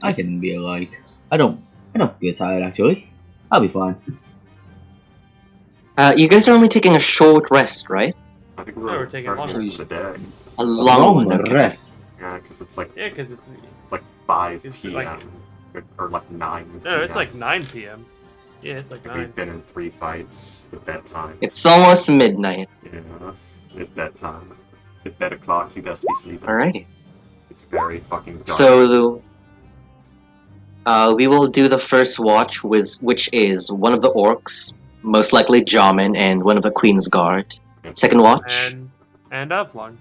I can be like, I don't get tired actually. I'll be fine. You guys are only taking a short rest, right? I think we're taking turning longer. it for the day. A long one. rest. Yeah, because it's like because it's like 5 it's p.m. like- or like 9 p.m. No, it's like 9 p.m. Yeah, it's like We've 9. been in 3 fights at bedtime. It's almost midnight. Yeah, it's bedtime. At bed o'clock, you best be sleeping. Alrighty. It's very fucking dark. So, we will do the first watch, which is one of the orcs, most likely Jamin, and one of the Queen's Guard. Second watch. And Avlong.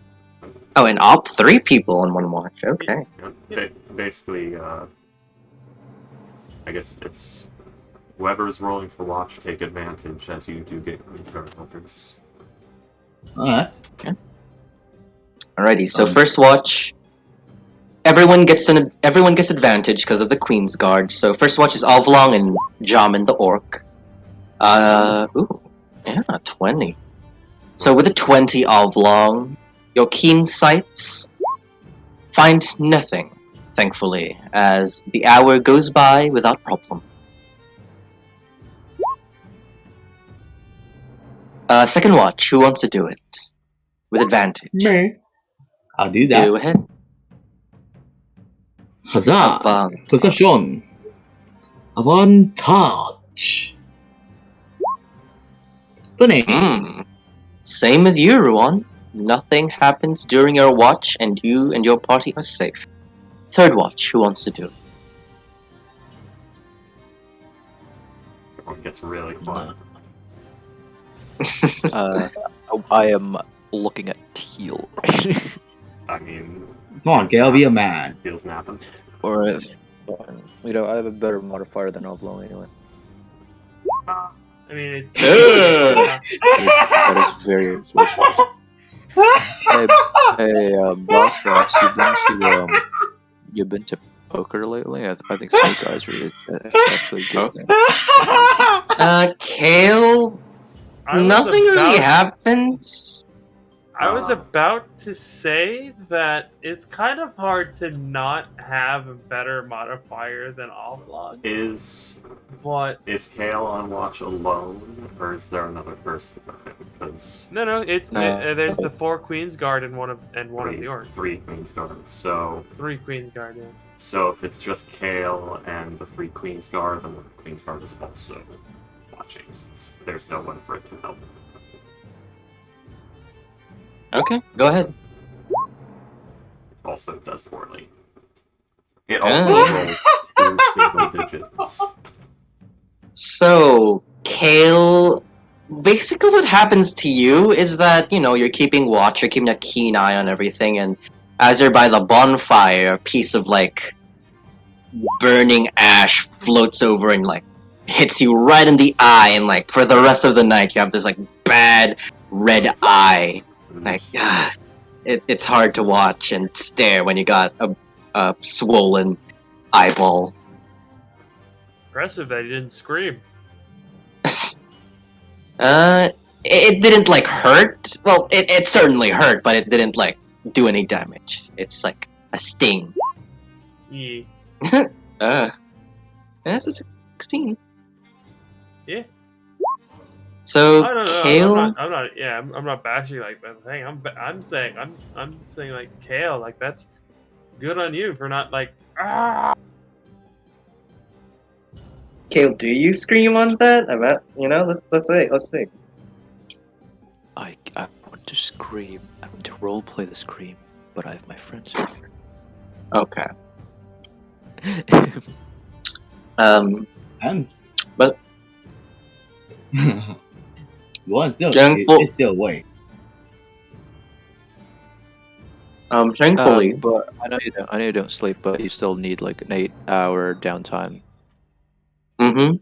Oh, and 3 people in one watch. Okay. Yeah, basically, I guess it's whoever's rolling for watch, take advantage as you do get Queen's Guard helpers. Alright. Alrighty, so first watch, everyone gets advantage because of the Queen's Guard. So first watch is Avlong and Jamin the Orc. Ooh, yeah, 20. So with a 20 Avlong, your keen sights find nothing, thankfully, as the hour goes by without problem. Second watch, who wants to do it? With advantage. Me. I'll do that. Go ahead. Huzzah! Avant. Perception. Avantage. 20. Same with you, Ruan. Nothing happens during your watch, and you and your party are safe. Third watch, who wants to do it? It gets really fun. I am looking at teal. I mean, Come on, Gale, be a man. feels napping. Or if I have a better modifier than Ovlo anyway. I mean, it's. That is very unfortunate. Hey, Blackfrost, you've been to poker lately? I think Snake Eyes really it's actually a good thing. Kale, nothing really happens. I was about to say that it's kind of hard to not have a better modifier than Offlog. Is Kale on watch alone, or is there another person with him? Because No, it's there's the 4 Queen's Guard and one of the orcs. 3 Queen's Guard. So 3 Queen's Guard. Yeah. So if it's just Kale and the 3 Queen's Guard, then the Queen's Guard is also watching, since there's no one for it to help. Okay, go ahead. Also does poorly. It also rolls 2 single digits. So, Kale, basically what happens to you is that, you're keeping watch, you're keeping a keen eye on everything, and as you're by the bonfire, a piece of, burning ash floats over and, hits you right in the eye, and, for the rest of the night, you have this, bad red eye. It's hard to watch and stare when you got a swollen eyeball. Impressive that he didn't scream. It didn't hurt. Well, it certainly hurt, but it didn't do any damage. It's a sting. Yeah. That's a 16. Yeah. So I don't know. Kale. I'm not bashing that thing. I'm saying Kale, that's good on you for not Kale, do you scream on that? I bet let's see. I want to scream. I want to roleplay the scream, but I have my friends here. Okay. But One still it's still awake. Thankfully, but I know you don't sleep, but you still need an 8-hour downtime. Mm-hmm.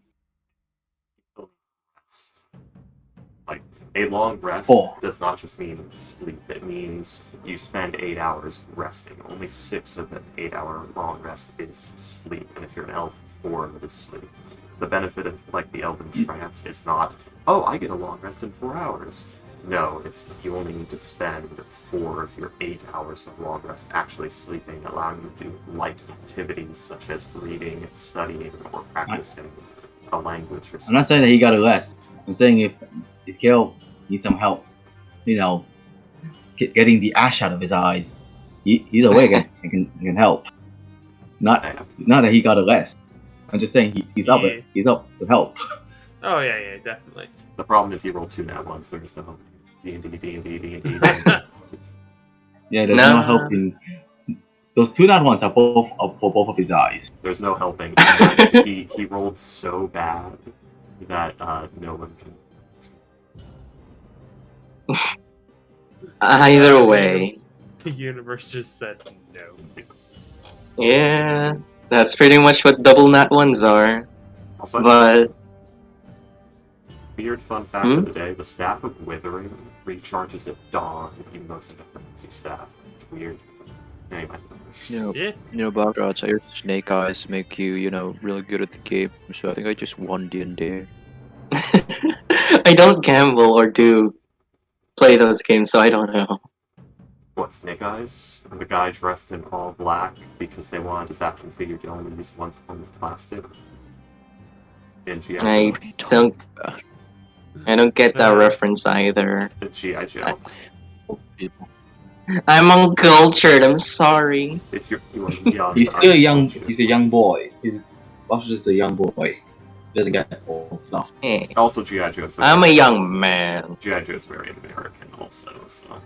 A long rest does not just mean sleep. It means you spend 8 hours resting. Only 6 of an 8-hour long rest is sleep, and if you're an elf, 4 of it is sleep. The benefit of the elven trance is not, I get a long rest in 4 hours. No, it's you only need to spend 4 of your 8 hours of long rest actually sleeping, allowing you to do light activities such as reading, studying, or practicing a language or something. I'm not saying that he got a rest. I'm saying if Kale needs some help, getting the ash out of his eyes, he's awake and can help. Not that he got a rest. I'm just saying he's up to help. Oh yeah, definitely. The problem is he rolled 2 nat ones. There's no D&D. Yeah, there's no helping. Those 2 nat ones are both up for both of his eyes. There's no helping. He rolled so bad that no one can. Either way. The universe just said no. Yeah, that's pretty much what double nat ones are. Also, but weird fun fact of the day: the Staff of Withering recharges at dawn, even though it's like a fancy staff. It's weird. Anyway. Yeah. Bogdarts, I heard Snake Eyes make you, really good at the game. So I think I just won D&D. I don't gamble or do play those games, so I don't know. What, Snake Eyes? The guy dressed in all black because they wanted his action figure to only use one form of plastic. In G.I. I Joe. don't get that reference either. The G.I. Joe. I'm uncultured. I'm sorry. It's you are young. He's still young. He's a young boy. Buster's just a young boy. He doesn't get old stuff. Hey, Also, G.I. Joe. I'm a young man. G.I. Joe is very American, also. So.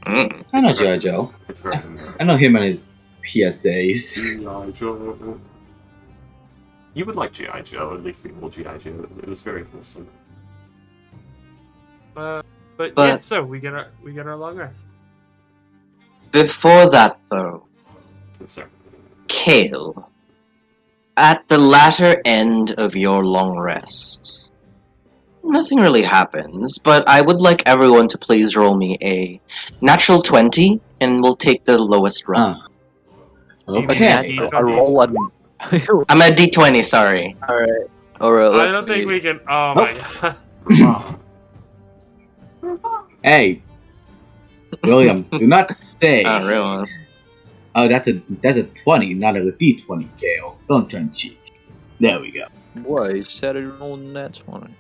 I know G.I. Joe. It's very American. I know him and his PSAs. G.I. Joe. You would like G.I. Joe, at least the old G.I. Joe. It was very wholesome. But yeah, so we get our long rest. Before that, though, Sir. Kale, at the latter end of your long rest, nothing really happens, but I would like everyone to please roll me a natural 20, and we'll take the lowest run. Okay. I roll a... I'm at D20, sorry. Alright. I don't think we can. Oh my god. Hey, William, do not say. Really? Oh, that's a 20, not a D20, Kale. Don't try and cheat. There we go. What? You said it rolled that 20.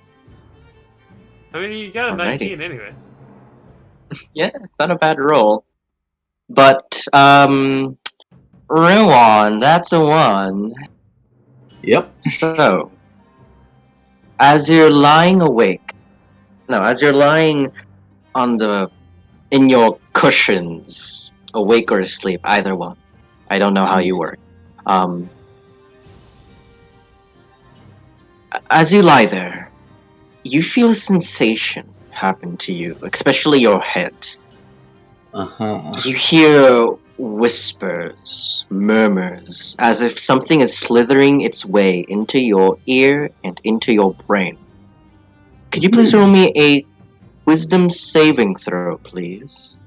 I mean, you got a 19 anyways. Yeah, it's not a bad roll. But, Ruan, that's a 1. Yep. So, as you're lying in your cushions, awake or asleep, either one. I don't know how you work. As you lie there, you feel a sensation happen to you, especially your head. You hear whispers, murmurs, as if something is slithering its way into your ear and into your brain. Could you please roll me a wisdom saving throw, please?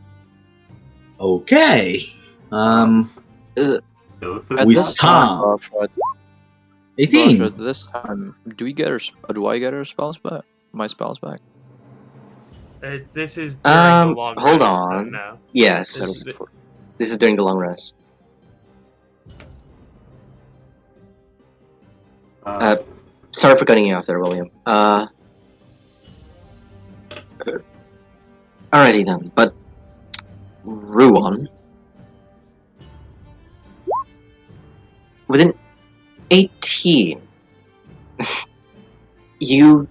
Okay. At this time, 18. This time, do I get our spells back? My spells back? This is during the long hold rest, on. So no. Yes. This is during the long rest. Sorry for cutting you off there, William. Alrighty then, but Ruan, within 18, you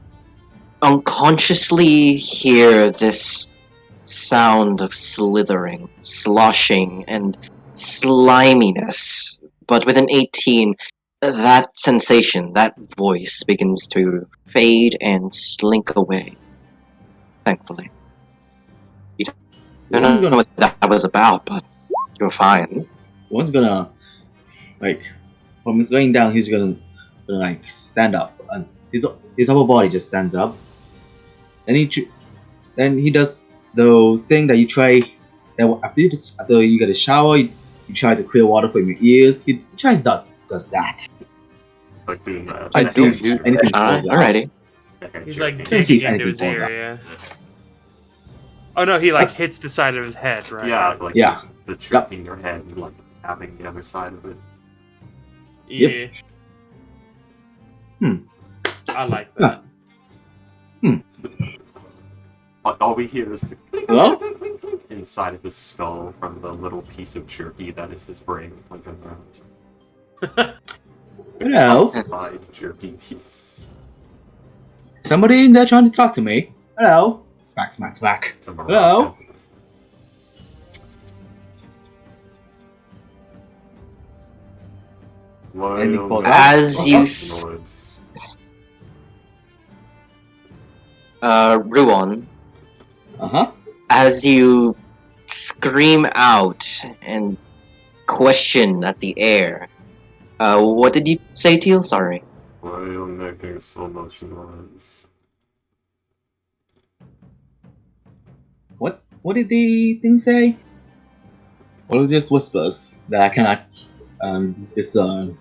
unconsciously hear this sound of slithering, sloshing, and sliminess. But within 18, that sensation, that voice begins to fade and slink away. Thankfully. You don't know what that was about, but you're fine. One's gonna, from his laying down, he's gonna stand up, and his upper body just stands up. Then he does those things that you try. That after you get a shower, you try to clear water from your ears. He does that. It's like doing that. I do anything. Alrighty. He's like digging into his ear, yeah. Oh no, he hits the side of his head, right? Yeah, the trick in your head, like having the other side of it. Yeah. I like that. All we hear is the hello inside of his skull from the little piece of jerky that is his brain, around. Hello. Jerky piece. Somebody in there trying to talk to me. Hello. Smack, smack, smack. Hello. As you Ruan, as you scream out and question at the air, what did you say, Teal? Sorry. Why are you making so much noise? What did the thing say? Or was it just whispers that I cannot discern?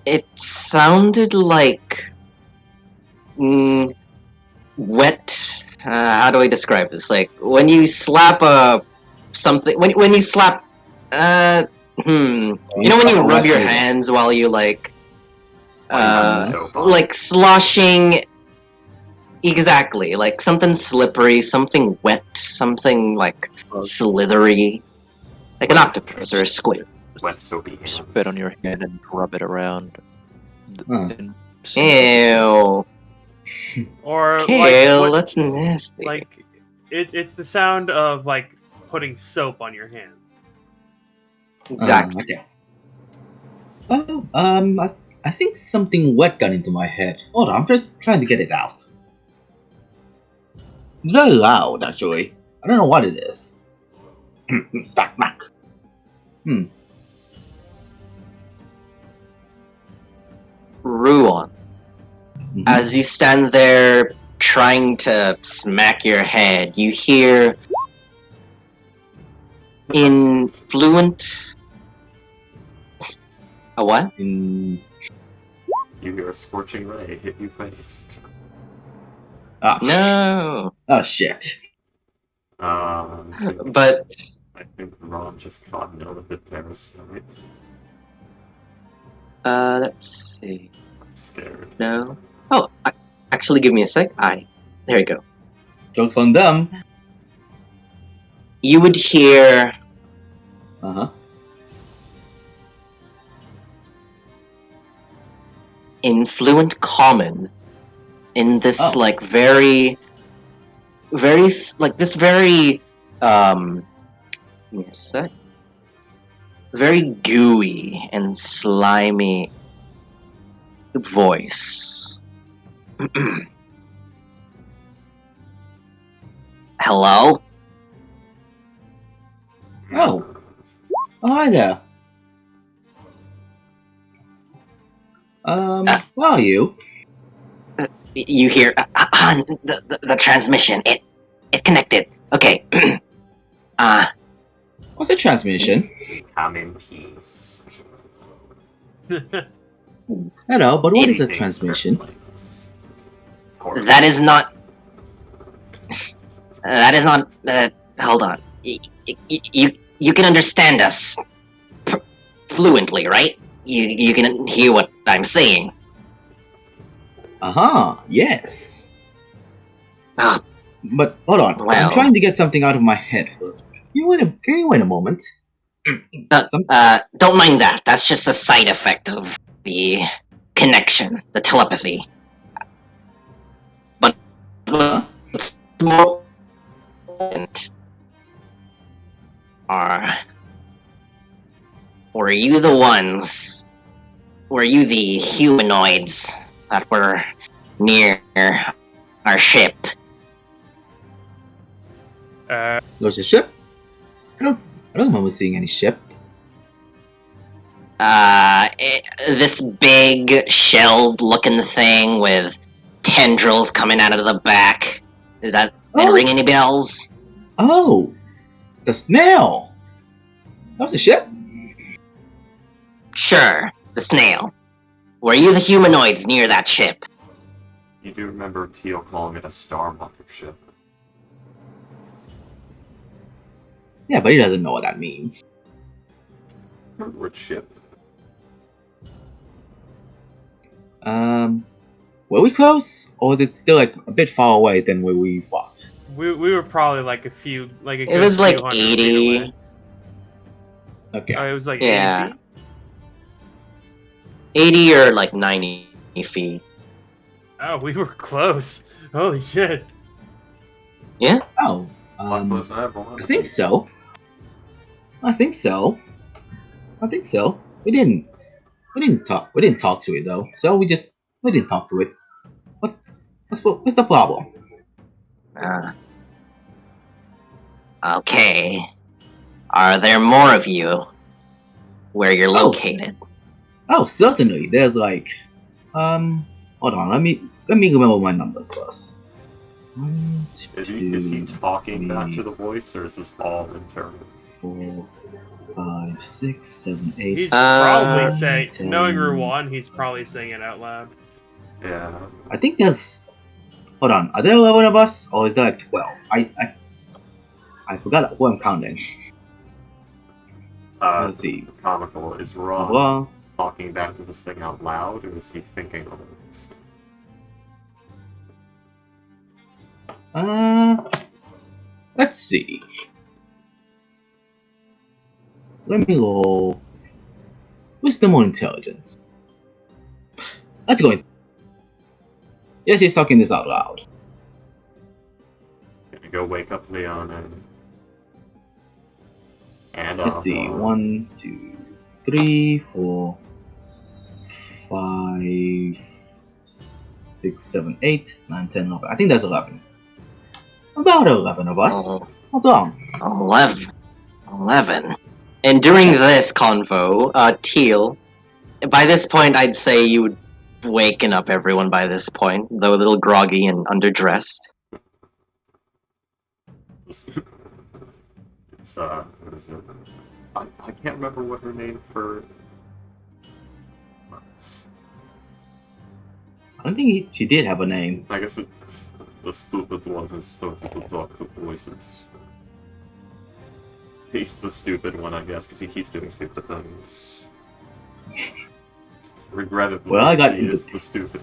It sounded like wet. How do I describe this? Like when you slap a something. When you slap. You know when you rub your hands while you like. Like sloshing. Exactly, like something slippery, something wet, something like slithery, like an octopus or a squid. Wet soapy hands. Spit on your head and rub it around. And Ew. Or Kale, like that's nasty. like it's the sound of like putting soap on your hands. Exactly. Okay. Oh, I think something wet got into my head. Hold on, I'm just trying to get it out. It's very loud, actually. I don't know what it is. Smack, smack. Ruon. As you stand there trying to smack your head, you hear in fluent. A what? You hear a scorching ray hit your face. No. Oh shit. But I think Ron just caught an elephant parasite. Let's see. I'm scared. No. Oh, actually, give me a sec. There you go. Joke's on them. You would hear. In fluent common, in this like very, very like this very give me a sec. Very gooey and slimy voice. Hello? Oh, hi there. Where are you? You hear the transmission. It connected. Okay. What's a transmission? Come in peace. Hello, but what is a transmission? That is not. That is not. Hold on. You can understand us fluently, right? You can hear what I'm saying. Yes. Ah, but hold on. Well. I'm trying to get something out of my head first. Can you wait a moment? Don't mind that. That's just a side effect of the connection, the telepathy. But what's more important were you the humanoids that were near our ship? There's a ship? I don't remember seeing any ship. This big shelled-looking thing with tendrils coming out of the back. Does that ring any bells? Oh, the snail. That was a ship? Sure, the snail. Were you the humanoids near that ship? You do remember Teal calling it a star mothership. Yeah, but he doesn't know what that means. What ship? Were we close? Or was it still like a bit far away than where we fought? We were probably like a few, like a It good was like few hundred 80. feet away. Okay. Oh, it was like Yeah. 80 feet? 80 or like 90 feet. Oh, we were close. Holy shit. Yeah? Oh, I think so. I think so. We didn't talk to it though. So we didn't talk to it. What's the problem? Okay. Are there more of you where you're located? Oh, certainly. There's like, hold on. Let me remember my numbers first. Is he talking back to the voice, or is this all internal? 4, 5, 6, 7, 8. He's probably 9, saying, 10. knowing Ruwan, he's probably saying it out loud. Yeah. I think there's. Hold on. Are there 11 of us, or is there like 12? I forgot who I'm counting. Let's see. Comical. Is Ron Well, talking back to this thing out loud, or is he thinking of it? let's see. Let me roll wisdom or intelligence. Let's go. Yes, he's talking this out loud. Gonna go wake up Leon and Let's see. 1, 2, 3, 4, 5, 6, 7, 8, 9, 10, 11. I think that's 11. About 11 of us. What's wrong? 11. And during this convo, Teal, by this point, I'd say you would waken up everyone by this point, though a little groggy and underdressed. it's what is it? I can't remember what her name for. I don't think she did have a name. I guess it's the stupid one who started to talk to voices. He's the stupid one, I guess, because he keeps doing stupid things. Regrettably, Well, I got he is the stupid.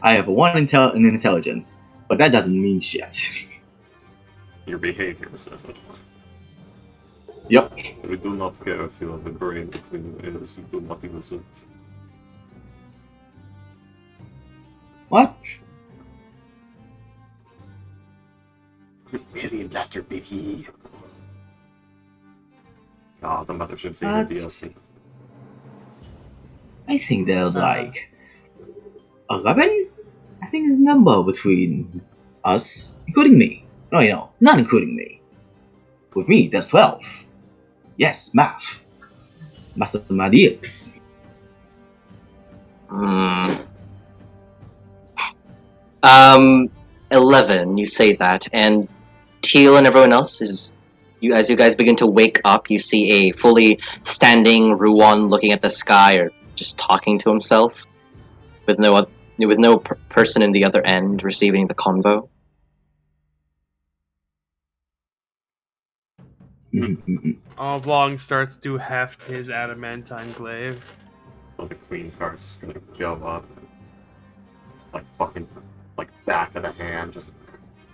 I have a 1 in intelligence, but that doesn't mean shit. Your behavior says it. Yep. We do not care if you have a brain between the ears, you do not use it. What? Alien Blaster, baby! God, the mothership's in the DLC. I think there's like 11? I think is the number between us, including me. No, not including me. With me, there's 12. Yes, math. Mathematics. 11, you say that, and Teal and everyone else as you guys begin to wake up, you see a fully standing Ruwan looking at the sky or just talking to himself, with no person in the other end receiving the convo. Oblong starts to heft his adamantine glaive. Well, the Queen's card's just gonna go up. It's like fucking, like back of the hand, just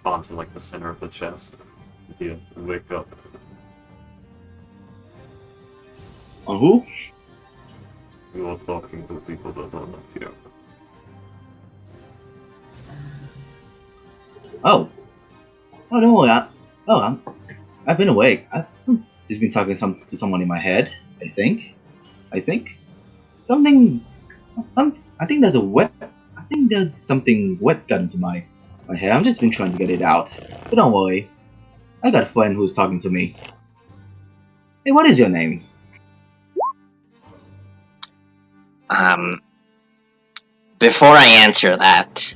onto like the center of the chest. You wake up. On who? You are talking to people that are not here. Oh, don't worry. I've been awake. I've just been talking to someone in my head. I think something. I think there's something wet got into my head. I've just been trying to get it out. But don't worry. I got a friend who's talking to me. Hey, what is your name? Before I answer that,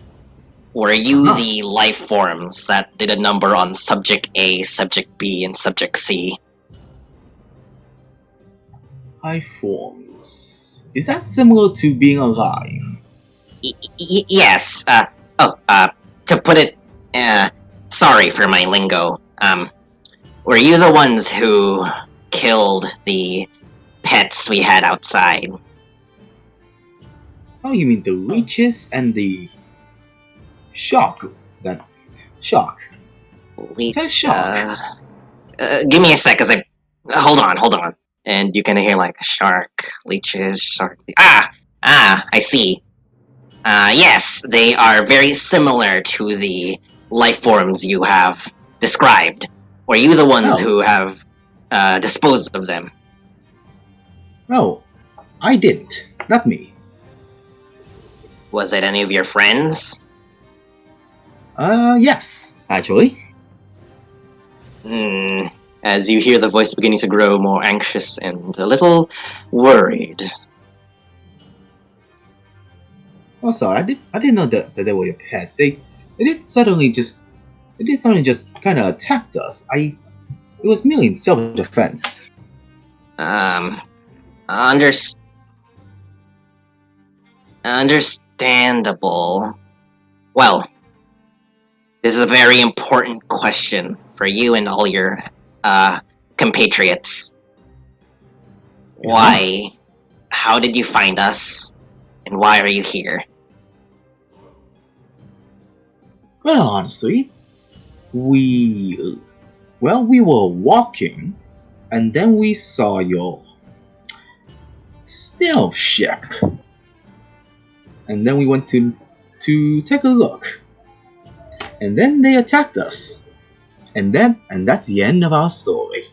were you the life forms that did a number on Subject A, Subject B, and Subject C? Life forms. Is that similar to being alive? Yes. To put it, sorry for my lingo. Were you the ones who killed the pets we had outside? Oh, you mean the leeches and the shark? That shark. Is that a shark? Give me a sec, cause hold on. And you can hear like shark, leeches, shark. I see. Yes, they are very similar to the life forms you have described. Were you the ones who have disposed of them? No, I didn't. Not me. Was it any of your friends? Yes, actually. As you hear the voice beginning to grow more anxious and a little worried. Oh, sorry, I didn't know that they were your pets. They did suddenly just It did something just kind of attacked us. It was merely in self-defense. Under, understandable. Well, this is a very important question for you and all your compatriots. Why? How did you find us? And why are you here? Well, honestly, we were walking, and then we saw your stealth ship, and then we went to take a look, and then they attacked us, and that's the end of our story.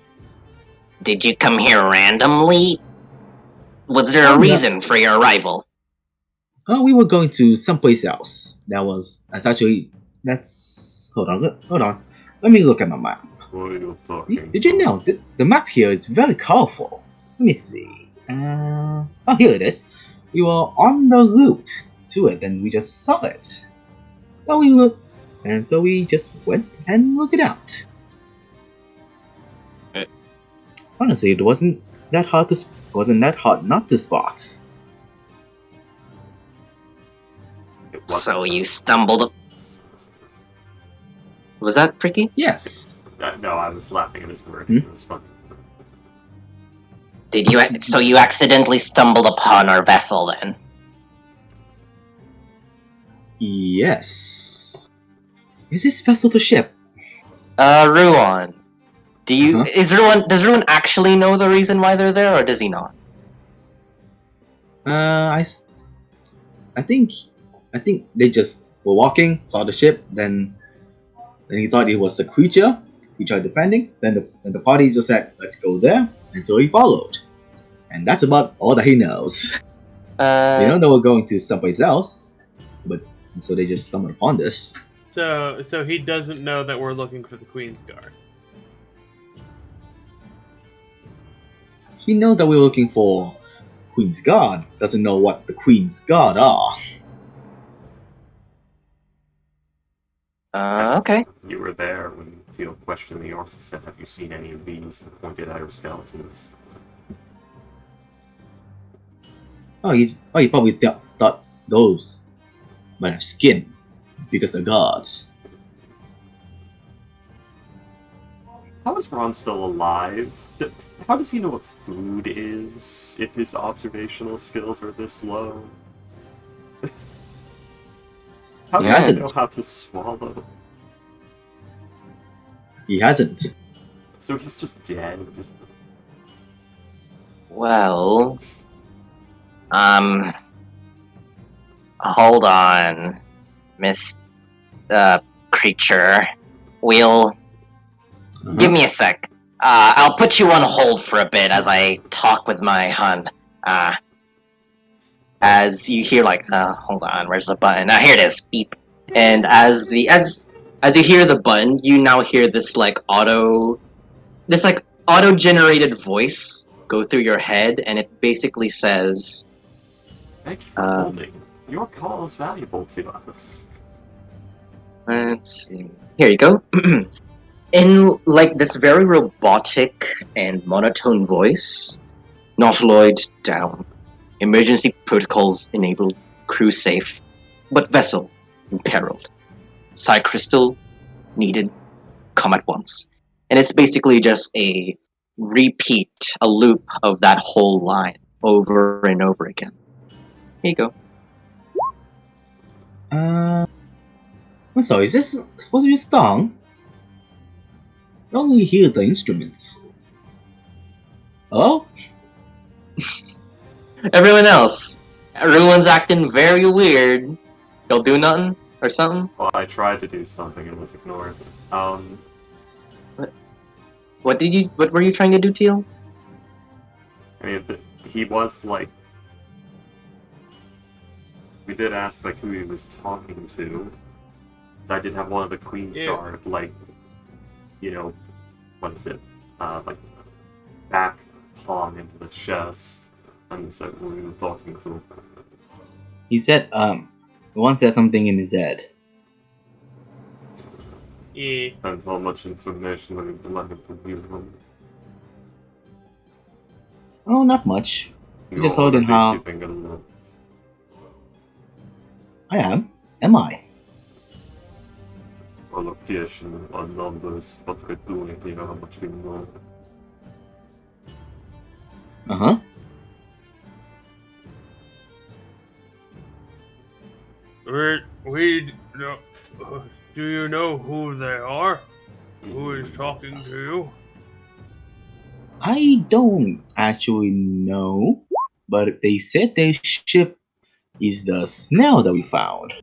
Did you come here randomly? Was there a reason for your arrival? Oh, we were going to someplace else. Hold on. Let me look at my map. What are you talking Did you know the map here is very colorful? Let me see. Here it is. We were on the route to it, and we just saw it. So we just went and looked it out. Honestly, it wasn't that hard not to spot. So you stumbled. Was that tricky? Yes. No, I was laughing at his word. Hmm? It was funny. Did you? So you accidentally stumbled upon our vessel then? Yes. Is this vessel the ship? Ruan. Does Ruan actually know the reason why they're there, or does he not? I think they just were walking, saw the ship, then he thought it was a creature. He tried defending. Then the party just said, "Let's go there," and so he followed. And that's about all that he knows. They know they were going to someplace else, so they just stumbled upon this. So he doesn't know that we're looking for the Queen's Guard. He knows that we're looking for Queen's Guard. Doesn't know what the Queen's Guard are. Okay. You were there when Teal questioned the orcs and said, "Have you seen any of these?" and pointed at our skeletons. He probably thought those might have skin because they're gods. How is Ron still alive? How does he know what food is if his observational skills are this low? How does he know how to swallow? He hasn't. So he's just dead. Well, hold on, Miss Creature. Give me a sec. I'll put you on hold for a bit as I talk with my hun. As you hear hold on, where's the button? Here it is. Beep. And as you hear the button, you now hear this auto-generated voice go through your head, and it basically says, "Thank you for holding. Your call is valuable to us." Let's see. Here you go. In this very robotic and monotone voice, Nautiloid down. Emergency protocols enabled. Crew safe, but vessel imperiled. Psi crystal needed. Come at once. And it's basically just a loop of that whole line over and over again. Here you go. I'm sorry, is this supposed to be a song? I only hear the instruments. Oh? Everyone else. Everyone's acting very weird. They'll do nothing or something? Well, I tried to do something and was ignored. What were you trying to do, Teal? I mean, he was we did ask who he was talking to. Because I did have one of the Queen's Guard, what is it? Back palm into the chest. And so we were talking to him. He said, one said something in his head. Yeah. And how much information are you planning to give them? Oh, not much. We You're just told them already how giving a lot. I am. Am I? A location, a numbers, what we're doing here, how much we know. Uh huh. We no. Do you know who they are? Who is talking to you? I don't actually know, but they said their ship is the snail that we found.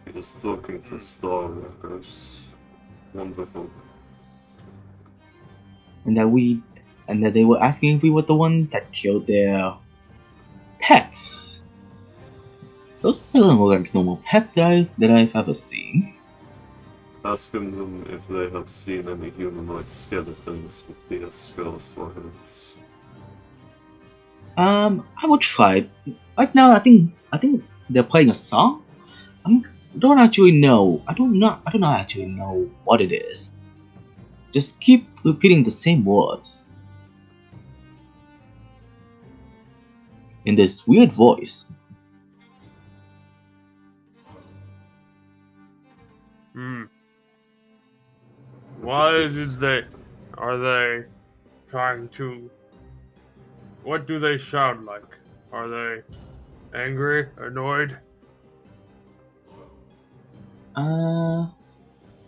He was talking to Star Walkers. Wonderful. And that they were asking if we were the one that killed their pets. Those don't look like normal pets that I've ever seen. Asking them if they have seen any humanoid skeletons with their skulls for heads. I will try. Right now, I think they're playing a song. I don't actually know. I do not actually know what it is. Just keep repeating the same words in this weird voice. Why did they? Are they trying to? What do they sound like? Are they angry, annoyed?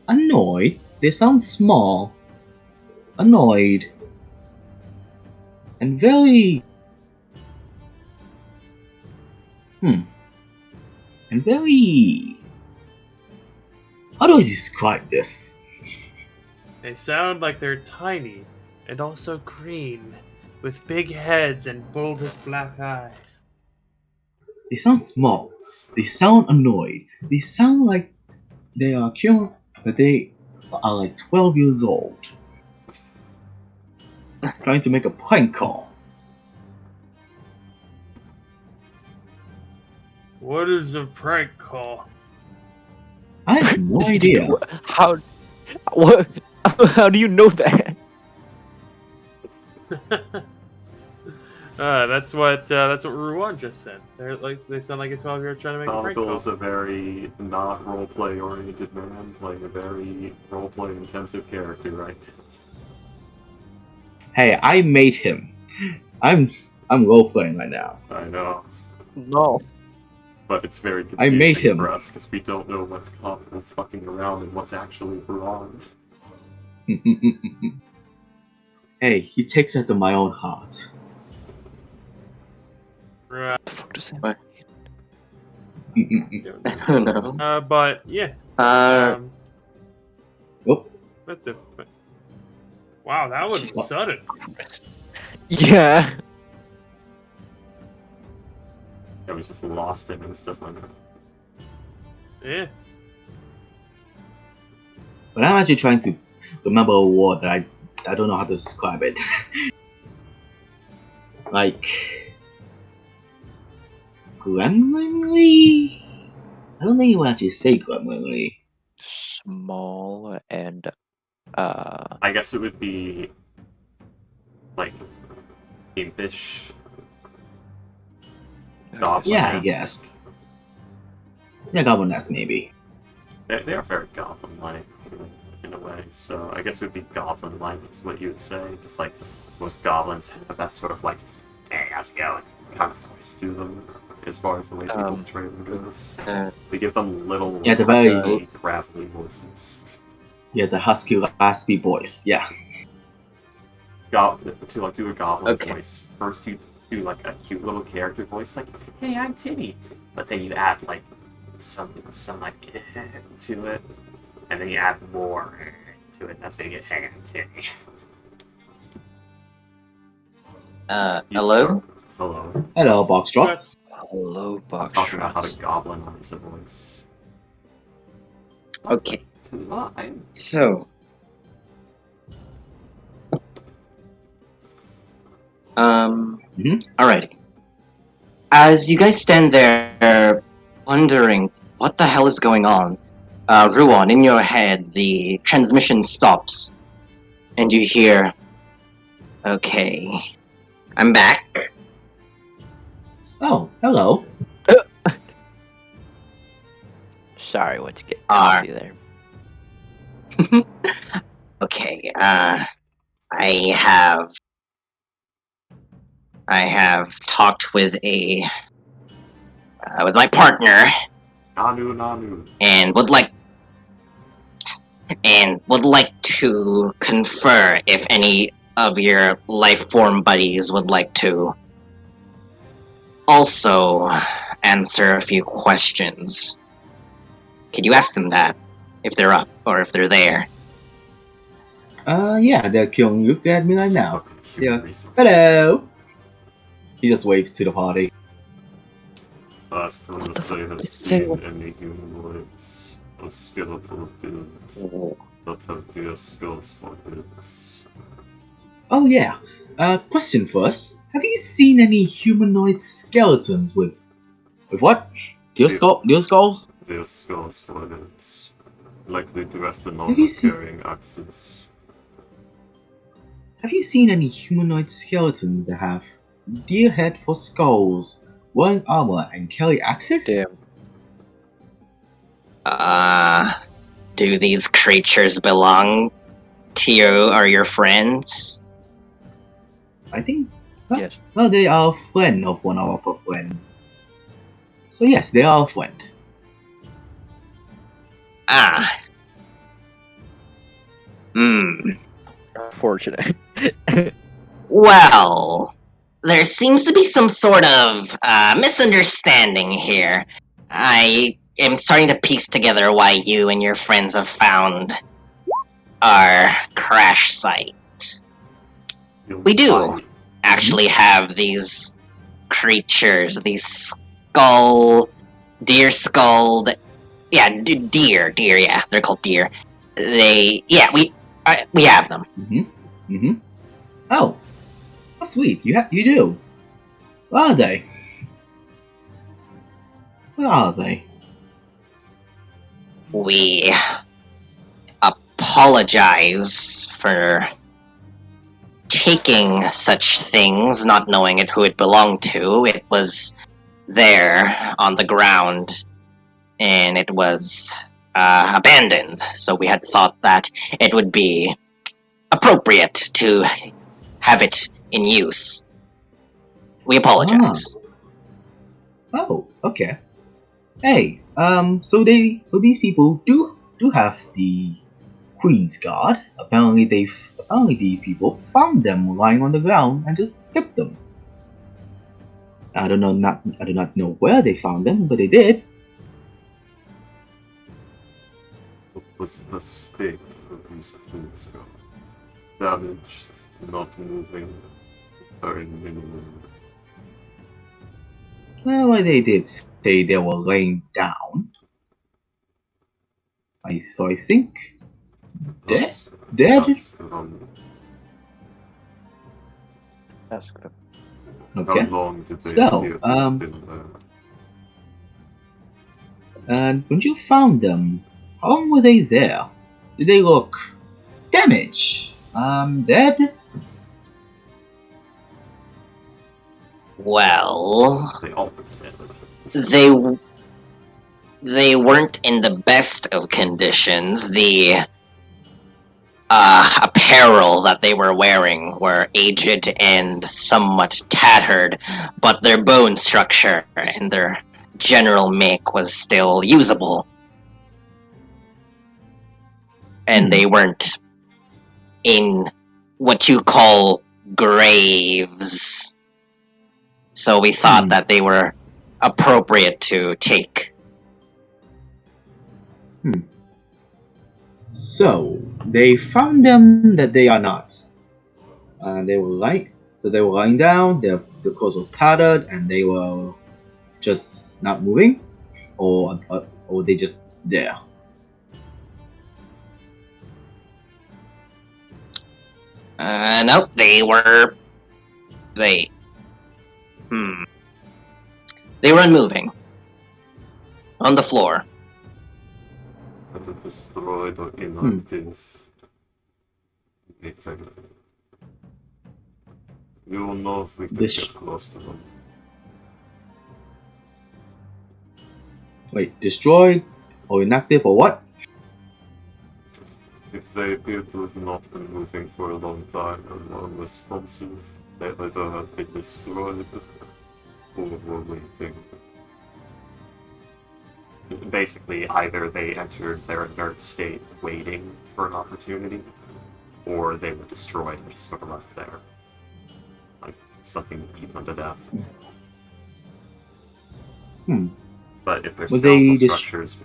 Annoyed. They sound small, annoyed, and very. And very. How do I describe this? They sound like they're tiny and also green, with big heads and bulbous black eyes. They sound small. They sound annoyed. They sound like they are that they are like 12 years old. Trying to make a prank call. What is a prank call? I have no idea. How? What? How do you know that? That's what Ruan just said. They sound like a 12-year-old trying to make a prank Comical call. is a very not roleplay oriented man, playing a very roleplay intensive character, right? Hey, I made him. I'm role playing right now. I know. No. But it's very I made confusing him. for us because we don't know what's comical fucking around and what's actually wrong. Hey, he takes after my own heart. Right. The fuck does What? Oh no. But yeah. Uh, Oh, What the? Wow, that was Jesus. sudden. Yeah. Yeah, we just lost him and it's just like, Yeah. but I'm actually trying to remember a word that I don't know how to describe it. Like gremlinly? I don't think you would actually say gremlinly. Small and I guess it would be like impish, goblin-esque. Yeah, I guess. Yeah, goblin-esque maybe. They are very goblin-like in a way, so I guess it would be goblin-like is what you would say, because like most goblins have that sort of like, hey, how's it going? Kind of voice to them, as far as the way people portray them goes. They give them little, Yeah, the very- husky, gravelly voices. Yeah, the husky, raspy voice. Yeah. To do a goblin Okay. voice, first you do like a cute little character voice, like, hey, I'm Timmy, but then you add like some like to it, and then you add more to it. That's when you get hey, I'm Timmy. You hello? start- Hello. Hello, Boxtrots. hello box Talking about how to shots. goblinize a voice. Okay, Well, I'm so. Alrighty. As you guys stand there wondering what the hell is going on, Ruon, in your head, the transmission stops, and you hear, "Okay, I'm back." Oh, hello. Sorry, what to get Ah. coffee there. Okay, I have talked with with my partner, Nanu. and would like to confer if any of your life form buddies would like to also answer a few questions. Could you ask them that if they're up or if they're there? Yeah, they're killing look at me right now. Fucking human Yeah. resources. Hello. He just waves to the party. Ask them if they have is seen saying- any humanoids or skeletal beings that have deer skulls for heads. Oh yeah. Question first. Have you seen any humanoid skeletons with what? Deer skulls? Deer skulls for heads. Likely dressed in Have you armor seen- carrying axes. Have you seen any humanoid skeletons that have deer head for skulls, wearing armor, and carry axes? Damn. Do these creatures belong to you or your friends? I think. Yes. Well, they are a friend of one of our friend. So yes, they are a friend. Ah. Hmm. Unfortunate. Well, there seems to be some sort of misunderstanding here. I am starting to piece together why you and your friends have found our crash site. We do actually have these creatures, these deer skulled, yeah, deer, yeah, they're called deer. We have them. Oh, sweet. You do. Where are they? Where are they? We apologize for taking such things, not knowing who it belonged to. It was there on the ground, and it was abandoned. So we had thought that it would be appropriate to have it in use. We apologize. Oh, okay. Hey, so these people do have the Queen's Guard. Apparently these people found them lying on the ground and just took them. I do not know where they found them, but they did. What was the state of these twins? Damaged, not moving, very minimal. Well, they did say they were laying down. I think dead. Ask them. Ask them. Okay. How long did they So, appear to have been there? And when you found them, how long were they there? Did they look damaged? Dead? Well, They all looked dead. they weren't in the best of conditions. The apparel that they were wearing were aged and somewhat tattered, but their bone structure and their general make was still usable. And they weren't in what you call graves. So we thought that they were appropriate to take. So they found them that they are not. They were lying down. Their clothes were tattered, and they were just not moving, or they just there. Nope, they were unmoving on the floor. Either destroyed or inactive. Anything. We will know if we can get close to them. Wait, destroyed or inactive or what? If they appear to have not been moving for a long time and are unresponsive, they either have been destroyed or were waiting. Basically, either they entered their inert state waiting for an opportunity, or they were destroyed and just sort of left there. Like something eaten unto death. But if their skeletal structure is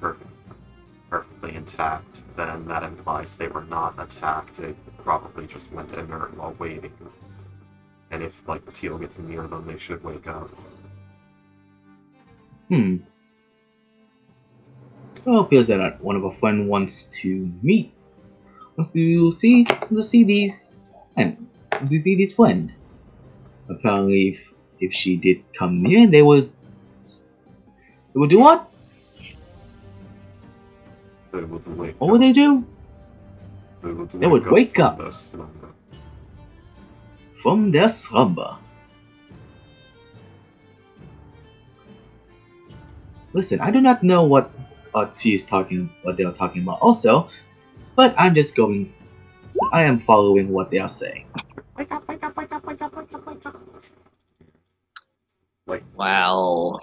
perfectly intact, then that implies they were not attacked. They probably just went inert while waiting. And if, like, Teal gets near them, they should wake up. Well, it appears that one of our friends wants to meet. Wants to see these friend. Apparently, if she did come near, they would do what? They would wake What would they do? They would wake up from their slumber. Listen, I do not know what they are talking about also, but I am following what they are saying. Wake up, wake up, wake up, wake up, wake up, wake up. Like, Well,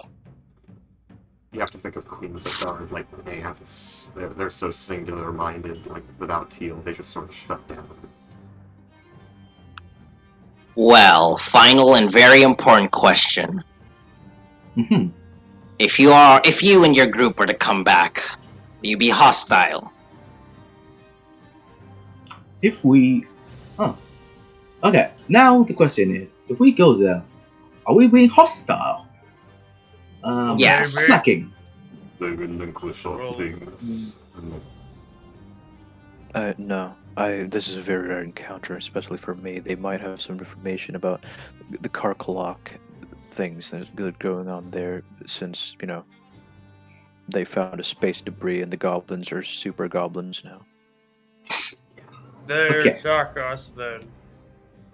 you have to think of Queens of Guard like ants. They're so singular-minded, like, without Teal, they just sort of shut down. well, final and very important question. If you and your group were to come back, will you be hostile? If we... Okay, now the question is, if we go there, are we being hostile? Yes. Sucking. They relinquish our things. No. This is a very rare encounter, especially for me. They might have some information about the Karkalok things that are going on there, since, they found a space debris and the goblins are super goblins now. They Okay. attack us, then.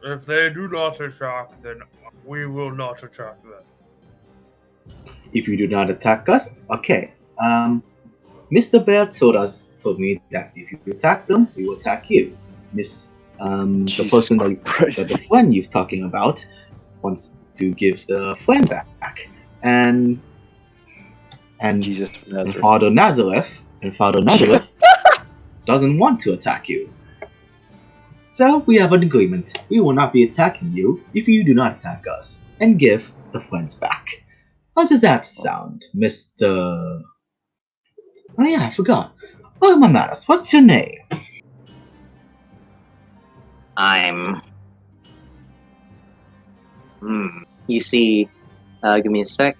If they do not attack, then we will not attack them. If you do not attack us, okay. Mr. Bear told me that if you attack them, we will attack you. The person that the friend you're talking about wants to give the friend back, and Jesus and Father Nazareth doesn't want to attack you. So we have an agreement. We will not be attacking you if you do not attack us and give the friends back. How does that sound, Mr. Oh yeah, I forgot. Oh, my manners, what's your name? I'm... You see... give me a sec.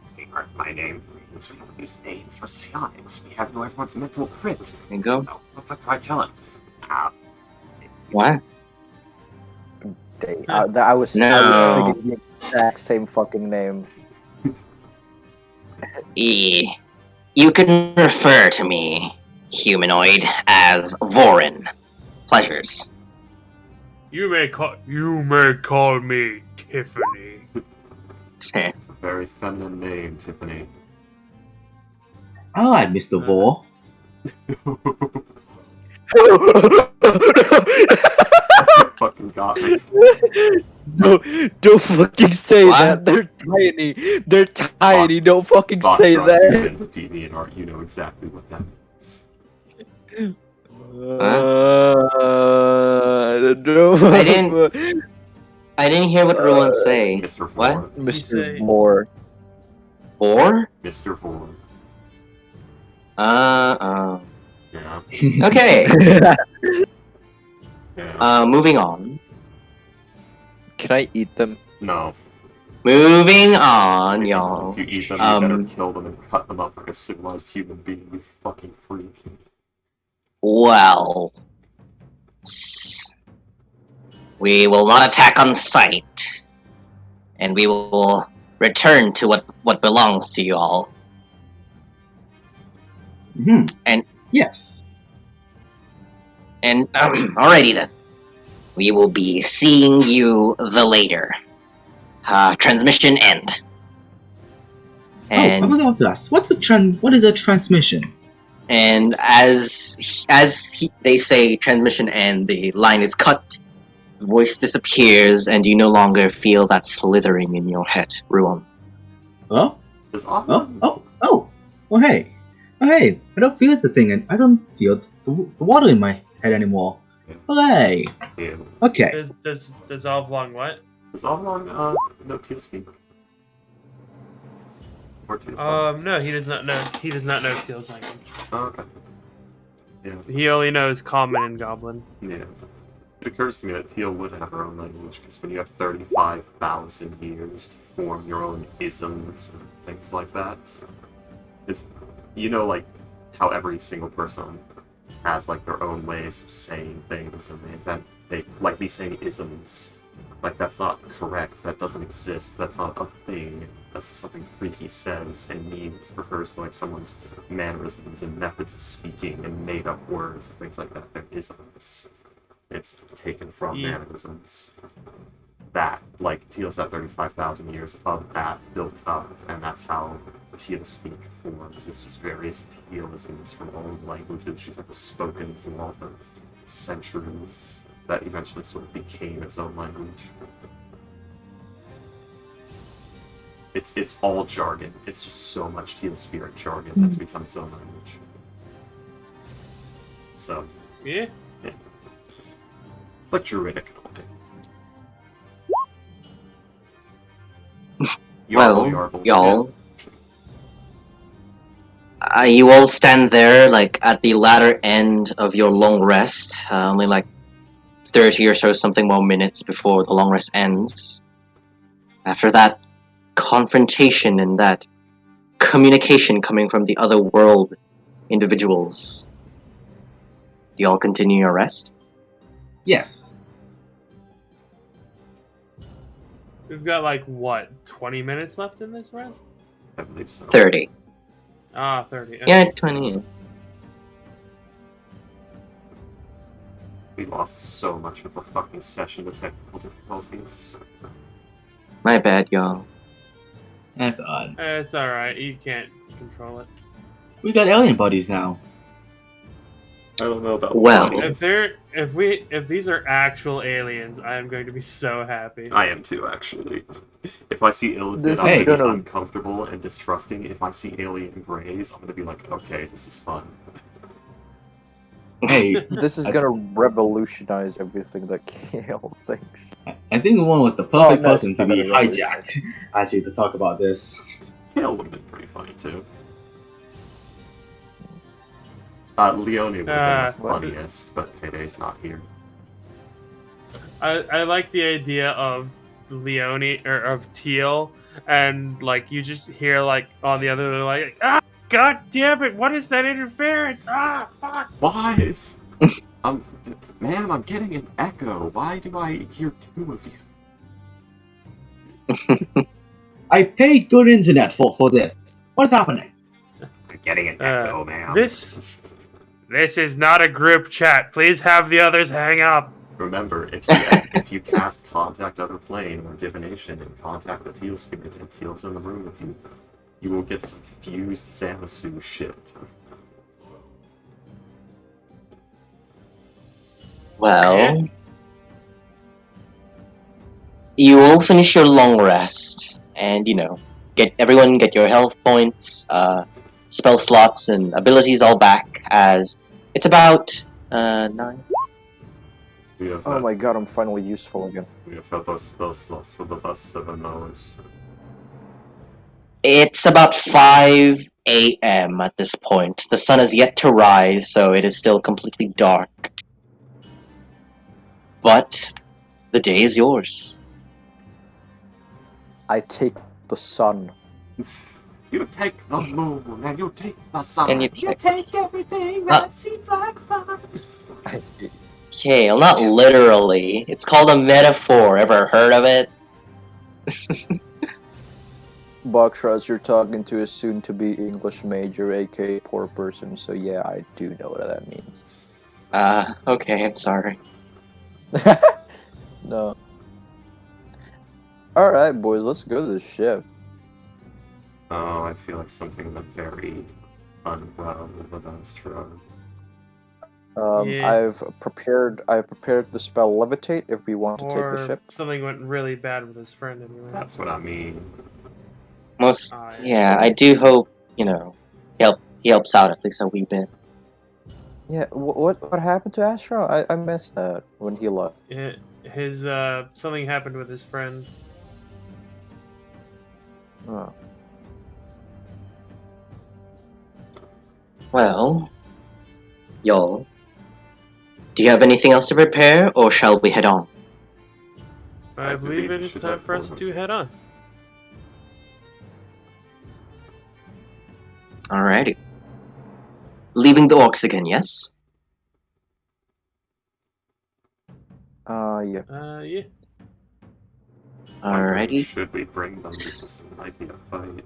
Asking for my name means we don't use names for psionics. We have no everyone's mental print. There you go. No, what the fuck do I tell him? What? I was thinking the exact same fucking name. You can refer to me, humanoid, as Vorin. Pleasures. You may call me Tiffany. It's a very feminine name, Tiffany. Alright, Mr. Vor. Fucking got me. No, don't fucking say What? that. They're tiny. They're tiny. Don't fucking say You've that. been to DeviantArt, you know exactly what that means. I didn't hear what Ruan say. Mr. What? Vor. Mr. Moore. Vor? Mr. Vor. Yeah. Okay. Yeah. Moving on. Can I eat them? No. Moving on, y'all. If you eat them, you better kill them and cut them up like a civilized human being, you fucking freak. Well... We will not attack on sight. And we will return to what belongs to you all. Hmm. And- yes. And alrighty then. We will be seeing you the later. Transmission end. And I forgot to ask. What is a transmission? and they say transmission end, the line is cut, the voice disappears, and you no longer feel that slithering in your head, Ruon. Oh? Does Oh? Oblong... Oh, hey. Oh, hey. I don't feel the thing, and I don't feel the water in my head anymore. Oh, hey. Yeah. Okay. Does Oblong what? Does Oblong, know Teal speak? Or Teal song? No, he does not know. He does not know Teal's language. Oh, okay. Yeah. He only knows Common and Goblin. Yeah. It occurs to me that Teal would have her own language, because when you have 35,000 years to form your own isms and things like that, you know, like, how every single person has, like, their own ways of saying things, and they like these saying isms. Like, that's not correct, that doesn't exist, that's not a thing, that's just something Freaky says, and means refers to, like, someone's mannerisms and methods of speaking and made-up words and things like that. They're isms. It's taken from mannerisms. That, like, Teal's had 35,000 years of that built up, and that's how Teal speak forms. It's just various Tealisms from all languages she's ever spoken through all the centuries that eventually sort of became its own language. It's all jargon. It's just so much Teal spirit jargon that's become its own language. So, Yeah. it's like Druidic in a way. Y'all, you all stand there, like, at the latter end of your long rest, only like 30 or so something more minutes before the long rest ends. After that confrontation and that communication coming from the other world individuals, do y'all continue your rest? Yes. We've got like what, 20 minutes left in this rest? I believe so. 30. 30. Yeah, 20. We lost so much of the fucking session to technical difficulties. My bad, y'all. That's odd. It's alright, you can't control it. We got alien buddies now. I don't know about Well, buddies. If these are actual aliens, I am going to be so happy. I am too, actually. If I see Illithid, This I'm is gonna be gonna- uncomfortable and distrusting. If I see alien greys, I'm gonna be like, okay, this is fun. Hey, This is gonna revolutionize everything that Kale thinks. I think one was the perfect no, person it's to not be gonna really hijacked, actually, to talk about this. Kale would have been pretty funny, too. Leone would have been the funniest, but Payday's not here. I like the idea of Leone or of Teal, and like you just hear like on the other like, ah, god damn it, what is that interference? Ah, fuck. Why is... Ma'am, I'm getting an echo. Why do I hear two of you? I paid good internet for this. What's happening? I'm getting an echo, ma'am. This is not a group chat. Please have the others hang up. Remember, if you cast Contact Other Plane or Divination and contact the Teal Spirit and Teal's in the room with you, you will get some fused Zamasu shit. Well, you all finish your long rest, and get your health points, spell slots, and abilities all back. As it's about 9. We have Oh my god, I'm finally useful again. We have had those spell slots for the last 7 hours. It's about 5 a.m. at this point. The sun has yet to rise, so it is still completely dark. But the day is yours. I take the sun. You take the moon and you take the sun. And you take take everything that seems like fun. Okay, well, not literally. It's called a metaphor. Ever heard of it? Buckshot, you're talking to a soon-to-be English major, aka poor person. So yeah, I do know what that means. Okay, I'm sorry. No. All right, boys, let's go to the ship. Oh, I feel like something went very unwell with Astro. Yeah. I've prepared the spell levitate if we want to take the Or ship. something went really bad with his friend anyway. That's what I mean. Most, Yeah. I do hope he helps out at least a wee bit. Yeah, what happened to Astro? I missed that when he left. His something happened with his friend. Oh. Well, y'all, do you have anything else to prepare, or shall we head on? I believe it is should time head for us forward. to head on. Alrighty. Leaving the orcs again, yes? Yeah. Yeah. Wondering, Alrighty. should we bring them because there might be a fight?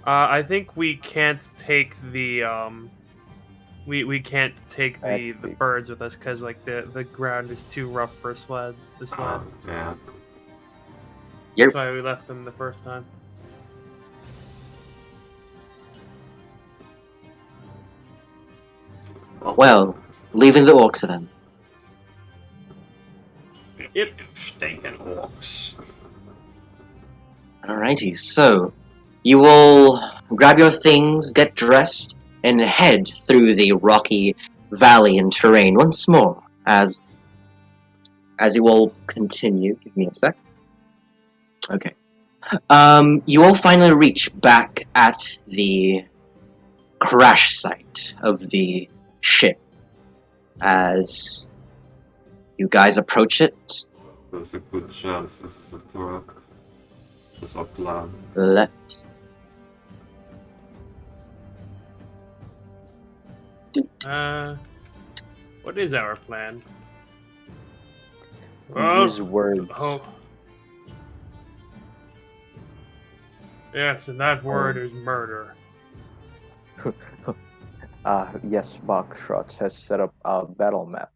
I think we can't take the we can't take the Actually. birds with us because like the ground is too rough for the sled. Yeah. That's why we left them the first time. Well, leaving the orcs then. Yep. Stinking orcs. Alrighty, so you will grab your things, get dressed, and head through the rocky valley and terrain once more as you all continue. Give me a sec. Okay. You all finally reach back at the crash site of the ship. As you guys approach it, There's a good chance this is a trap. This is our plan. let What is our plan? Use words. Oh. Yes, and that word is murder. Yes, Buckshot has set up a battle map.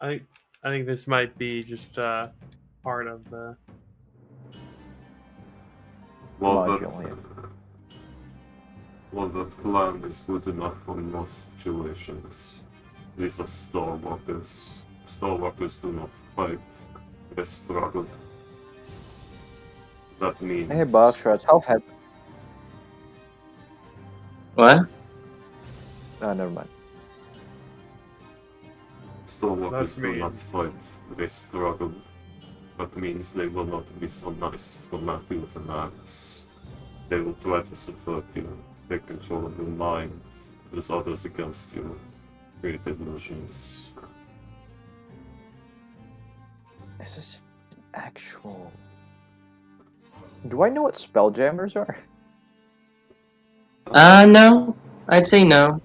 I think this might be just part of the. Well, Modular. that plan is good enough for most situations. These are stalwalkers. Stalwalkers do not fight, they struggle. That means... Hey, Buckshot, how heavy? what? Never mind. Stalwalkers That do not means- fight, they struggle. That means they will not be so nice to come at you with an axe. They will try to subvert you, take control of your mind, use others against you, create illusions. Is this actual? Do I know what spelljammers are? No. I'd say no.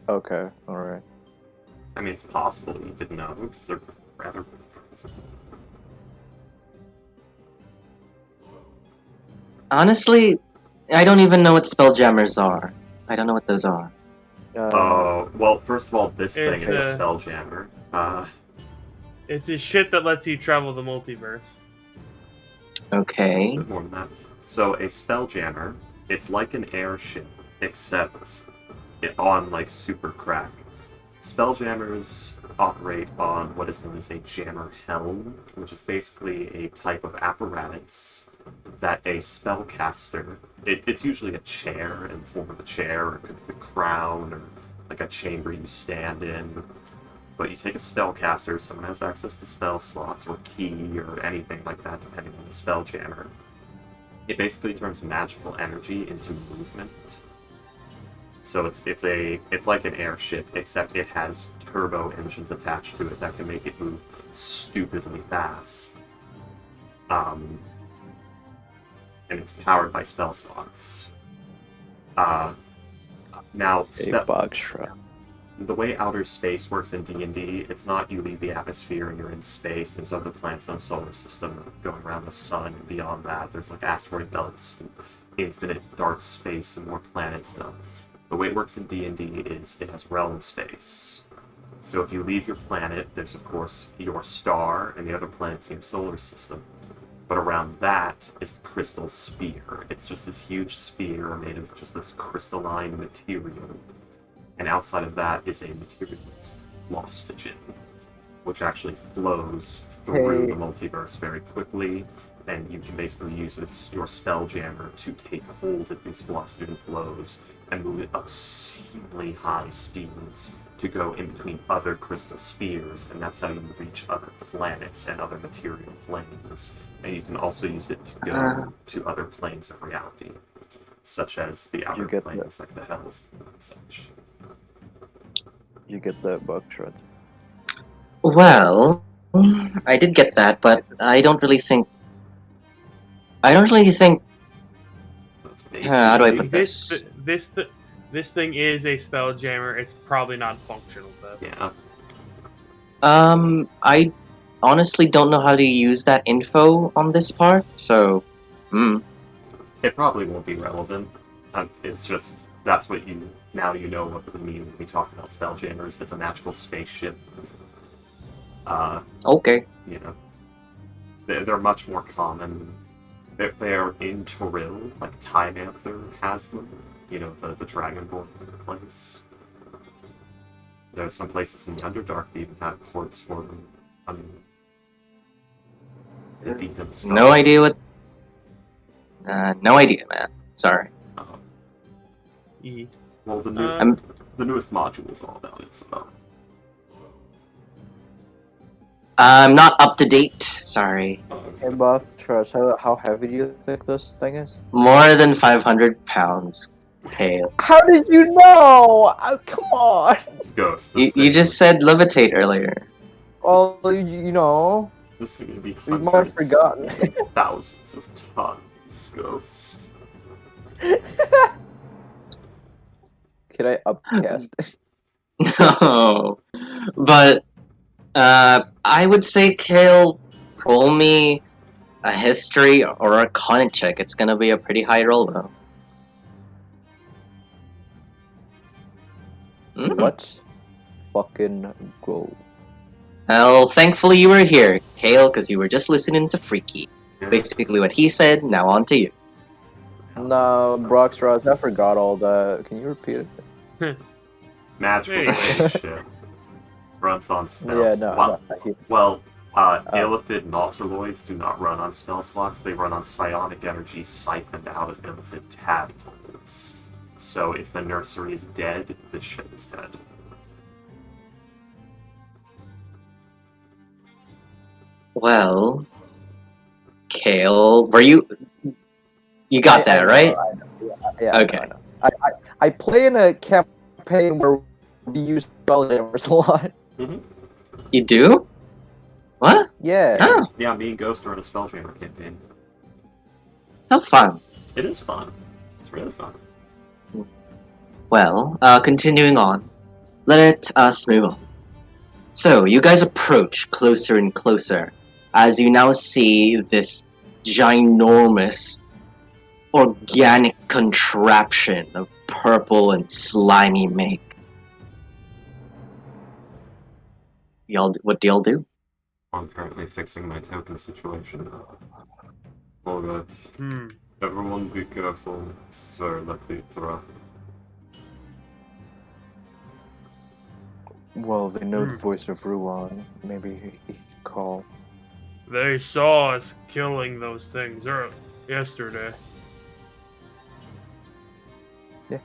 Okay, alright. I mean, it's possible you didn't know, because they're rather... Honestly, I don't even know what spelljammers are. I don't know what those are. Well, first of all, this thing It's is a a- spelljammer. It's a shit that lets you travel the multiverse. Okay. Bit more than that. So a spelljammer, it's like an airship, except on like super crack. Spelljammers operate on what is known as a jammer helm, which is basically a type of apparatus that a spellcaster, it's usually a chair in the form of a chair, or it could be a crown, or like a chamber you stand in. But you take a spellcaster, someone has access to spell slots or key or anything like that, depending on the spelljammer. It basically turns magical energy into movement. So it's like an airship, except it has turbo engines attached to it that can make it move stupidly fast. And it's powered by spell slots. Now, Hey, Buckshot. the way outer space works in D&D, it's not you leave the atmosphere and you're in space. There's other planets in the solar system going around the sun, and beyond that, there's like asteroid belts and infinite dark space and more planets. The way it works in D&D is it has realm space. So if you leave your planet, there's of course your star and the other planets in your solar system. But around that is a crystal sphere. It's just this huge sphere made of just this crystalline material. And outside of that is a material lostogen, which actually flows through the multiverse very quickly, and you can basically use your Spelljammer to take hold of these velocity flows and move it obscenely high speeds to go in between other crystal spheres, and that's how you reach other planets and other material planes. And you can also use it to go to other planes of reality, such as the outer planes, like the Hells and such. You get the bug shred. Well, I did get that, but I don't really think. That's How do I basically put this? This thing is a spell jammer. It's probably not functional though. Yeah. I honestly don't know how to use that info on this part, so. It probably won't be relevant. It's just, that's what you know what we mean when we talk about Spelljammers. It's a magical spaceship. Okay. You know, they're much more common. They're in Toril, like Time Anther has them. You know, the Dragonborn place. There's some places in the Underdark that even have ports for them. I mean, the Demon Star. No idea what. No idea, man. Sorry. Well, the newest module is all about it, so. I'm not up to date. Sorry. Hey, Buck, Trash, how heavy do you think this thing is? More than 500 pounds. Pale. How did you know? Oh, come on. Ghost. You just said levitate earlier. Well, you know. This is gonna be You might have hundreds forgotten. and thousands of tons, Ghost. Could I upcast it? No. But, I would say, Kale, roll me a history or a con check. It's gonna be a pretty high roll, though. Let's fucking go. Well, thankfully you were here, Kale, because you were just listening to Freaky. Basically what he said, now on to you. No, Broxroth, I forgot all that. Can you repeat it? Magical spaceship. Runs on spells. Yeah, Illithid Nautiloids do not run on spell slots. They run on psionic energy siphoned out of Illithid tadpoles. So if the nursery is dead, this ship is dead. Well, Kale, were you... You got that, right? Yeah. Okay. I know. I play in a campaign where we use Spelljammers a lot. Mm-hmm. You do? What? Yeah. Oh. Yeah, me and Ghost are in a Spelljammer campaign. How fun. It is fun. It's really fun. Well, continuing on. Let us move on. So, you guys approach closer and closer as you now see this ginormous organic contraption of purple and slimy make. What do y'all do? I'm currently fixing my token situation. Alright. Everyone be careful. This is very likely to throw. Well, they know the voice of Ruan. Maybe he could call. They saw us killing those things yesterday. Yeah.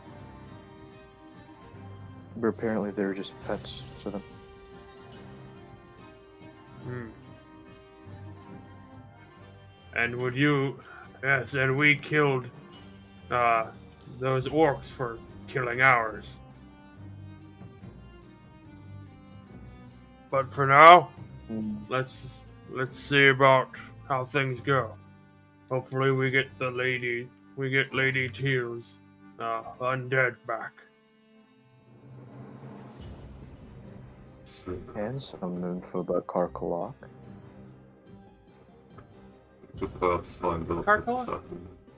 But apparently they're just pets to them. And and we killed those orcs for killing ours. But for now, let's see about how things go. Hopefully we get Lady Teal's undead back. And some info about Karkalok. Karkalok?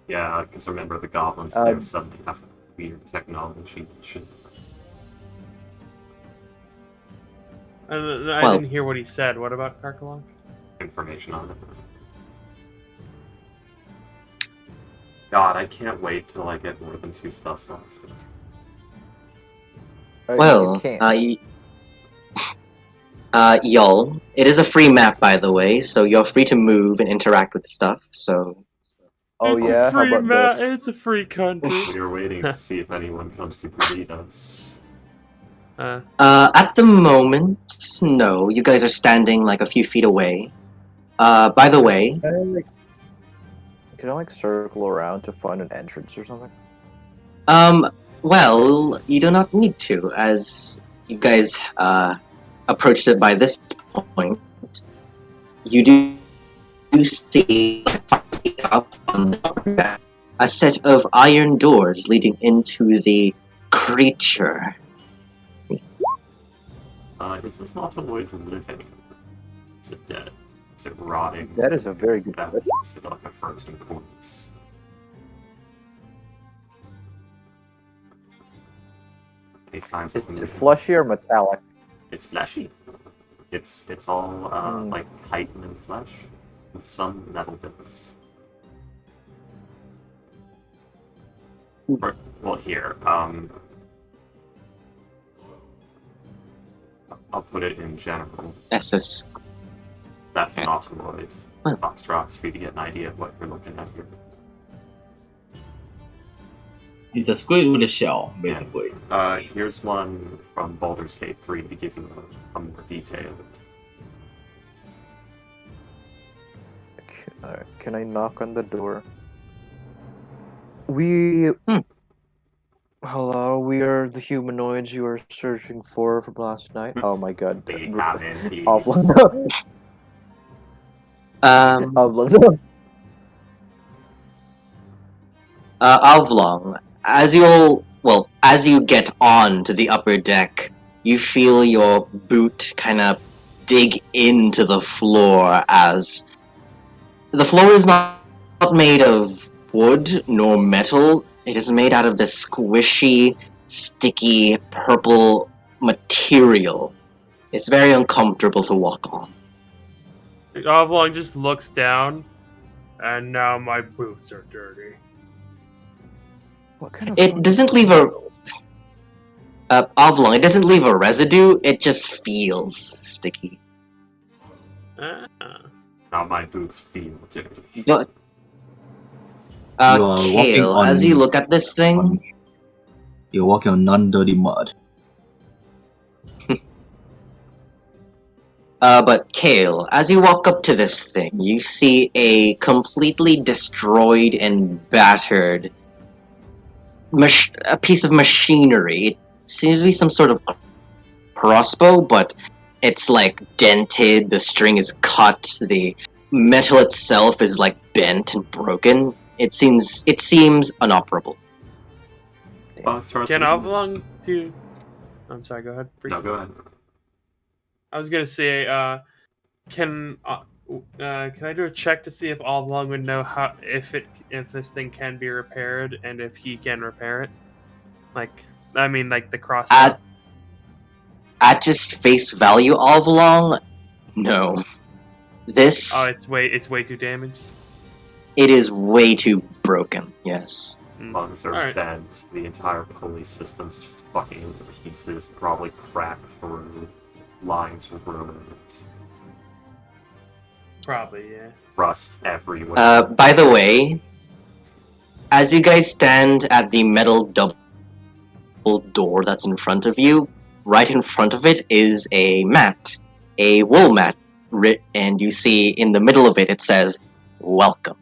Yeah, because remember the goblins, Um, they suddenly have weird technology and shit. I Well- didn't hear what he said. What about Karkalok? Information on it. God, I can't wait till I get more than 2 spell slots. Well, y'all, it is a free map, by the way, so you're free to move and interact with stuff. So, Oh it's yeah, a free how about this? It's a free country. We are waiting to see if anyone comes to greet us. at the moment, no, you guys are standing like a few feet away. By the way, Can I like circle around to find an entrance or something? well, you do not need to, as you guys approached it by this point. You do see 5 feet up on the upper deck, a set of iron doors leading into the creature. Is this not a living? Is it dead? Is it rotting? That is a very good Yeah, question. is it like a frozen corpse? Any signs of Is it movement? fleshy or metallic? It's fleshy. It's all like chitin and flesh, with some metal bits. Well, here, I'll put it in general. SS. That's an autoloid. Well. Foxtrots for you to get an idea of what you're looking at here. It's a squid with a shell, basically. Here's one from Baldur's Gate 3 to give you a more detailed. Can I knock on the door? We. Hello, we are the humanoids you were searching for from last night. Oh my god. They come in peace. Avlong, as you get on to the upper deck, you feel your boot kind of dig into the floor as the floor is not made of wood nor metal. It is made out of this squishy, sticky, purple material. It's very uncomfortable to walk on. Oblong just looks down, and now my boots are dirty. What kind of It doesn't leave a oblong. It doesn't leave a residue. It just feels sticky. Now my boots feel dirty. But You are walking Kale, on- as you look at this thing, You're walking on non-dirty mud. but Kale, as you walk up to this thing, you see a completely destroyed and battered a piece of machinery. It seems to be some sort of crossbow, but it's like dented, the string is cut, the metal itself is like bent and broken. It seems inoperable. Can Oblong do? I'm sorry. Go ahead. No, go ahead. I was gonna say, can I do a check to see if Oblong would know if this thing can be repaired and if he can repair it? Like the crossbow. At just face value, Oblong, no. This Oh, it's way too damaged. it is way too broken. Yes. Lungs are Alright. bent. The entire pulley system's just fucking into pieces. Probably cracked through. Lines ruined. Probably, yeah. Rust everywhere. By the way, as you guys stand at the metal double door that's in front of you, right in front of it is a mat, a wool mat, and you see in the middle of it, it says, "Welcome."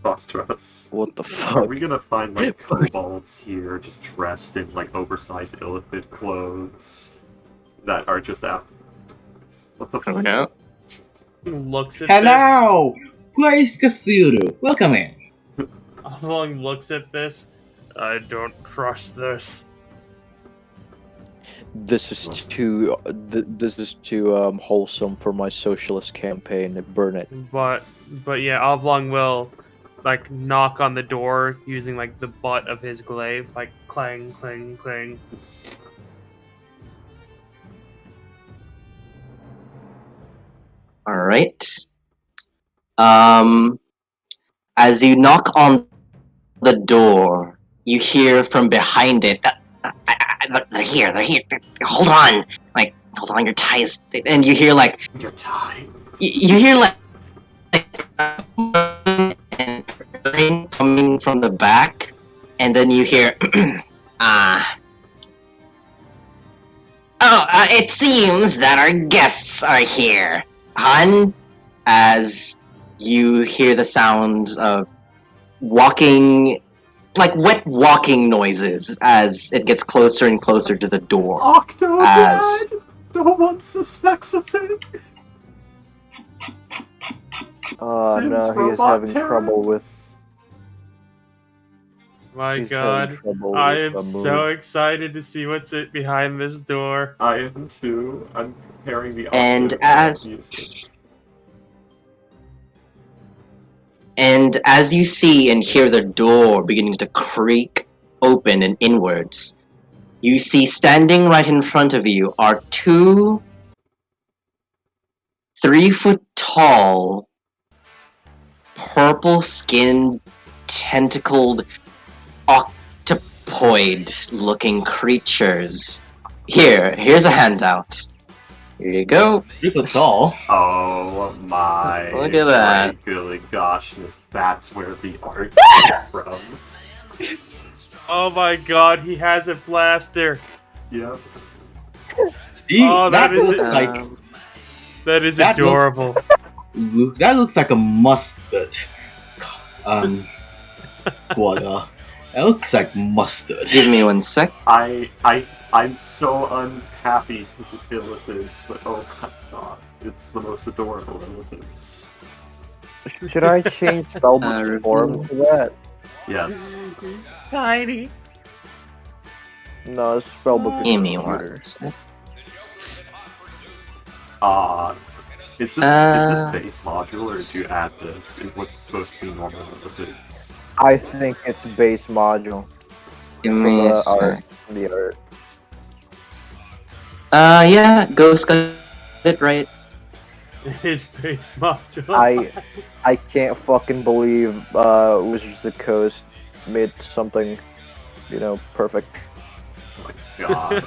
Foxtrots. What the Are fuck? we gonna find like kobolds here just dressed in like oversized illithid clothes that are just out? What the fuck? No. Looks at Hello! Grace Cthulhu! Welcome in! this. Oblong looks at this. I don't trust this. This is this is too wholesome for my socialist campaign. Burn it. But yeah, Oblong will like knock on the door using like the butt of his glaive, like clang, clang, clang. All right. As you knock on the door, you hear from behind it. They're here. They're here. Hold on. Like, hold on. Your tie is. And you hear like. Your tie. You hear like and coming from the back, and then you hear. It seems that our guests are here, Hun. As you hear the sounds of walking, like wet walking noises, as it gets closer and closer to the door. Octodad! No one suspects a thing. Oh Sim's no, he is robot having trouble with. parents. My He's God, having trouble I with am the so move. excited to see what's behind this door. I am too. I'm preparing the And audio music. And as you see and hear the door beginning to creak open and inwards, you see standing right in front of you are two 3-foot-tall, purple-skinned, tentacled, octopoid-looking creatures. Here's a handout. Here you go. Super tall. Oh my. Look at that. Really goshness, that's where the art came from. Oh my God, he has a blaster. Yep. Oh, that is looks like that is that adorable. that looks like a mustard. Squatter. That looks like mustard. Give me 1 sec. I'm so unhappy because it's Illithids, but oh my god, it's the most adorable Illithids. Should I change Spellbook's form to that? Yes. Tiny. No, this Spellbook is Give me computer. 1 sec. Is this base module, or did you add this? It wasn't supposed to be normal Illithids. I think it's base module. Give For me a the sec. art. The art. Yeah, Ghost got it right. It is base module. I can't fucking believe Wizards of the Coast made something, perfect. Oh my god.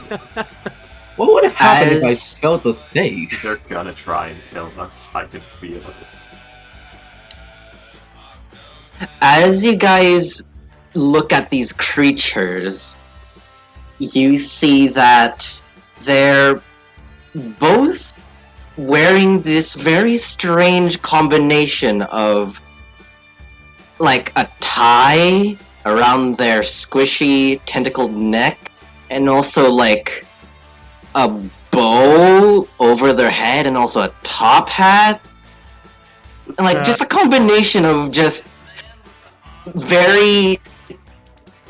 What would have happened if I As- failed the save? They're gonna try and kill us. I can feel it. As you guys look at these creatures, you see that they're both wearing this very strange combination of like a tie around their squishy tentacled neck and also like a bow over their head and also a top hat. And like just a combination of just very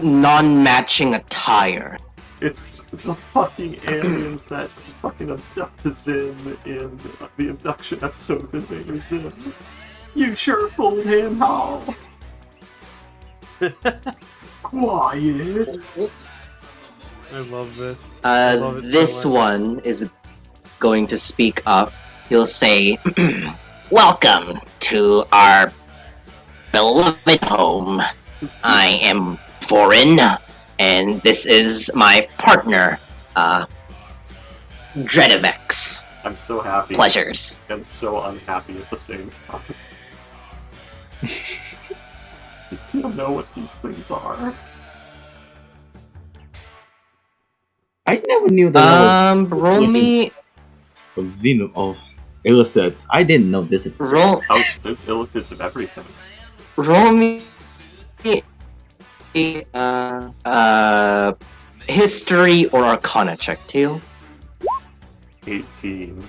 non-matching attire. It's the fucking aliens that fucking abduct Zim in the abduction episode of Invader Zim. You sure fooled him, Hal. Quiet. I love this. I love it so This much. one is going to speak up. He'll say, "Welcome to our beloved home. I am foreign, and this is my partner, Dredovex. I'm so happy. Pleasures." And so unhappy at the same time. Does Teal know what these things are? I never knew that Roll me. of of Illithids. I didn't know this existed. Oh, there's Illithids of everything. Roll me. History or Arcana check, Teal. 18.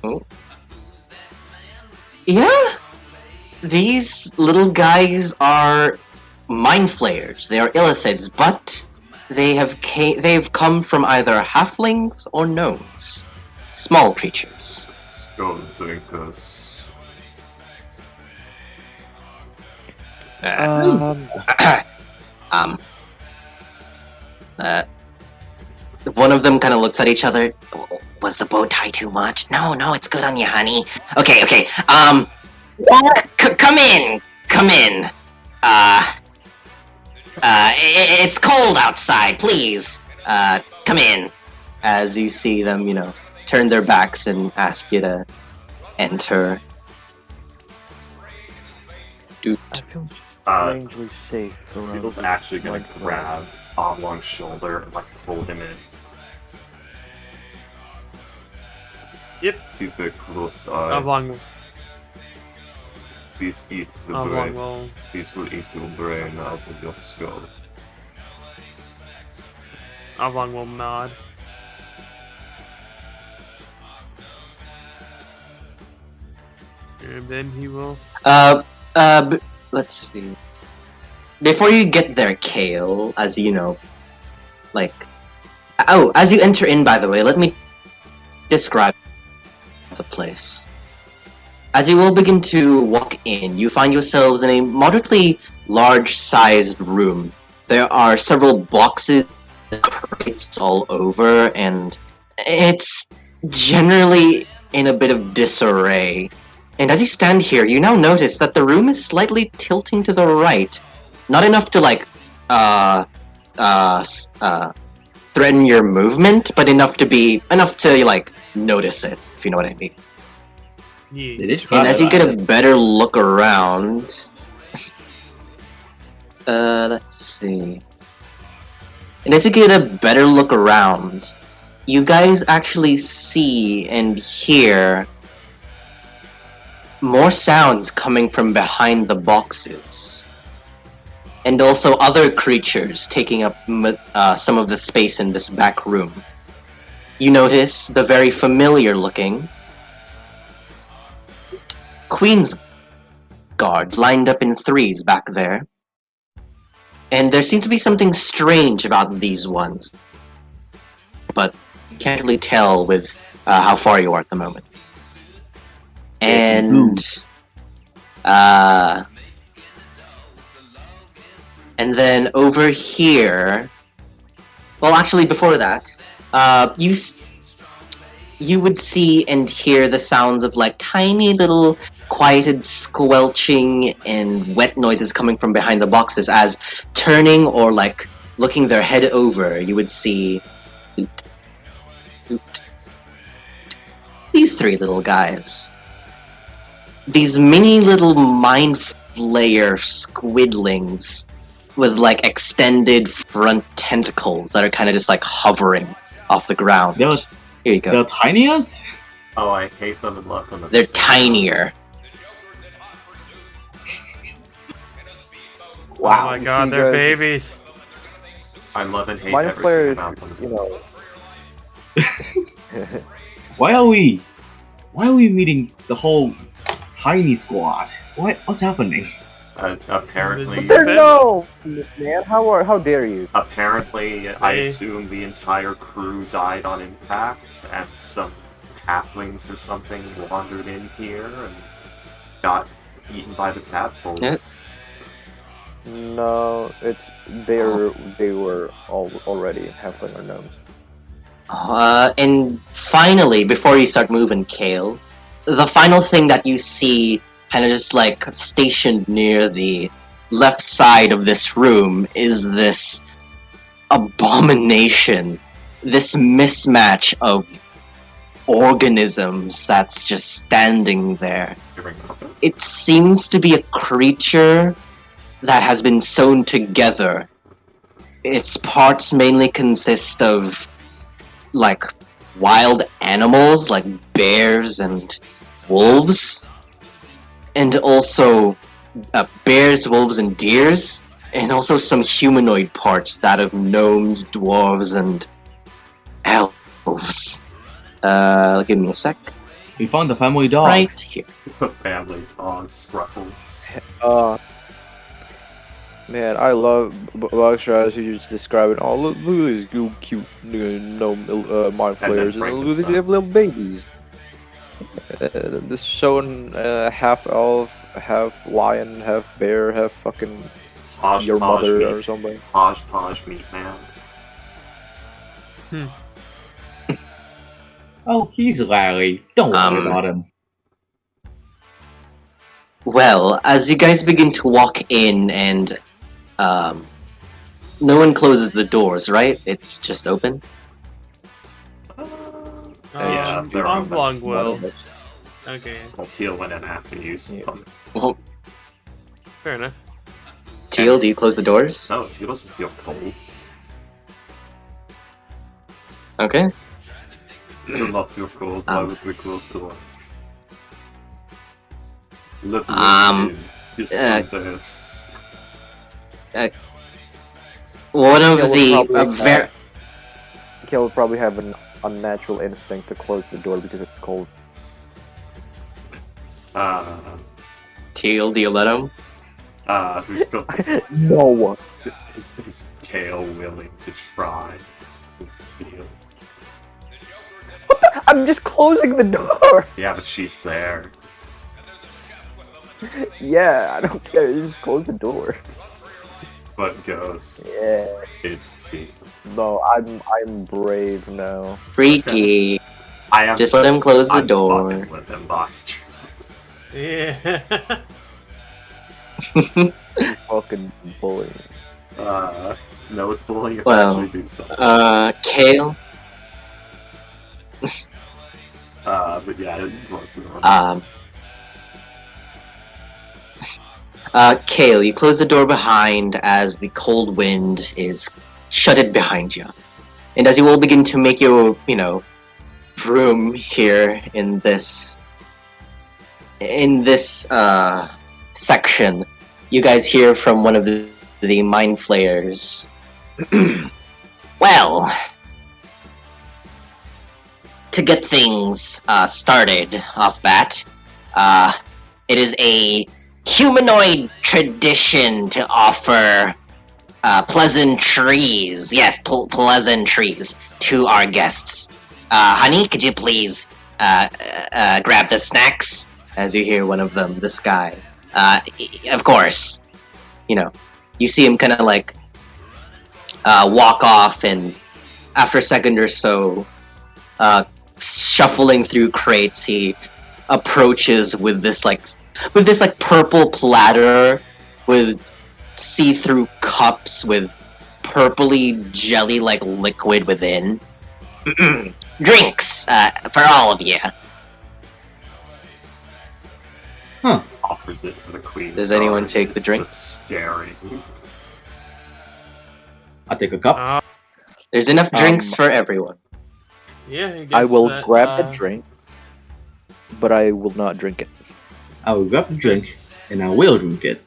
Oh. Yeah. These little guys are mind flayers. They are illithids, but they've come from either halflings or gnomes, small creatures. Skull drinkers. Um, one of them kind of looks at each other. Was the bow tie too much? No, it's good on you, honey. Okay. Come in. It's cold outside. Please, come in. As you see them, turn their backs and ask you to enter. I feel strangely safe around. Beetle's actually gonna grab Oblong's shoulder and pull him in. Yep. To the close side. Oblong. Please eat the Oblong brain. will. Please will eat your brain out of your skull. Oblong will nod. And then he will. Let's see. Before you get there, Kale, as you know, as you enter in, by the way, let me describe the place. As you will begin to walk in, you find yourselves in a moderately large-sized room. There are several boxes, crates all over, and it's generally in a bit of disarray. And as you stand here, you now notice that the room is slightly tilting to the right. Not enough to, threaten your movement, but enough to notice it, if you know what I mean. Yeah. And as you get a better look around... let's see... And as you get a better look around, you guys actually see and hear more sounds coming from behind the boxes. And also other creatures taking up some of the space in this back room. You notice the very familiar looking Queen's Guard lined up in threes back there. And there seems to be something strange about these ones. But you can't really tell with how far you are at the moment. And then over here, well, actually, before that, you would see and hear the sounds of tiny little quieted squelching and wet noises coming from behind the boxes. As turning or looking their head over, you would see these three little guys. These mini little mind flayer squidlings with extended front tentacles that are kind of just hovering off the ground. Here you go. They're tiniest? Oh, I hate them and love them. They're tinier. Wow. Oh my god, they're babies. I love and hate Mind everything flayers, about them. Why are we meeting the whole tiny squad? What's happening? Apparently, They're no, man. How dare you? Apparently, I assume the entire crew died on impact, and some halflings or something wandered in here and got eaten by the tadpoles. No, they were already halfling or gnomes. And finally, before you start moving, Kale, the final thing that you see kind of just stationed near the left side of this room is this abomination, this mismatch of organisms that's just standing there. It seems to be a creature that has been sewn together. Its parts mainly consist of wild animals like bears and wolves, and also bears, wolves, and deers, and also some humanoid parts that of gnomes, dwarves, and elves. Give me a sec. We found the family dog. Right here. The family dog, Scruffles. Man, I love Boxer as you just describe it. Oh, look at these cute mind flayers. And look, they have little babies. This showing half elf, half lion, half bear, half fucking your mother meat. or something. Podge meat, man. Oh, he's Larry. Don't worry about him. Well, as you guys begin to walk in and no one closes the doors, right? It's just open. Yeah, they're Oblong will. Okay, Well, Teal went in after you. So. Well, fair enough. Teal, do you close the doors? No, Teal doesn't feel cold. Okay. He does not feel cold. Why would we close the door? Let the wind in. Yes, sometimes. One of the very. Kill would probably have an unnatural instinct to close the door because it's cold. Teal, do you let him? Who's still? No one. Is Kale willing to try with Teal? I'm just closing the door. Yeah, but she's there. Yeah, I don't care. You just close the door. But Ghost. Yeah. It's Teal. No, I'm brave now. Freaky. I am. Just let him close the door. Fucking with him, box truths. Yeah. Fucking bully. No, it's bullying if I Well, actually do something. Kale. But yeah, it was the normal. Kale, you close the door behind as the cold wind is shuttered behind you. And as you all begin to make your, room here in this section, you guys hear from one of the mind flayers. Well, to get things started off bat, it is a humanoid tradition to offer pleasantries. Yes, pleasantries to our guests. Honey, could you please grab the snacks? As you hear one of them, this guy. Of course, you see him kind of like walk off, and after a second or so, shuffling through crates, he approaches with this purple platter with see-through cups with purpley jelly-like liquid within. Drinks for all of you. Opposite for the queen. Does anyone take the drink? Just staring. I'll take a cup. There's enough drinks for everyone. Yeah, I will grab the drink, but I will not drink it. I will grab the drink, and I will drink it.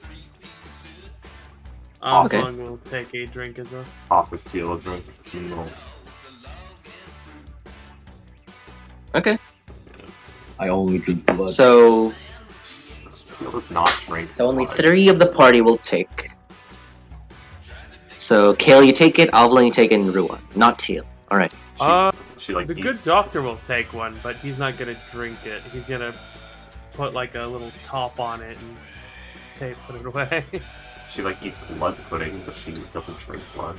Oblong will take a drink as well. Offers Teal a drink. No. Okay. I only drink blood. So Teal does not drink. So only 3 of the party will take. So Kale, you take it. Oblong, you take it, and Ruan. Not Teal. All right. She like the good doctor will take one, but he's not gonna drink it. He's gonna put like a little top on it and put it away. She like eats blood pudding, but she doesn't drink blood.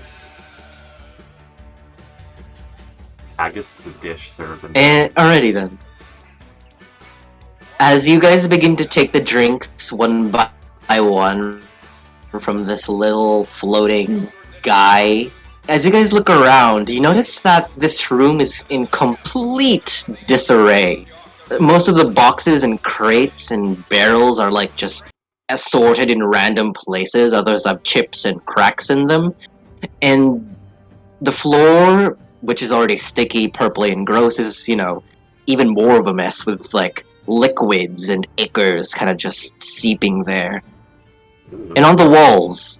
Haggis is a dish served in. And alrighty then. As you guys begin to take the drinks one by one from this little floating guy, as you guys look around, you notice that this room is in complete disarray. Most of the boxes and crates and barrels are like just assorted in random places. Others have chips and cracks in them. And the floor, which is already sticky, purpley, and gross, is, even more of a mess with like liquids and ichors kind of just seeping there. And on the walls,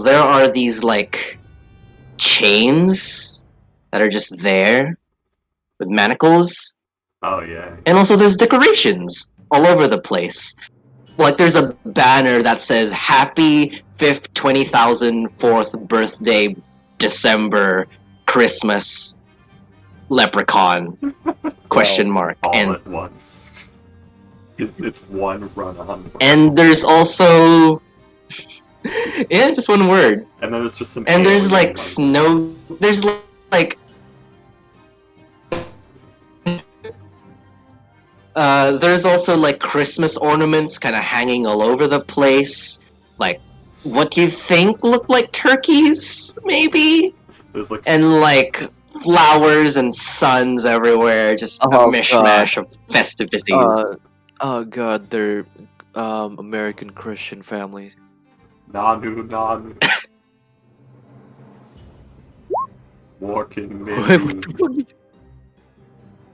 there are these like chains that are just there with manacles. Oh yeah. And also there's decorations all over the place. like there's a banner that says "Happy 5th 20,004th birthday, December, Christmas, Leprechaun?" question mark. All And at once. It's one run-on. and there's also yeah, just one word. And then there's just some. And there's alien, like snow. There's like. There's also like Christmas ornaments kind of hanging all over the place. Like, what do you think look like turkeys? Maybe? There's like. And like flowers and suns everywhere. Just a Oh, mishmash of festivities. Oh god, they're American Christian family. Nanu. Walking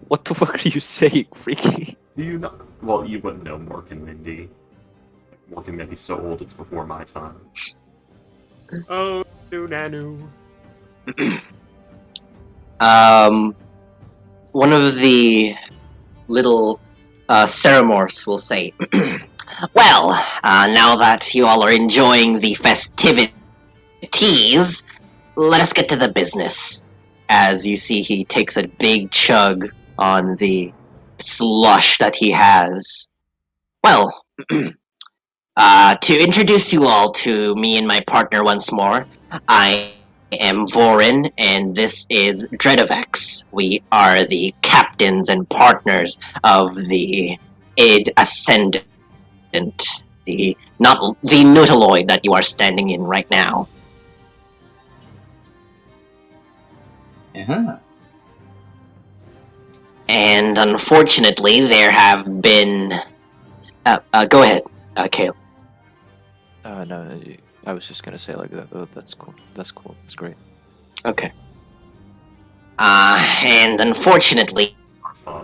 What the fuck are you saying, freaky? Do you not? Well, you wouldn't know Mork and Mindy. Mork and Mindy's so old, it's before my time. Oh, Nanu. One of the little Ceramorphs will say, "Well, now that you all are enjoying the festivities, let us get to the business." As you see, he takes a big chug on the slush that he has. Well, to introduce you all to me and my partner once more, I am Vorin, and this is Dredovex. We are the captains and partners of the Id Ascendant, the Nautiloid that you are standing in right now. Uh-huh. And unfortunately, there have been. Go ahead, Kale. No, I was just gonna say like that. Oh, that's cool. That's cool. That's great. Okay. And unfortunately,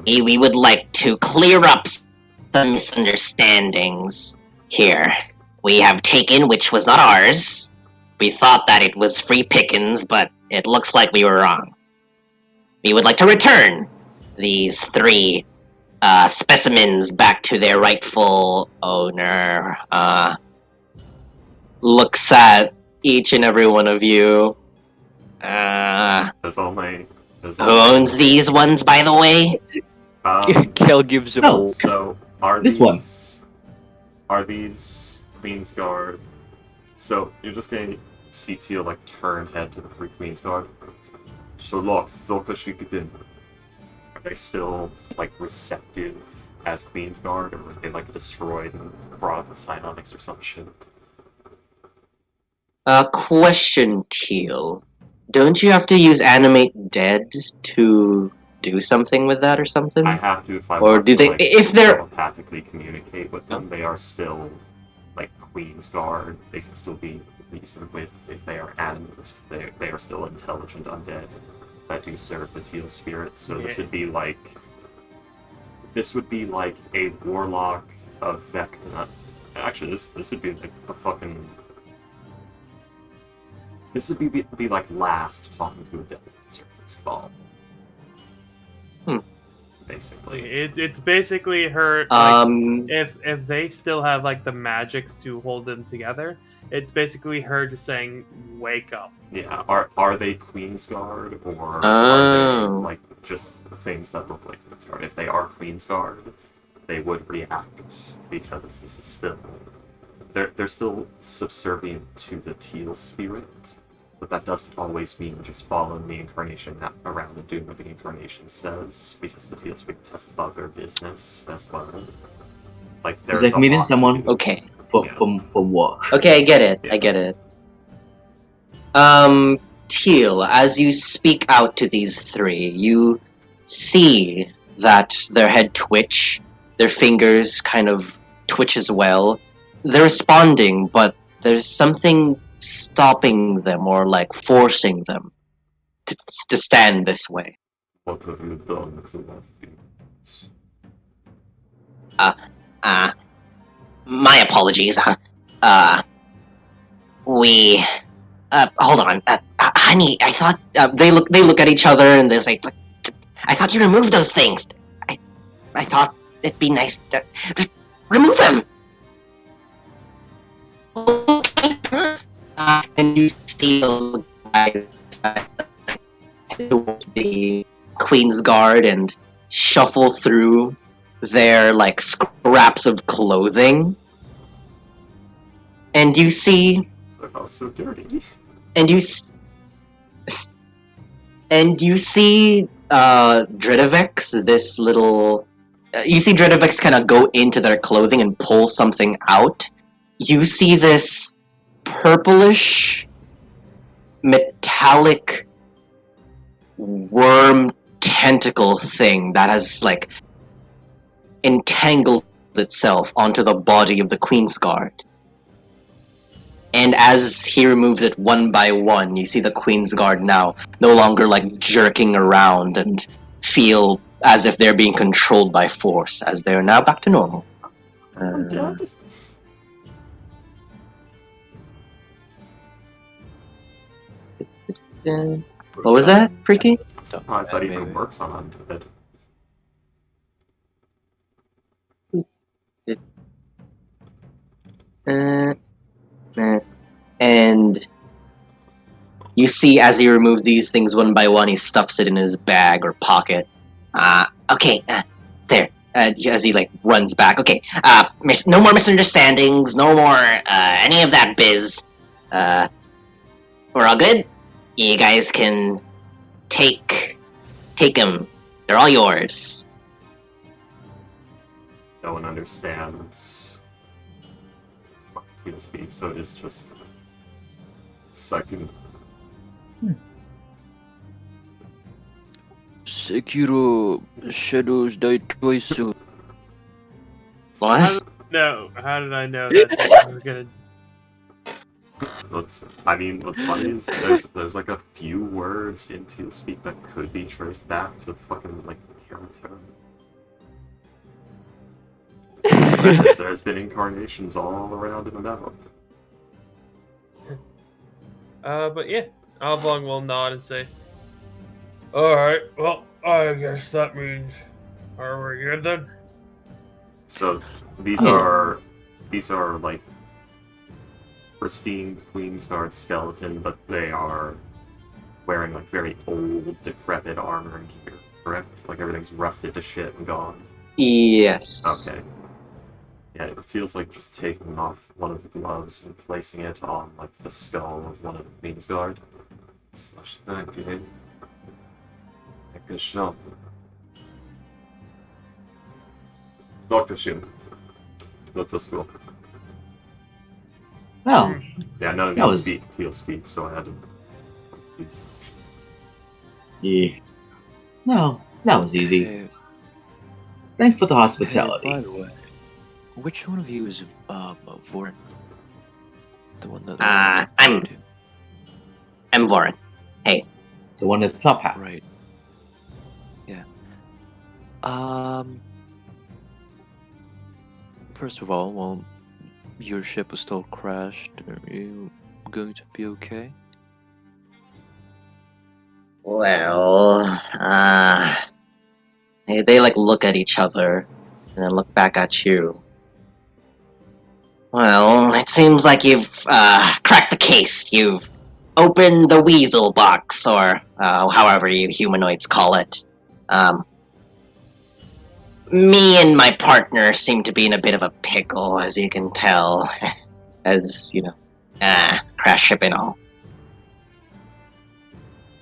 we would like to clear up some misunderstandings here. We have taken, which was not ours. We thought that it was free pickings, but it looks like we were wrong. We would like to return these 3 specimens back to their rightful owner. Looks at each and every one of you. There's only. Who owns these ones, by the way? Kale gives him Oh. a So are This these? one. Are these Queen's Guard? So you're just gonna see Teal like turn head to the 3 Queen's Guard. So look, Zolka Shikidin. Are they still like receptive as Queen's Guard, or were they like destroyed and brought up with psionics or some shit? Question, Teal. Don't you have to use animate dead to do something with that or something? I have to if I Or want do to, they- like, if they're- telepathically communicate with them. They are still like Queen's Guard. They can still be reasoned with if they are animals. They are still intelligent undead that do serve the Teal spirit. So this would be like a warlock effect. Actually, this would be like a fucking. This would be like last talking to a death insurgent's fall. Basically. It's basically her. If they still have like the magics to hold them together, it's basically her just saying, "Wake up." Yeah. Are they Queen's Guard or are they like just things that look like Queen's Guard? If they are Queen's Guard, they would react because this is still they're still subservient to the Teal spirit. But that doesn't always mean just following the incarnation around and doing what the incarnation says, because the Teal spirit has other business as well. Like there's It's like meeting someone Okay. from work. Okay, I get it. Yeah. I get it. Teal, as you speak out to these 3, you see that their head twitch, their fingers kind of twitch as well. They're responding, but there's something stopping them or like forcing them to stand this way. What have you done to my feelings? My apologies. We hold on. Honey, I thought they look at each other and they say, "I thought you removed those things. I thought it'd be nice to remove them." And you see a little guy towards the Queen's Guard and shuffle through their like scraps of clothing. And you see, So I was so dirty. and you see Dredovix, this little you see Dredovix kind of go into their clothing and pull something out. You see this purplish metallic worm tentacle thing that has like entangled itself onto the body of the Queen's Guard. And as he removes it one by one, you see the Queen's Guard now no longer like jerking around and feel as if they're being controlled by force, as they are now back to normal. I'm dead. What was that, Freaky? I'm surprised that even works on Undead. And you see as he removes these things one by one, he stuffs it in his bag or pocket. Okay, there. As he like runs back. Okay, no more misunderstandings, no more any of that biz. We're all good. You guys can take them. They're all yours. No one understands what people speak, so it is just sucking. Sekiro Shadows Die Twice. What? No, how did I know that we were gonna? What's funny is there's like a few words in TealSpeak that could be traced back to fucking like character. There's been incarnations all around and about. But yeah, Oblong will nod and say, "Alright, well, I guess that means are we good then?" So these are like pristine Queen's Guard skeleton, but they are wearing like very old, decrepit armor and gear, correct? Like everything's rusted to shit and gone. Yes. Okay. Yeah, it feels like just taking off one of the gloves and placing it on like the skull of one of the Queen's Guard. Slash that, dude. Like this shell. Dr. Shin. Look to school. Well, Yeah, none of That these was- speak Teal speaks, so I had to. yeah. No, that was easy. Hey, Thanks for the hey, hospitality. by the way, which one of you is Vorin? The one that I'm Warren. The one at the top hat. right. Yeah. First of all, well, your ship was still crashed. Are you going to be okay? Well, they like look at each other and then look back at you. Well, it seems like you've cracked the case. You've opened the weasel box, or however you humanoids call it. Me and my partner seem to be in a bit of a pickle, as you can tell, as you know, crash ship and all.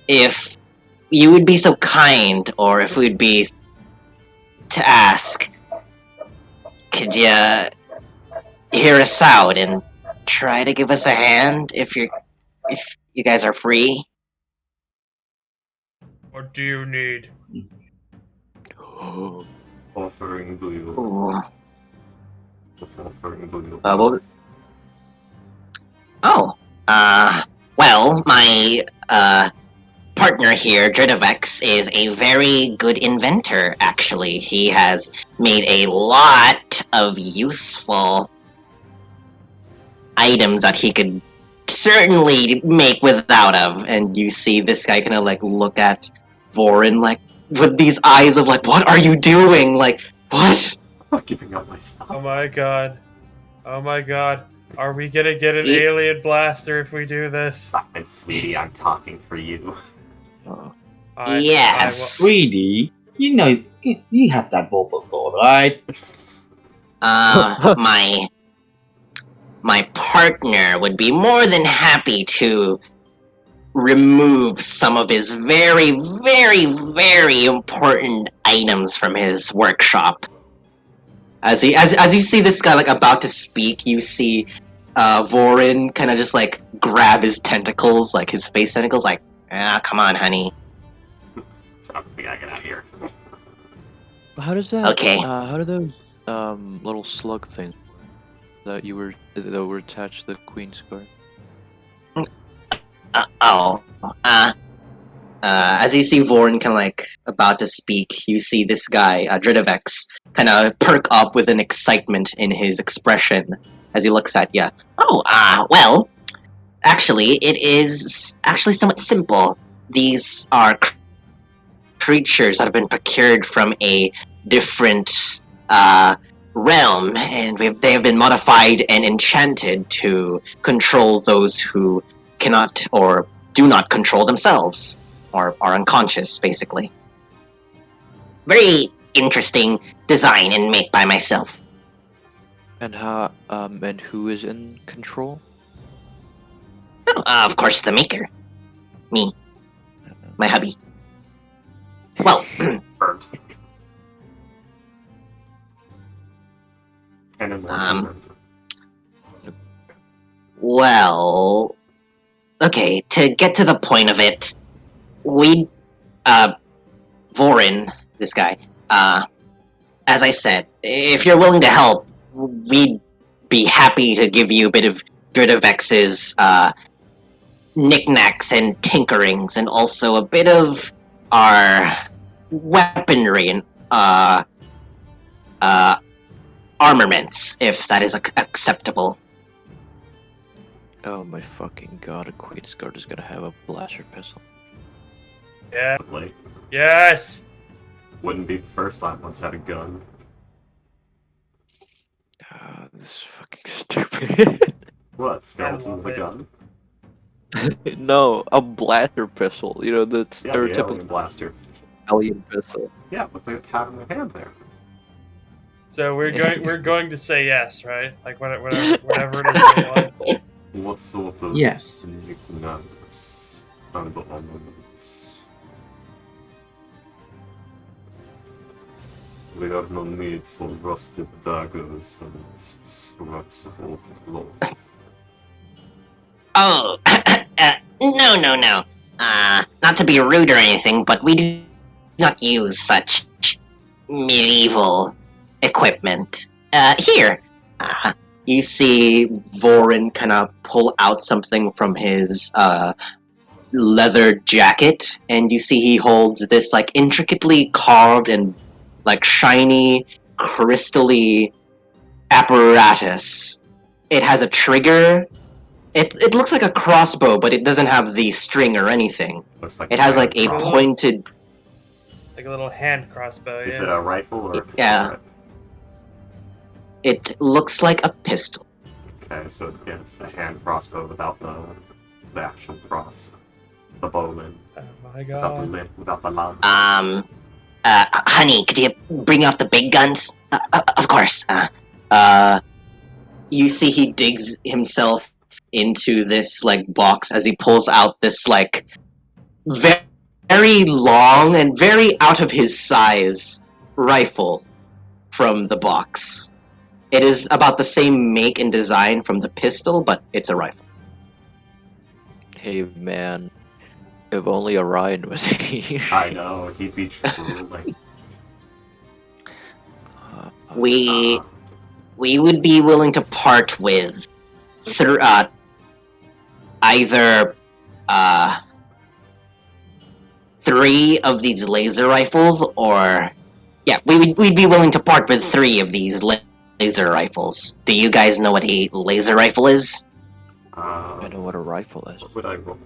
If you would be so kind, or if we'd be to ask, could you hear us out and try to give us a hand if you guys are free? What do you need? Offering blue. Ooh. Offering blue. Well, my partner here, Dridovex, is a very good inventor, actually. He has made a lot of useful items that he could certainly make without of. And you see this guy kind of like look at Vorin like with these eyes of like, what are you doing? Like, what? I'm not giving up my stuff. Oh my god. Oh my god. Are we gonna get an Ye- alien blaster if we do this? Stop it, sweetie. I'm talking for you. Yes. Sweetie, you know, you have that Bulbasaur, right? My partner would be more than happy to remove some of his very, very, very important items from his workshop. As you see this guy like about to speak, you see Vorin kind of just like grab his tentacles, like his face tentacles, like, come on, honey. Shut up, we gotta get out of here. How does that? Okay. How do those little slug things that were attached to the Queen's guard? As you see Vorin kind of like about to speak, you see this guy, Dridovex, kind of perk up with an excitement in his expression as he looks at you. Well, actually, it is actually somewhat simple. These are creatures that have been procured from a different realm, and they have been modified and enchanted to control those who cannot or do not control themselves, or are unconscious, basically. Very interesting design and make by myself. And who is in control? Of course, the maker. Me. My hubby. Well, Burnt. well, okay, to get to the point of it, Vorin, this guy, as I said, if you're willing to help, we'd be happy to give you a bit of Dridovex's, knickknacks and tinkerings, and also a bit of our weaponry and, armaments, if that is acceptable. Oh my fucking god! A Queen's guard is gonna have a blaster pistol. Yeah. Possibly. Yes. Wouldn't be the first time one's had a gun. This is fucking stupid. What? Skeleton with a love gun? No, a blaster pistol. You know, the Yeah, the stereotypical alien blaster. alien pistol. Yeah, what they have in their hand there. So we're going to say yes, right? Like whatever it is they want. What sort of Yes. knickknacks and ornaments? We have no need for rusted daggers and scraps of old cloth. Oh, no. Not to be rude or anything, but we do not use such medieval equipment. Here. You see Vorin kind of pull out something from his leather jacket, and you see he holds this like intricately carved and like shiny, crystally apparatus. It has a trigger. It looks like a crossbow, but it doesn't have the string or anything. Looks like It has like a crossbow. pointed. Like a little hand crossbow. Is Yeah. it a rifle or a pistol? Yeah. grip? It looks like a pistol. Okay, so yeah, it's a hand crossbow without the actual cross. The bowman. Oh my Without the god. lid, without the lance. Honey, could you bring out the big guns? Of course. You see he digs himself into this like box as he pulls out this like very long and very out of his size rifle from the box. It is about the same make and design from the pistol, but it's a rifle. Hey man, if only Orion was here. I know, he'd be truly. We would be willing to part with either 3 of these laser rifles, or we'd be willing to part with 3 of these laser rifles. Do you guys know what a laser rifle is? I know what a rifle is. What would I roll?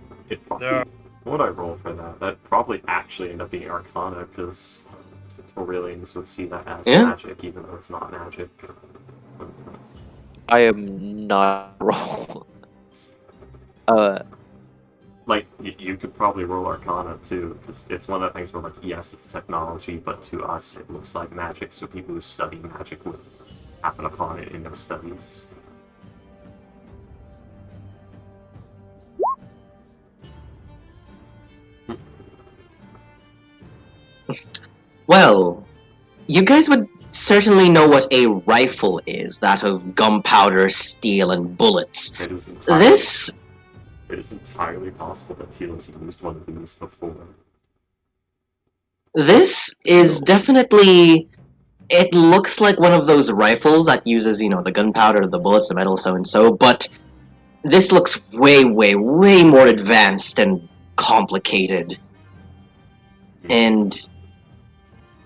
No. What would I roll for that? That'd probably actually end up being Arcana, because Aurelians would see that as Yeah. magic, even though it's not magic. I am not roll. Like, you could probably roll Arcana too, because it's one of the things where, like, yes, it's technology, but to us it looks like magic, so people who study magic would happen upon it in their studies. Well, you guys would certainly know what a rifle is, that of gunpowder, steel, and bullets. It is entirely, This it is entirely possible that Teal has used one of these before. this is definitely. It looks like one of those rifles that uses, you know, the gunpowder, the bullets, the metal, so and so, but this looks way, way, way more advanced and complicated. And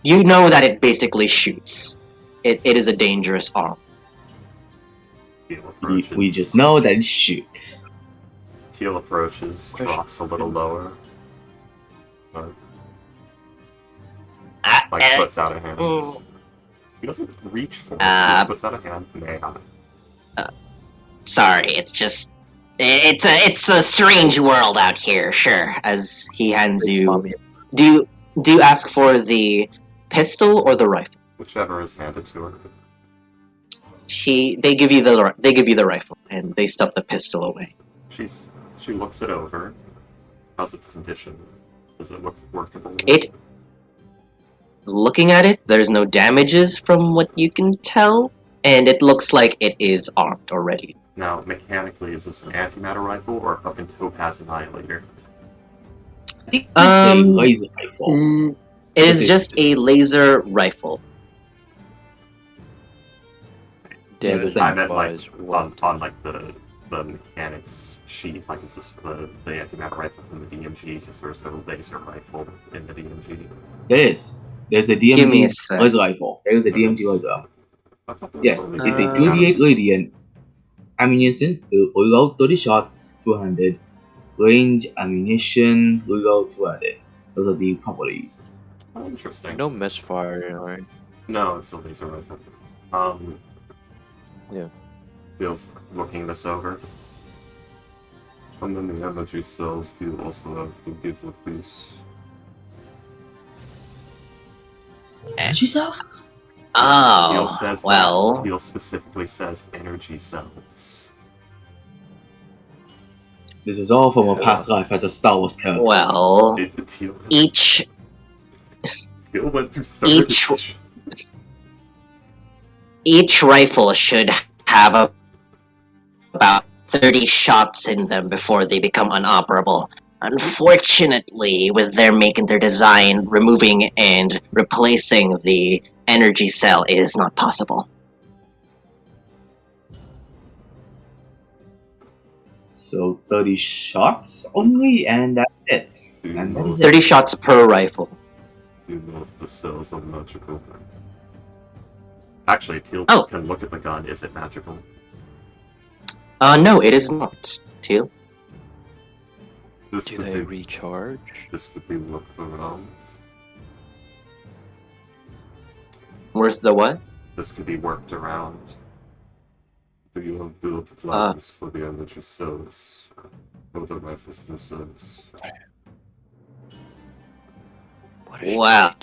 you know that it basically shoots. It is a dangerous arm. Teal approaches. We just know that it shoots. Teal approaches, drops a little lower. Like, puts out a hand. He doesn't reach for it, he just puts out a hand. May I? Sorry, it's just it's a strange world out here. Sure, as he hands you. Do you ask for the pistol or the rifle? Whichever is handed to her. They give you the rifle and they stuff the pistol away. She looks it over. How's its condition? Does it look workable? Looking at it, there's no damages from what you can tell, and it looks like it is armed already. Now, mechanically, is this an antimatter rifle or a fucking Topaz Annihilator? I think it's a laser rifle. It is just a laser rifle. Damage I meant, like, buys on like the mechanics sheet. Like, is this for the antimatter rifle from the DMG? Because there's no laser rifle in the DMG. There is. There's a Give me a DMG sec. laser rifle. There is a DMG laser. I thought there was Yes, only it's a antimatter. 28 radiant ammunition, reload 30 shots, 200. Range ammunition, reload 200. Those are the properties. Oh, interesting. No misfire, right? No, it's a laser rifle. Yeah. Feels looking this over. And then the energy cells do also have to give with this. Energy cells? Teal Oh, says well. Teal specifically says energy cells. This is all from a past life as a Star Wars character. Well, Teal each went through third each- edition. each rifle should have about 30 shots in them before they become unoperable. Unfortunately, with their design, removing and replacing the energy cell is not possible. So 30 shots only, and that's it. And that is 30 shots per rifle. Do you know if the cells are magical? Actually, Teal can look at the gun. Is it magical? No, it is not. Teal? Do they recharge? This could be looked around. Worth the what? This could be worked around. Do you have build plans for the energy cells? For the rifles themselves? Well,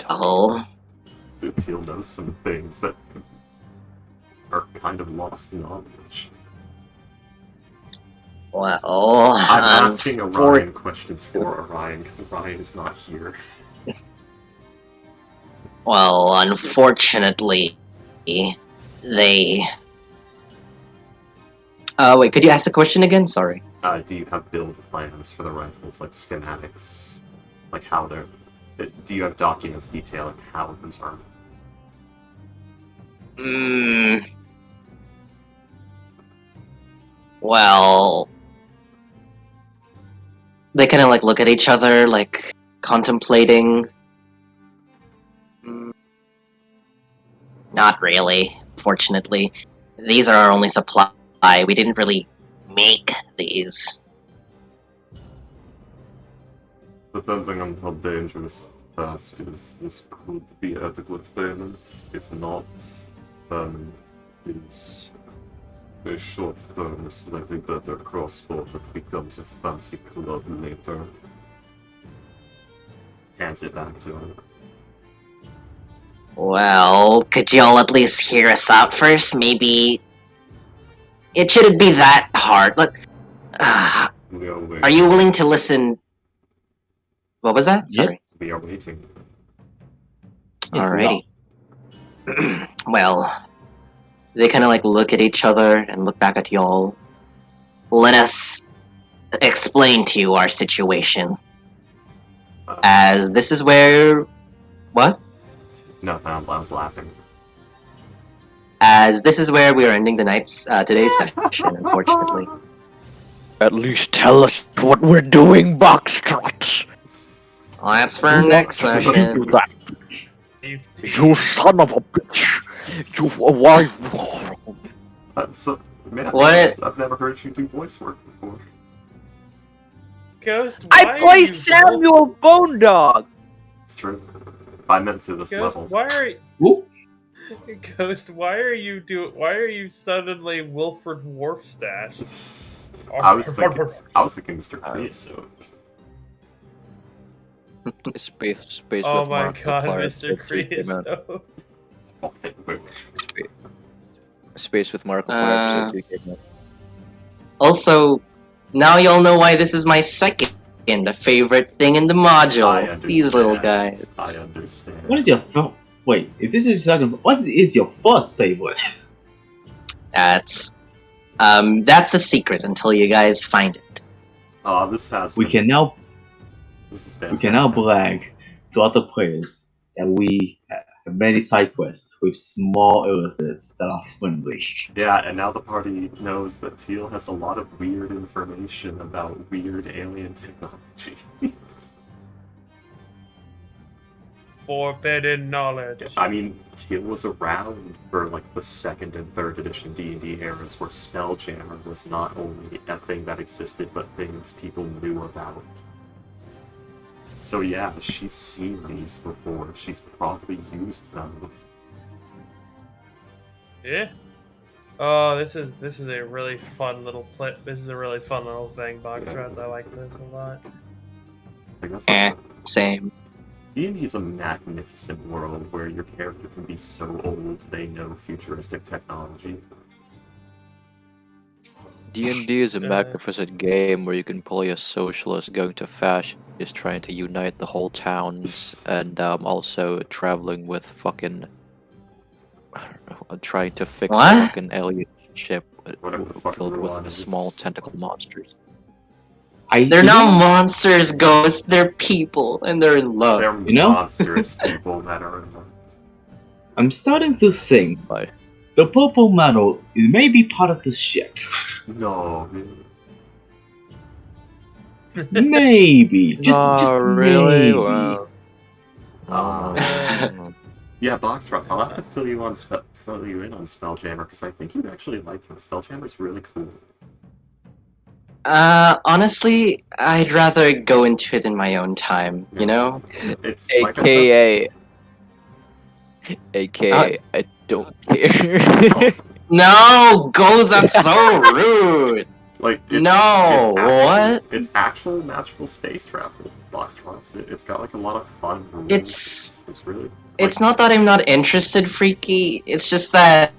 Teal knows some things that are kind of lost knowledge. well, I'm asking Orion questions for Orion because Orion is not here. well, unfortunately, they... wait, could you ask the question again? Sorry. Do you have build plans for the rifles, like schematics? Like how they're... Do you have documents detailing how these are? Well... They kind of like look at each other, like contemplating. Not really, fortunately. These are our only supply. We didn't really make these. Depending on how dangerous the task is, this could be adequate payment. If not, then please A short-term, slightly better crossbow that becomes a fancy club later. Hands it back to him. Well, could y'all at least hear us out first? Maybe it shouldn't be that hard. Look, We are waiting. are you willing to listen? What was that? Sorry. Yes. We are waiting. Yes, Alrighty. Well, they kind of like look at each other and look back at y'all. Let us explain to you our situation. As this is where. What? No, I was laughing. As this is where we are ending tonight's today's session, unfortunately. At least tell us what we're doing, Boxtrot. Well, that's for our next session. You son of a bitch! You why? So, man, What? I've never heard you do voice work before. Ghost, why I are play you Samuel Bone Dog. It's true. I meant to this Ghost, level. why are Who? Ghost? Why are you suddenly Wilfred Warfstache? I was thinking Mr. Creosote. Space Oh with my Mark god, Mr. Mr. Creosote. Space with Mark Also, now y'all know why this is my second favorite thing in the module. I understand. These little guys. I understand. What is your wait? If this is second, what is your first favorite? That's a secret until you guys find it. This has. We can now fantastic. brag to other players that we have many side quests with small illiths that are friendly. Yeah, and now the party knows that Teal has a lot of weird information about weird alien technology. Forbidden knowledge. I mean, Teal was around for like the 2nd and 3rd edition D&D eras where Spelljammer was not only a thing that existed, but things people knew about. So yeah, she's seen these before. She's probably used them before. Yeah. Oh, this is a really fun little This is a really fun little thing, Boxtrot. I like this a lot. Like, that's like, Same. D&D is a magnificent world where your character can be so old they know futuristic technology. D&D is a magnificent game where you can play a socialist going to fashion, just trying to unite the whole towns, and also traveling with fucking, I don't know, trying to fix a fucking alien ship filled with small tentacle monsters. They're not monsters, Ghost. They're people, and they're in love. They're monstrous people that are in love. I'm starting to think the purple metal is maybe part of the ship. No. Maybe. Just really? maybe. Wow. Yeah, Boxrots, I'll have to fill you in on Spelljammer because I think you'd actually like him. Spelljammer's really cool. Honestly, I'd rather go into it in my own time, you know? It's AKA, I don't care. No, go, that's so rude! Like, it's actual magical space travel, Boxrots. It's got like a lot of fun rules. It's really... It's not that I'm not interested, Freaky. It's just that,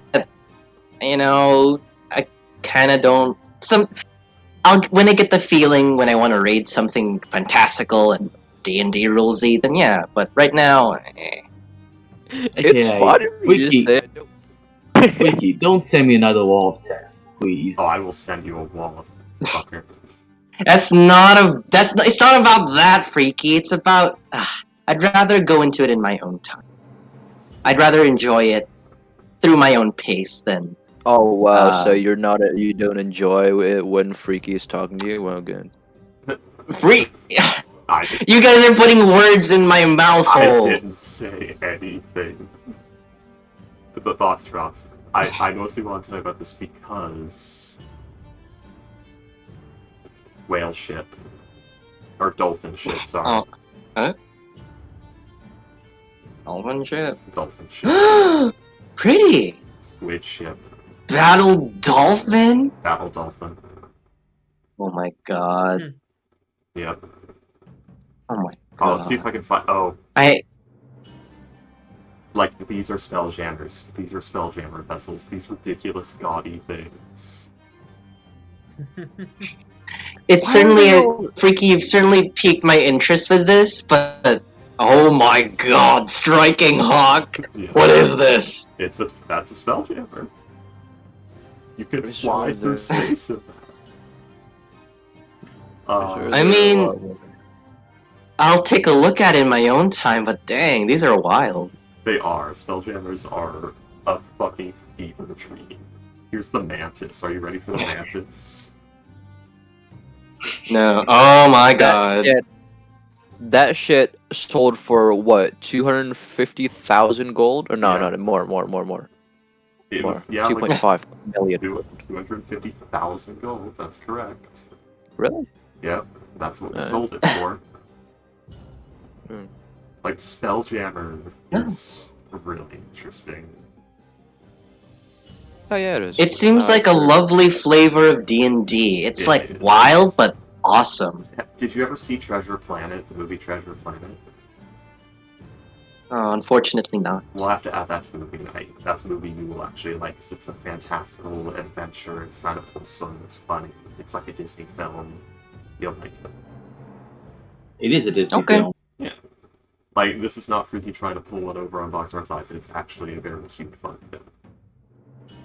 you know, I kinda don't... when I get the feeling when I want to raid something fantastical and D&D rulesy, then yeah. But right now, It's funny you just say it. Wiki, don't send me another wall of text, please. Oh, I will send you a wall of text, fucker. it's not about that, Freaky. It's about I'd rather go into it in my own time. I'd rather enjoy it through my own pace than. Oh wow! So you don't enjoy it when Freaky is talking to you? Well, good. You guys are putting words in my mouth hole. I didn't say anything. But Boxtrots, I mostly want to talk about this because whale ship or dolphin ship. Sorry. Oh, huh? Dolphin ship. Dolphin ship. Pretty. Squid ship. Battle Dolphin? Battle Dolphin. Oh my god. Yep. Oh my Oh, let's see if I can find. Oh, I like these are Spelljammers. These are Spelljammer vessels. These ridiculous gaudy things. it's certainly freaky. You've certainly piqued my interest with this, but oh my god, Striking Hawk! Yeah. What is this? That's a Spelljammer. You can Pretty fly sure through they're- space in that. Sure I they're a mean- lot more- I'll take a look at it in my own time, but dang, these are wild. They are. Spelljammers are a fucking fever dream. Here's the Mantis. Are you ready for the Mantis? No. Oh my god. That shit sold for what? 250,000 gold? Or no, Yeah. no, more. It More. was, yeah, 2.5 million. 250,000 gold. That's correct. Really? Yep, that's what we Alright. sold it for. Hmm. Like, Spelljammer is really interesting. Oh yeah, it is. It seems like a lovely flavor of D&D. It's It like is. wild but awesome. Did you ever see Treasure Planet, the movie Treasure Planet? Unfortunately not. We'll have to add that to movie night. That's a movie you will actually like, because it's a fantastical adventure. It's kind of wholesome. It's funny. It's like a Disney film. You'll like it. It is a Disney Okay. film. Like, this is not Freaky trying to pull one over on Box Art's eyes. It's actually a very cute, fun film.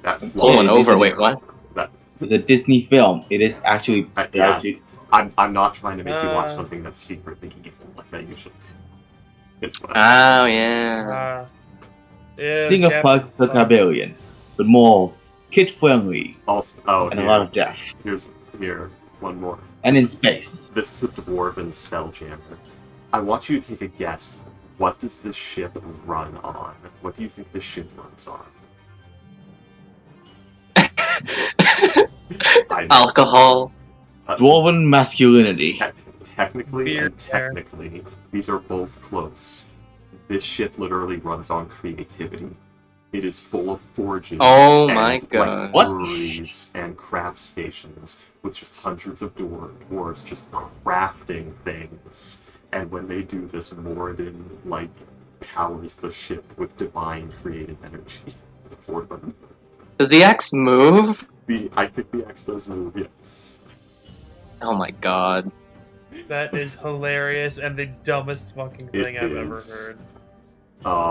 That Pull one Yeah, over. Disney. Wait, what? That It's a Disney film. It is actually. yeah. actually- I'm not trying to make you watch Uh. something that's secretly evil like that. You should. It's fun. Oh yeah. Yeah, Think of Pugs the Tiberian, but more kid friendly Also, oh, and a here, lot of death. here, one more. And in space. This is a dwarven spelljammer. I want you to take a guess. What does this ship run on? What do you think this ship runs on? I know. Alcohol. Dwarven masculinity. Technically Beer and technically, these are both close. This ship literally runs on creativity. It is full of forges Oh and my like, God. What? breweries and craft stations with just hundreds of dwarves just crafting things. And when they do this, Moradin like powers the ship with divine creative energy for them. Does the axe move? I think the X does move, yes. Oh my god. That is hilarious and the dumbest fucking It thing I've ever is. heard.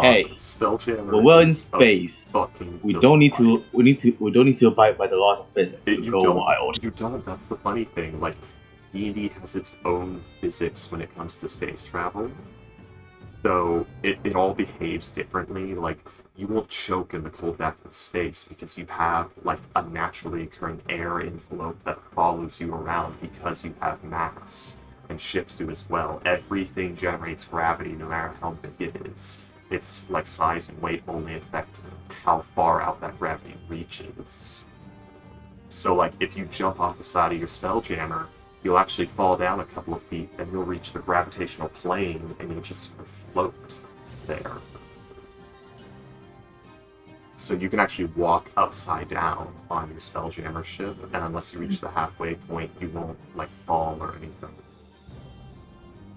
Hey, Spelljammer. Well, we're in is a space. fucking We don't need to. We don't need to abide by the laws of physics. You Go don't. wild. You don't. That's the funny thing. Like, D&D has its own physics when it comes to space travel. So it all behaves differently. Like, you won't choke in the cold vacuum of space because you have like a naturally occurring air envelope that follows you around because you have mass, and ships do as well. Everything generates gravity no matter how big it is. Its like size and weight only affect how far out that gravity reaches. So like if you jump off the side of your spelljammer, you'll actually fall down a couple of feet, then you'll reach the gravitational plane and you'll just sort of float there. So you can actually walk upside down on your spelljammer ship, and unless you reach the halfway point, you won't like fall or anything.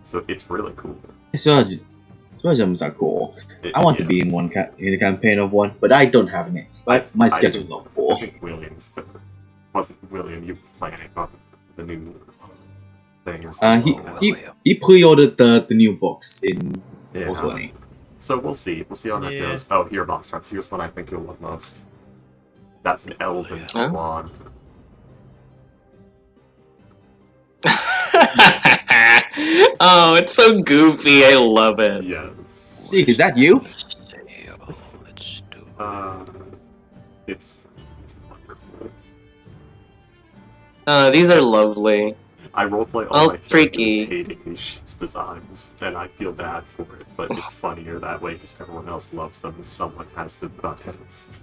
So it's really cool. Spelljammers are cool. I want to be in in a campaign of one, but I don't have any. But my schedule's all I full. think William's the, wasn't William you planning on the new thing or something? He pre-ordered the new books in Yeah. 420. So we'll see. We'll see how that Yeah. goes. Oh, here, box arts. Here's one I think you'll love most. That's an elven swan. Oh, it's so goofy. I love it. Yes. See, is that you? It's wonderful. These are lovely. I roleplay all Oh, my characters freaky. hating these ship's designs, and I feel bad for it, but it's funnier that way because everyone else loves them and someone has to butt heads.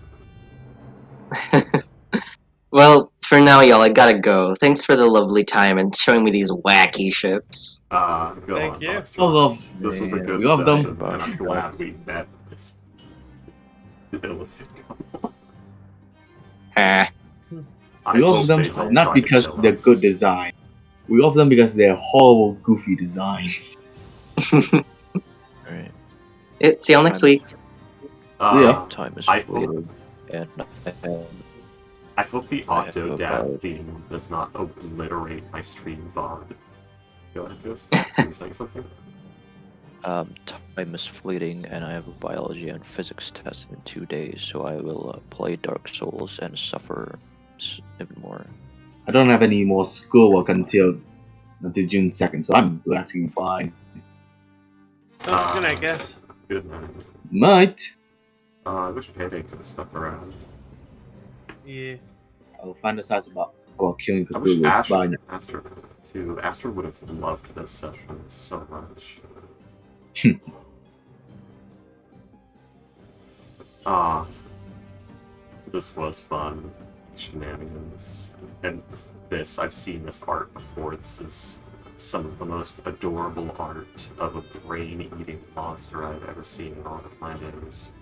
Well, for now, y'all, I gotta go. Thanks for the lovely time and showing me these wacky ships. Go Thank on, you. Box I love Arts. This was a them. good We love them. session, and I'm glad we met this elephant couple. We love hope them they don't not try to because kill they're us. good design. We love them because they're horrible, goofy designs. Right. See y'all next week. See ya. Time is I fleeting, and I hope the I have a Octodad ballad. theme does not obliterate my stream VOD. Go ahead, Ghost. Were you saying something? Time is fleeting, and I have a biology and physics test in 2 days, so I will play Dark Souls and suffer even more. I don't have any more schoolwork until June 2nd, so I'm relaxing fine. Sounds good, I guess. Good night. Might. I wish Payday could have stuck around. Yeah. I'll fantasize about killing I wish Cthulhu. Aster would have loved this session so much. This was fun. Shenanigans. And I've seen this art before. This is some of the most adorable art of a brain-eating monster I've ever seen in all of my days.